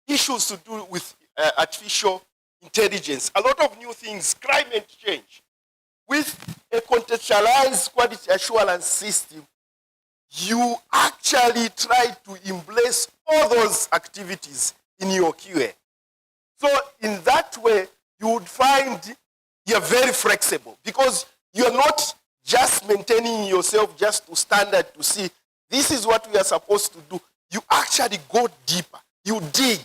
issues to do with artificial intelligence. A lot of new things, climate change. With a contextualized quality assurance system, you actually try to embrace all those activities in your QA. So in that way, you would find you're very flexible because you're not just maintaining yourself just to standard to see this is what we are supposed to do. You actually go deeper. You dig.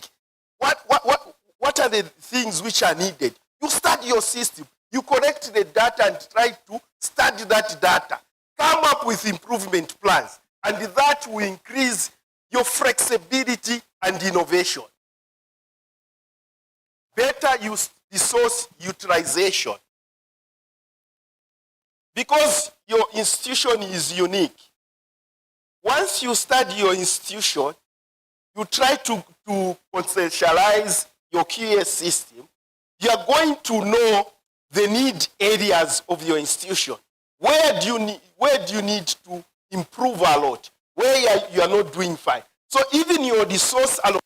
What are the things which are needed? You study your system. You collect the data and try to study that data. Come up with improvement plans. And that will increase your flexibility and innovation. Better resource utilization. Because your institution is unique. Once you study your institution, you try to conceptualize your QA system, you are going to know the need areas of your institution. Where do you need to improve a lot? Where you are not doing fine. So even your resource allocation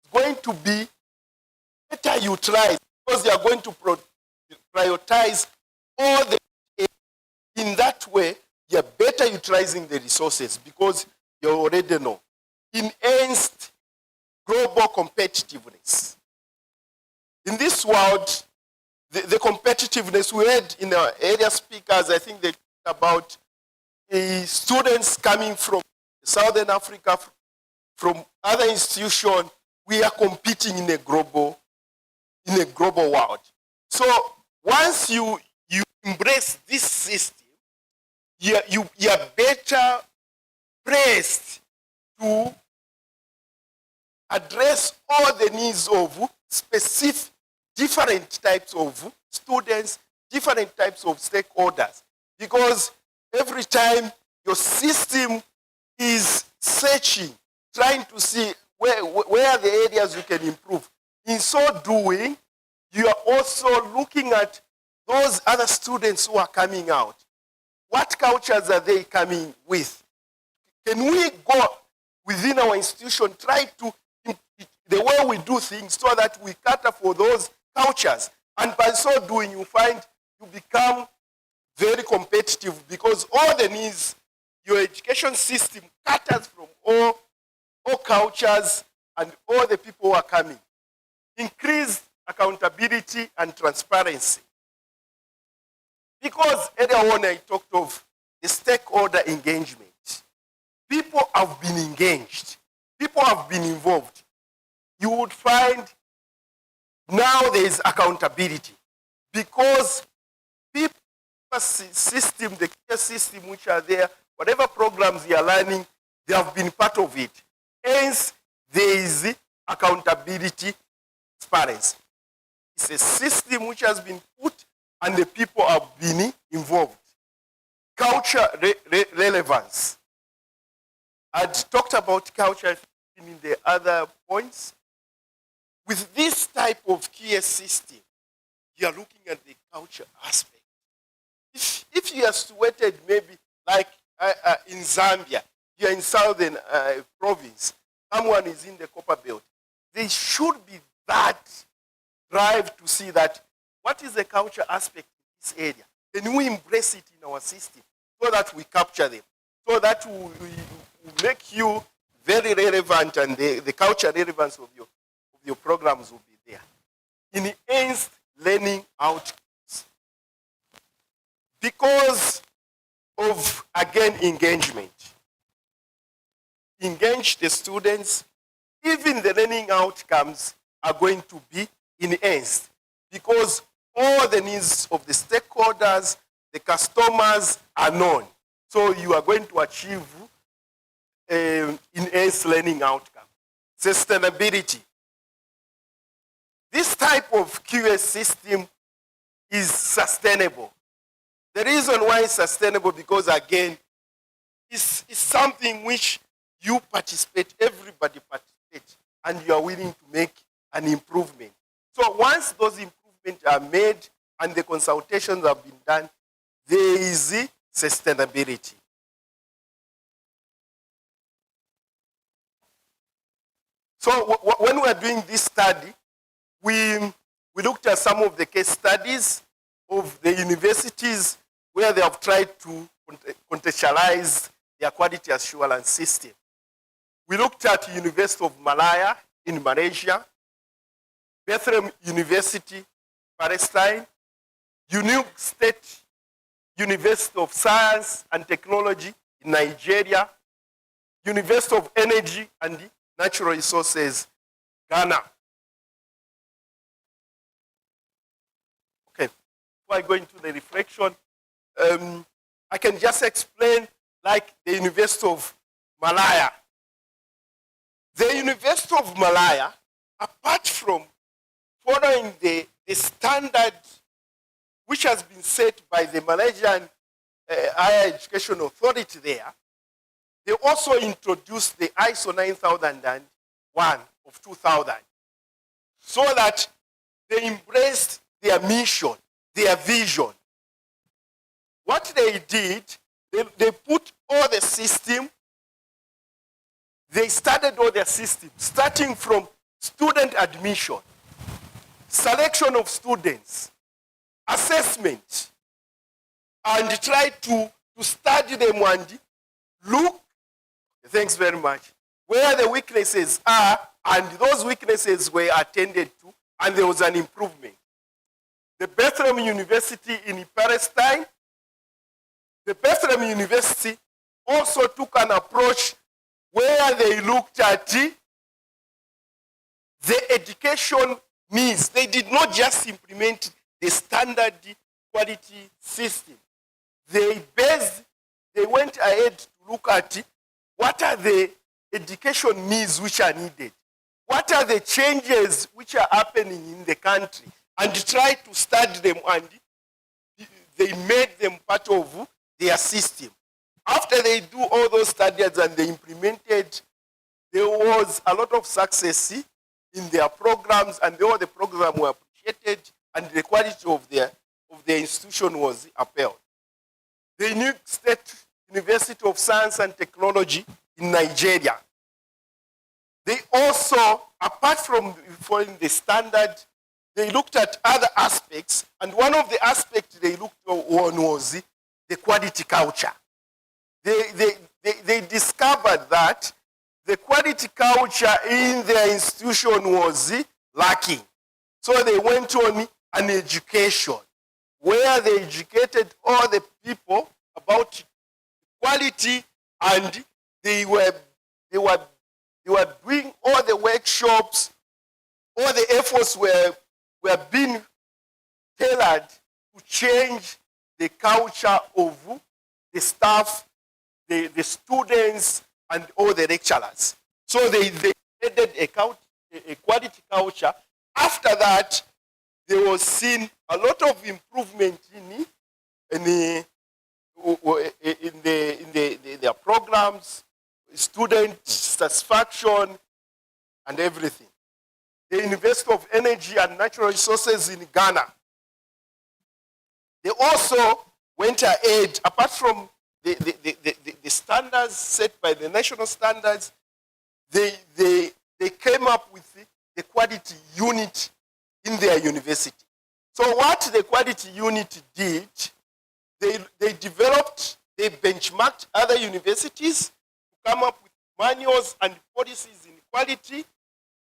is going to be better utilized because you are going to prioritize all the areas. In that way, you are better utilizing the resources because you already know. Enhanced global competitiveness. In this world, the competitiveness we had in our area speakers, I think they talked about students coming from Southern Africa, from other institutions. We are competing in a global world. So once you embrace this system, you are better placed to address all the needs of specific different types of students, different types of stakeholders. Because every time your system is searching, trying to see where are the areas you can improve. In so doing, you are also looking at those other students who are coming out. What cultures are they coming with? Can we go within our institution, try to, the way we do things so that we cater for those cultures? And by so doing, you find you become very competitive because all the needs, your education system caters from all cultures and all the people who are coming. Increased accountability and transparency. Because earlier on I talked of the stakeholder engagement. People have been engaged. People have been involved. You would find now there is accountability because people system, the care system which are there, whatever programs you are learning, they have been part of it. Hence, there is accountability, transparency. It's a system which has been put and the people have been involved. Culture relevance. I talked about culture in the other points. With this type of care system, you are looking at the culture aspect. If you are situated maybe like in Zambia, you are in southern province, someone is in the copper belt, there should be that drive to see that what is the culture aspect in this area? Then we embrace it in our system so that we capture them, so that we make you very relevant, and the culture relevance of your programs will be there. Enhanced learning outcomes. Because of, again, engagement. Engage the students, even the learning outcomes are going to be enhanced because all the needs of the stakeholders, the customers are known. So you are going to achieve enhanced learning outcome. Sustainability. This type of QS system is sustainable. The reason why it's sustainable because, again, it's something which you participate, everybody participates, and you are willing to make an improvement. So once those improvements are made and the consultations have been done, there is sustainability. So when we are doing this study, we looked at some of the case studies of the universities where they have tried to contextualize their quality assurance system. We looked at University of Malaya in Malaysia, Bethlehem University, Palestine, Unique State University of Science and Technology in Nigeria, University of Energy and Natural Resources, Ghana. Okay, before I go into the reflection, I can just explain like the University of Malaya. The University of Malaya, apart from following the standard which has been set by the Malaysian Higher Education Authority there, they also introduced the ISO 9001 of 2000 so that they embraced their mission, their vision. What they did, they put all the system. They started all their systems, starting from student admission, selection of students, assessment, and try to study them and look, thanks very much, where the weaknesses are, and those weaknesses were attended to, and there was an improvement. The Bethlehem University in Palestine, the Bethlehem University also took an approach where they looked at the education needs. They did not just implement the standard quality system. They went ahead to look at what are the education needs which are needed. What are the changes which are happening in the country, and try to study them, and they made them part of their system. After they do all those studies and they implemented, there was a lot of success in their programs, and all the programs were appreciated, and the quality of their institution was upheld. The Unique State University of Science and Technology in Nigeria, they also, apart from following the standard, they looked at other aspects, and one of the aspects they looked on was the quality culture. They discovered that the quality culture in their institution was lacking. So they went on an education where they educated all the people about quality, and they were doing all the workshops, all the efforts were being tailored to change the culture of the staff, the students, and all the lecturers. So they added a quality culture. After that, there was seen a lot of improvement in their programs, student satisfaction, and everything. The University of Energy and Natural Resources in Ghana, they also went ahead, apart from the standards set by the national standards, they came up with the quality unit in their university. So what the quality unit did, they developed, they benchmarked other universities to come up with manuals and policies in quality,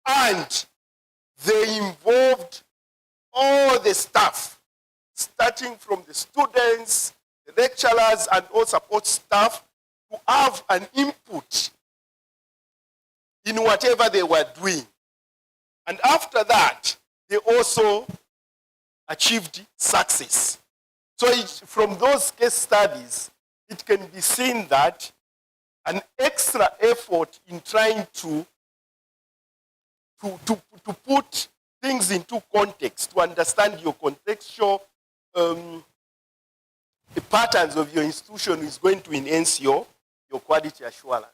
and they involved all the staff, starting from the students, the lecturers, and all support staff, to have an input in whatever they were doing. And after that, they also achieved success. So from those case studies, it can be seen that an extra effort in trying to put things into context, to understand your contextual the patterns of your institution is going to enhance your quality assurance.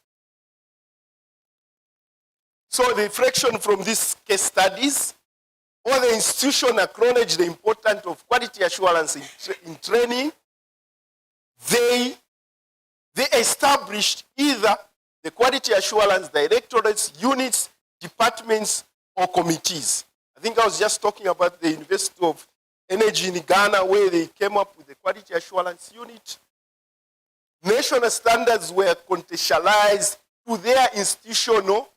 So the reflection from these case studies, all the institutions acknowledge the importance of quality assurance in training. They established either the quality assurance directorates, units, departments, or committees. I think I was just talking about the University of Energy in Ghana, where they came up with the quality assurance unit. National standards were contextualized to their institutional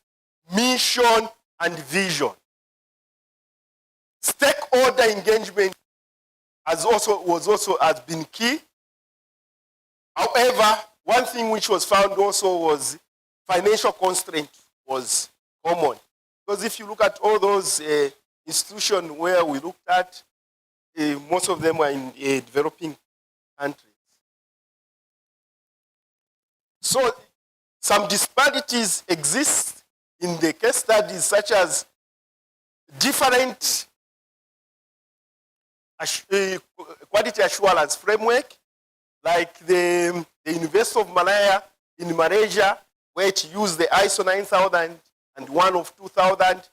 mission and vision. Stakeholder engagement has been key. However, one thing which was found also was financial constraint was common. Because if you look at all those institutions where we looked at, most of them are in developing countries. So some disparities exist in the case studies, such as different quality assurance framework, like the University of Malaya in Malaysia, where it used the ISO 9001 of 2000.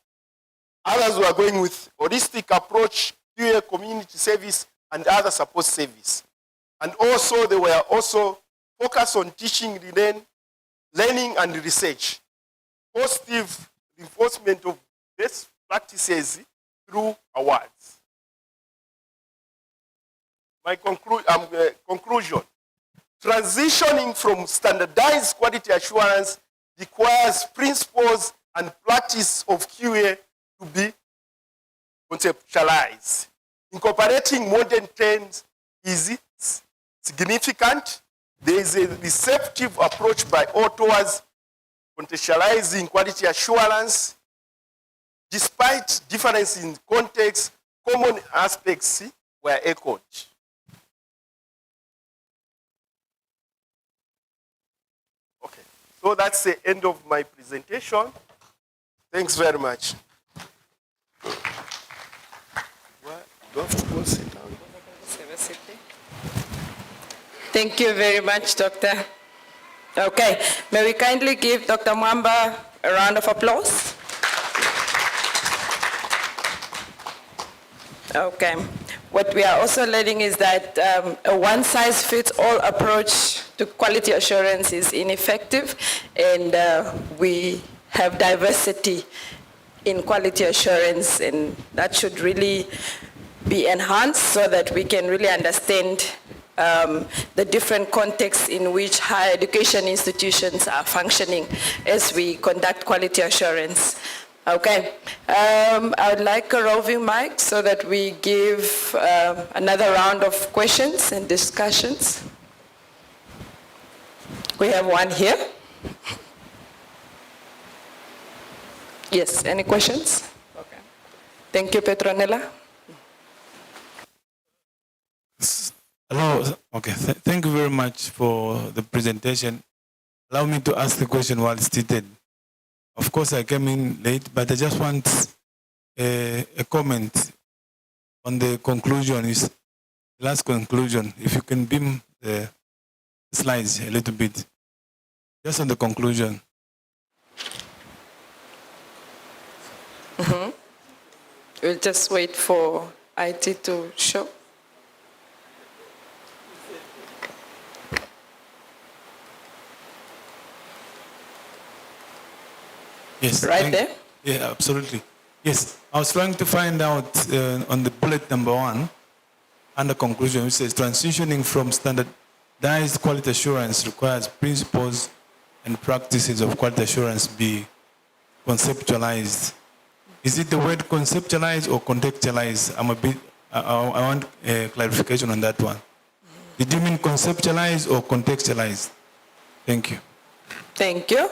Others were going with holistic approach, peer community service, and other support service. And also, they were also focused on teaching, learning, and research. Positive reinforcement of best practices through awards. My conclusion. Transitioning from standardized quality assurance requires principles and practice of QA to be conceptualized. Incorporating modern trends is significant. There is a receptive approach by all towards contextualizing quality assurance. Despite differences in context, common aspects were echoed. Okay, so that's the end of my presentation. Thanks very much. Do I have to go sit down? Thank you very much, Doctor. Okay, may we kindly give Dr. Mwamba a round of applause? Okay, what we are also learning is that a one-size-fits-all approach to quality assurance is ineffective, and we have diversity in quality assurance, and that should really be enhanced so that we can really understand the different contexts in which higher education institutions are functioning as we conduct quality assurance. Okay, I would like a roving mic so that we give another round of questions and discussions. We have one here. Yes, any questions? Okay. Thank you, Petronella. Hello. Okay. Thank you very much for the presentation. Allow me to ask the question while stated. Of course, I came in late, but I just want a comment on the conclusion. Is last conclusion. If you can beam the slides a little bit, just on the conclusion. Mm-hmm. We'll just wait for IT to show. Yes. Right there? Yeah, absolutely. Yes, I was trying to find out on the bullet number 1, under conclusion, which says transitioning from standardized quality assurance requires principles and practices of quality assurance be conceptualized. Is it the word conceptualize or contextualize? I want a clarification on that one. Did you mean conceptualize or contextualize? Thank you. Thank you.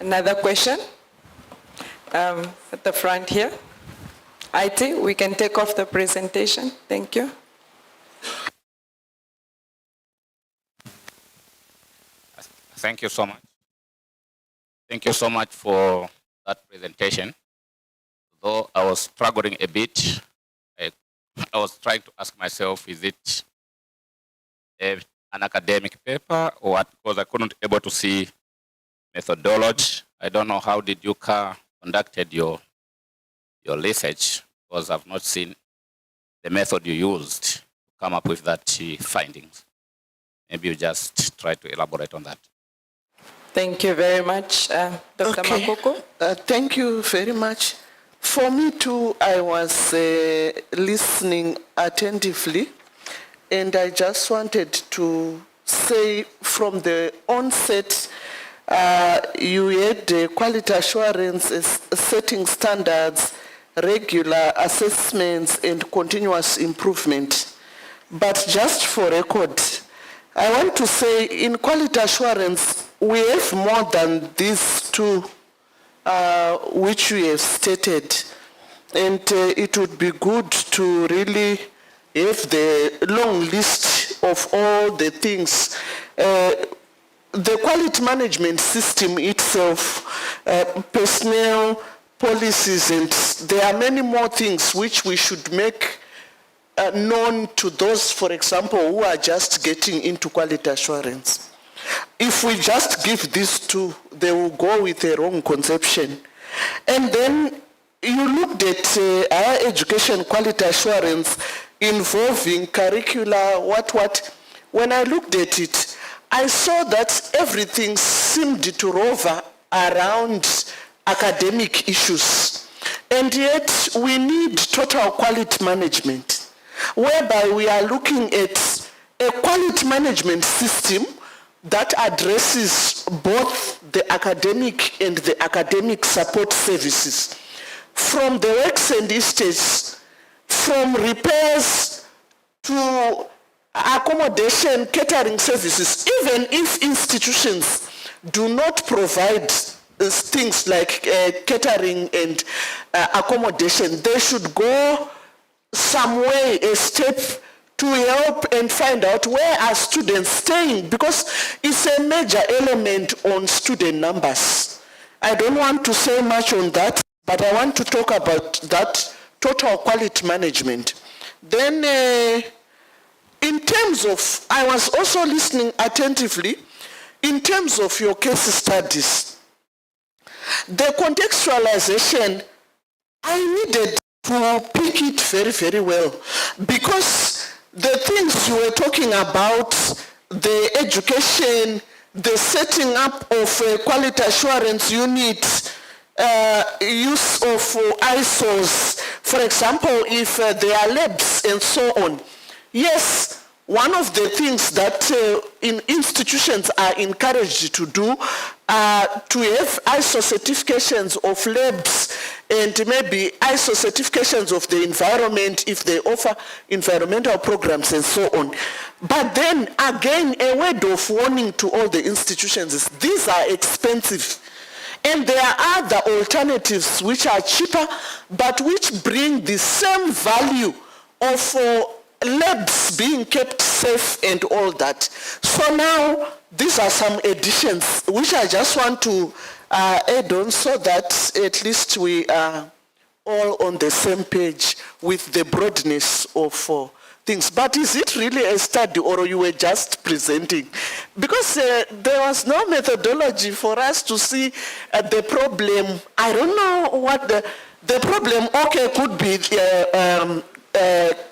Another question at the front here. IT, we can take off the presentation. Thank you. Thank you so much. Thank you so much for that presentation. Though I was struggling a bit, I was trying to ask myself, is it an academic paper or what? Because I couldn't able to see methodology. I don't know how did you conducted your research, because I've not seen the method you used to come up with that findings. Maybe you just try to elaborate on that. Thank you very much, Dr. Makoko. Thank you very much. For me too, I was listening attentively, and I just wanted to say from the onset, you had quality assurance setting standards, regular assessments, and continuous improvement. But just for record, I want to say in quality assurance, we have more than these two which we have stated. And it would be good to really have the long list of all the things. The quality management system itself, personnel, policies, and there are many more things which we should make known to those, for example, who are just getting into quality assurance. If we just give these two, they will go with a wrong conception. And then you looked at higher education quality assurance involving curricula, what. When I looked at it, I saw that everything seemed to rover around academic issues. And yet we need total quality management, whereby we are looking at a quality management system that addresses both the academic and the academic support services. From the works and estates, from repairs to accommodation, catering services, even if institutions do not provide things like catering and accommodation, they should go some way, a step to help and find out where are students staying, because it's a major element on student numbers. I don't want to say much on that, but I want to talk about that total quality management. Then in terms of, I was also listening attentively, in terms of your case studies, the contextualization, I needed to pick it very, very well, because the things you were talking about, the education, the setting up of a quality assurance unit, use of ISOs, for example, if there are labs and so on. Yes, one of the things that in institutions are encouraged to do are to have ISO certifications of labs and maybe ISO certifications of the environment if they offer environmental programs and so on. But then again, a word of warning to all the institutions is these are expensive. And there are other alternatives which are cheaper, but which bring the same value of labs being kept safe and all that. So now, these are some additions which I just want to add on so that at least we are all on the same page with the broadness of things. But is it really a study or you were just presenting? Because there was no methodology for us to see the problem. I don't know what the problem, okay, could be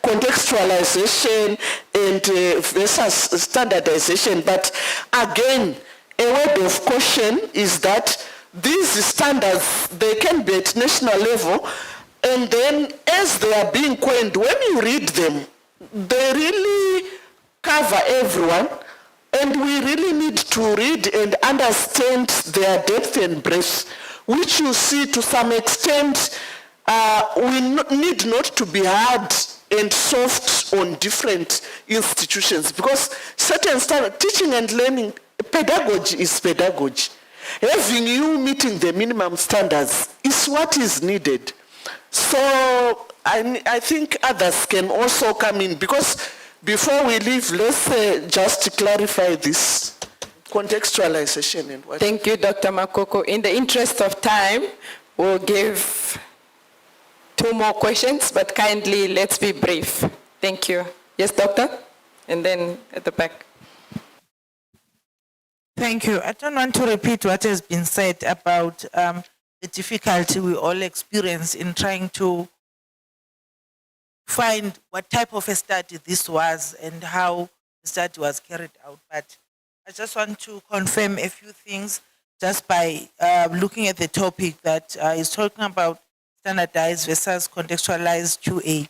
contextualization and versus standardization. But again, a word of caution is that these standards, they can be at national level, And then as they are being coined, when you read them, they really cover everyone. And we really need to read and understand their depth and breadth, which you see to some extent we need not to be hard and soft on different institutions, because certain standard teaching and learning, pedagogy is pedagogy. Having you meeting the minimum standards is what is needed. So I think others can also come in, because before we leave, let's just clarify this contextualization and what. Thank you, Dr. Makoko. In the interest of time, we'll give 2 more questions, but kindly let's be brief. Thank you. Yes, Doctor? And then at the back. Thank you. I don't want to repeat what has been said about the difficulty we all experience in trying to find what type of a study this was and how the study was carried out. But I just want to confirm a few things just by looking at the topic that is talking about standardized versus contextualized QA.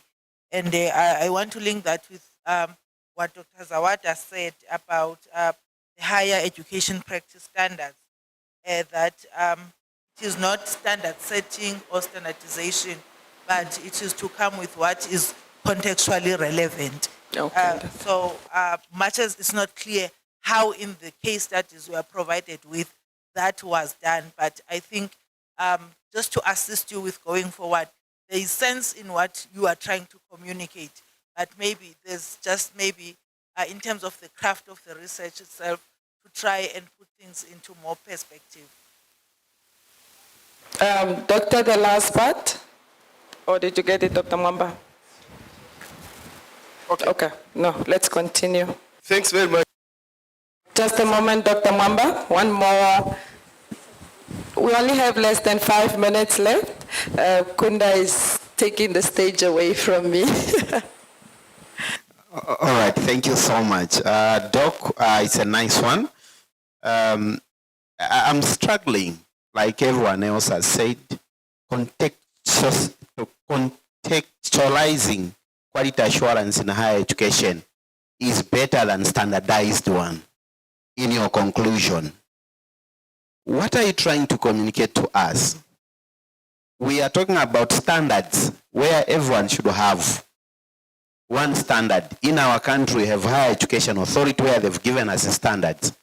And I want to link that with what Dr. Zawada said about the higher education practice standards, that it is not standard setting or standardization, but it is to come with what is contextually relevant. Okay. So much as it's not clear how in the case studies we are provided with that was done, but I think just to assist you with going forward, there is sense in what you are trying to communicate, but maybe there's just maybe in terms of the craft of the research itself to try and put things into more perspective. Doctor, the last part? Or did you get it, Dr. Mwamba? Okay, no, let's continue. Thanks very much. Just a moment, Dr. Mwamba. One more. We only have less than 5 minutes left. Kunda is taking the stage away from me. All right, thank you so much. Doc, it's a nice one. I'm struggling, like everyone else has said, contextualizing quality assurance in higher education is better than standardized one. In your conclusion, what are you trying to communicate to us? We are talking about standards where everyone should have one standard. In our country, we have Higher Education Authority where they've given us standards.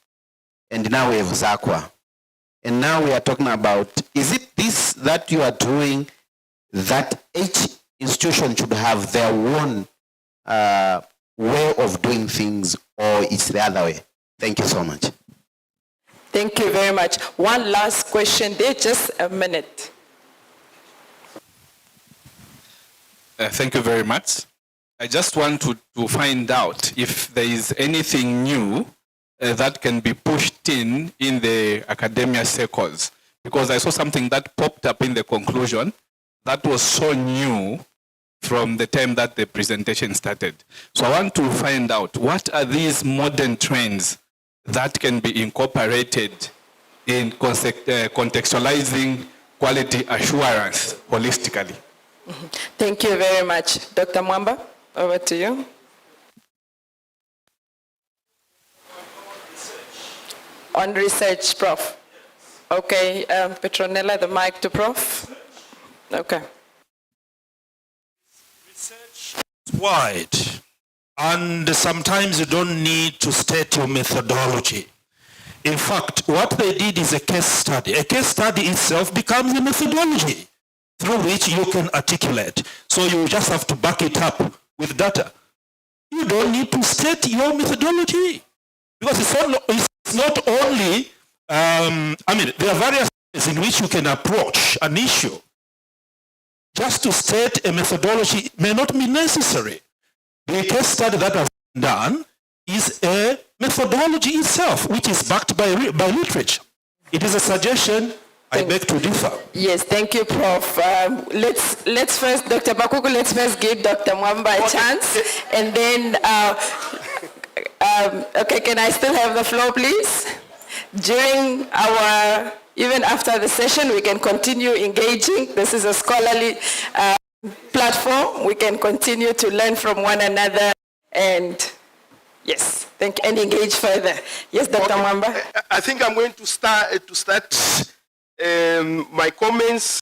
And now we have SAQA. And now we are talking about, is it this that you are doing that each institution should have their own way of doing things, or it's the other way? Thank you so much. Thank you very much. One last question there, just a minute. Thank you very much. I just want to find out if there is anything new that can be pushed in the academia circles, because I saw something that popped up in the conclusion that was so new from the time that the presentation started. So I want to find out what are these modern trends that can be incorporated in contextualizing quality assurance holistically. Thank you very much. Dr. Mwamba, over to you. On research, Prof. Okay, Petronella, the mic to Prof. Okay. Research is wide, and sometimes you don't need to state your methodology. In fact, what they did is a case study. A case study itself becomes a methodology through which you can articulate. So you just have to back it up with data. You don't need to state your methodology, because it's not only, there are various ways in which you can approach an issue. Just to state a methodology may not be necessary. The case study that has been done is a methodology itself, which is backed by literature. It is a suggestion. I beg to differ. Yes, thank you, Prof. Let's first, Dr. Bakuku, let's first give Dr. Mwamba a chance, and then, okay, can I still have the floor, please? During even after the session, we can continue engaging. This is a scholarly platform. We can continue to learn from one another and yes, and engage further. Yes, Dr. Mwamba. I think I'm going to start my comments.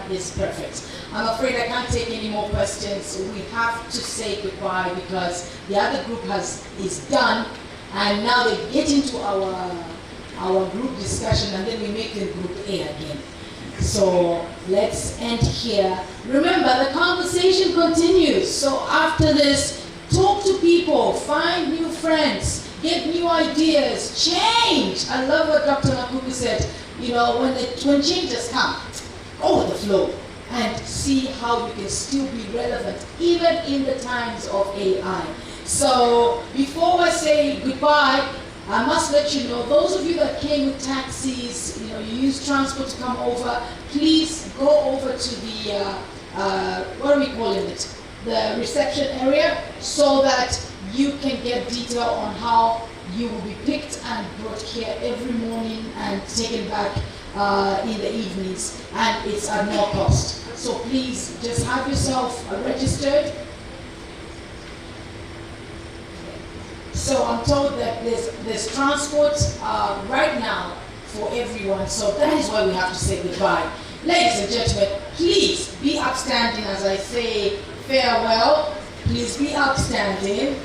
that is perfect. I'm afraid I can't take any more questions. We have to say goodbye because the other group is done, and now they get into our group discussion, and then we make the group A again. So let's end here. Remember, the conversation continues. So after this, talk to people, find new friends, get new ideas, change. I love what Dr. Nakuku said. You know, when changes come, go with the flow and see how you can still be relevant, even in the times of AI. So before I say goodbye, I must let you know, those of you that came with taxis, you know, you use transport to come over, please go over to the, what are we calling it? The reception area, so that you can get detail on how you will be picked and brought here every morning and taken back in the evenings, and it's at no cost. So please just have yourself registered. So I'm told that there's transport right now for everyone. So that is why we have to say goodbye. Ladies and gentlemen, please be upstanding as I say farewell. Please be upstanding.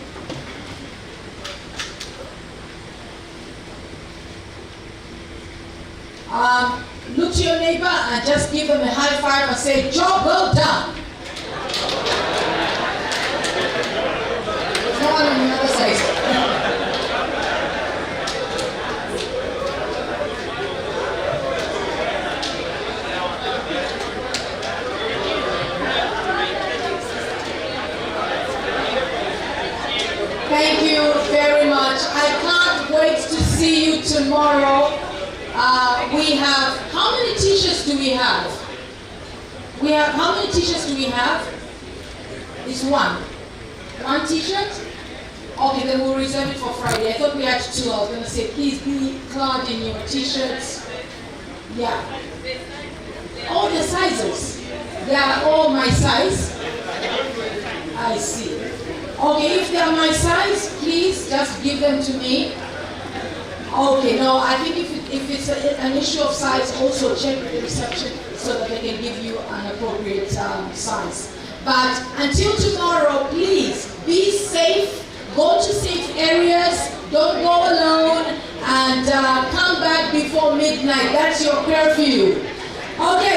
Look to your neighbor and just give them a high five and say, job well done. No one on the other side. Thank you very much. I can't wait to see you tomorrow. We have, how many t-shirts do we have? How many t-shirts do we have? It's one. One t-shirt? Okay, then we'll reserve it for Friday. I thought we had two. I was going to say, please be clad in your t-shirts. Yeah. All the sizes. They are all my size. I see. Okay, if they are my size, please just give them to me. Okay, no, I think if it's an issue of size, also check with the reception so that they can give you an appropriate size. But until tomorrow, please be safe, go to safe areas, don't go alone, and come back before midnight. That's your curfew. Okay.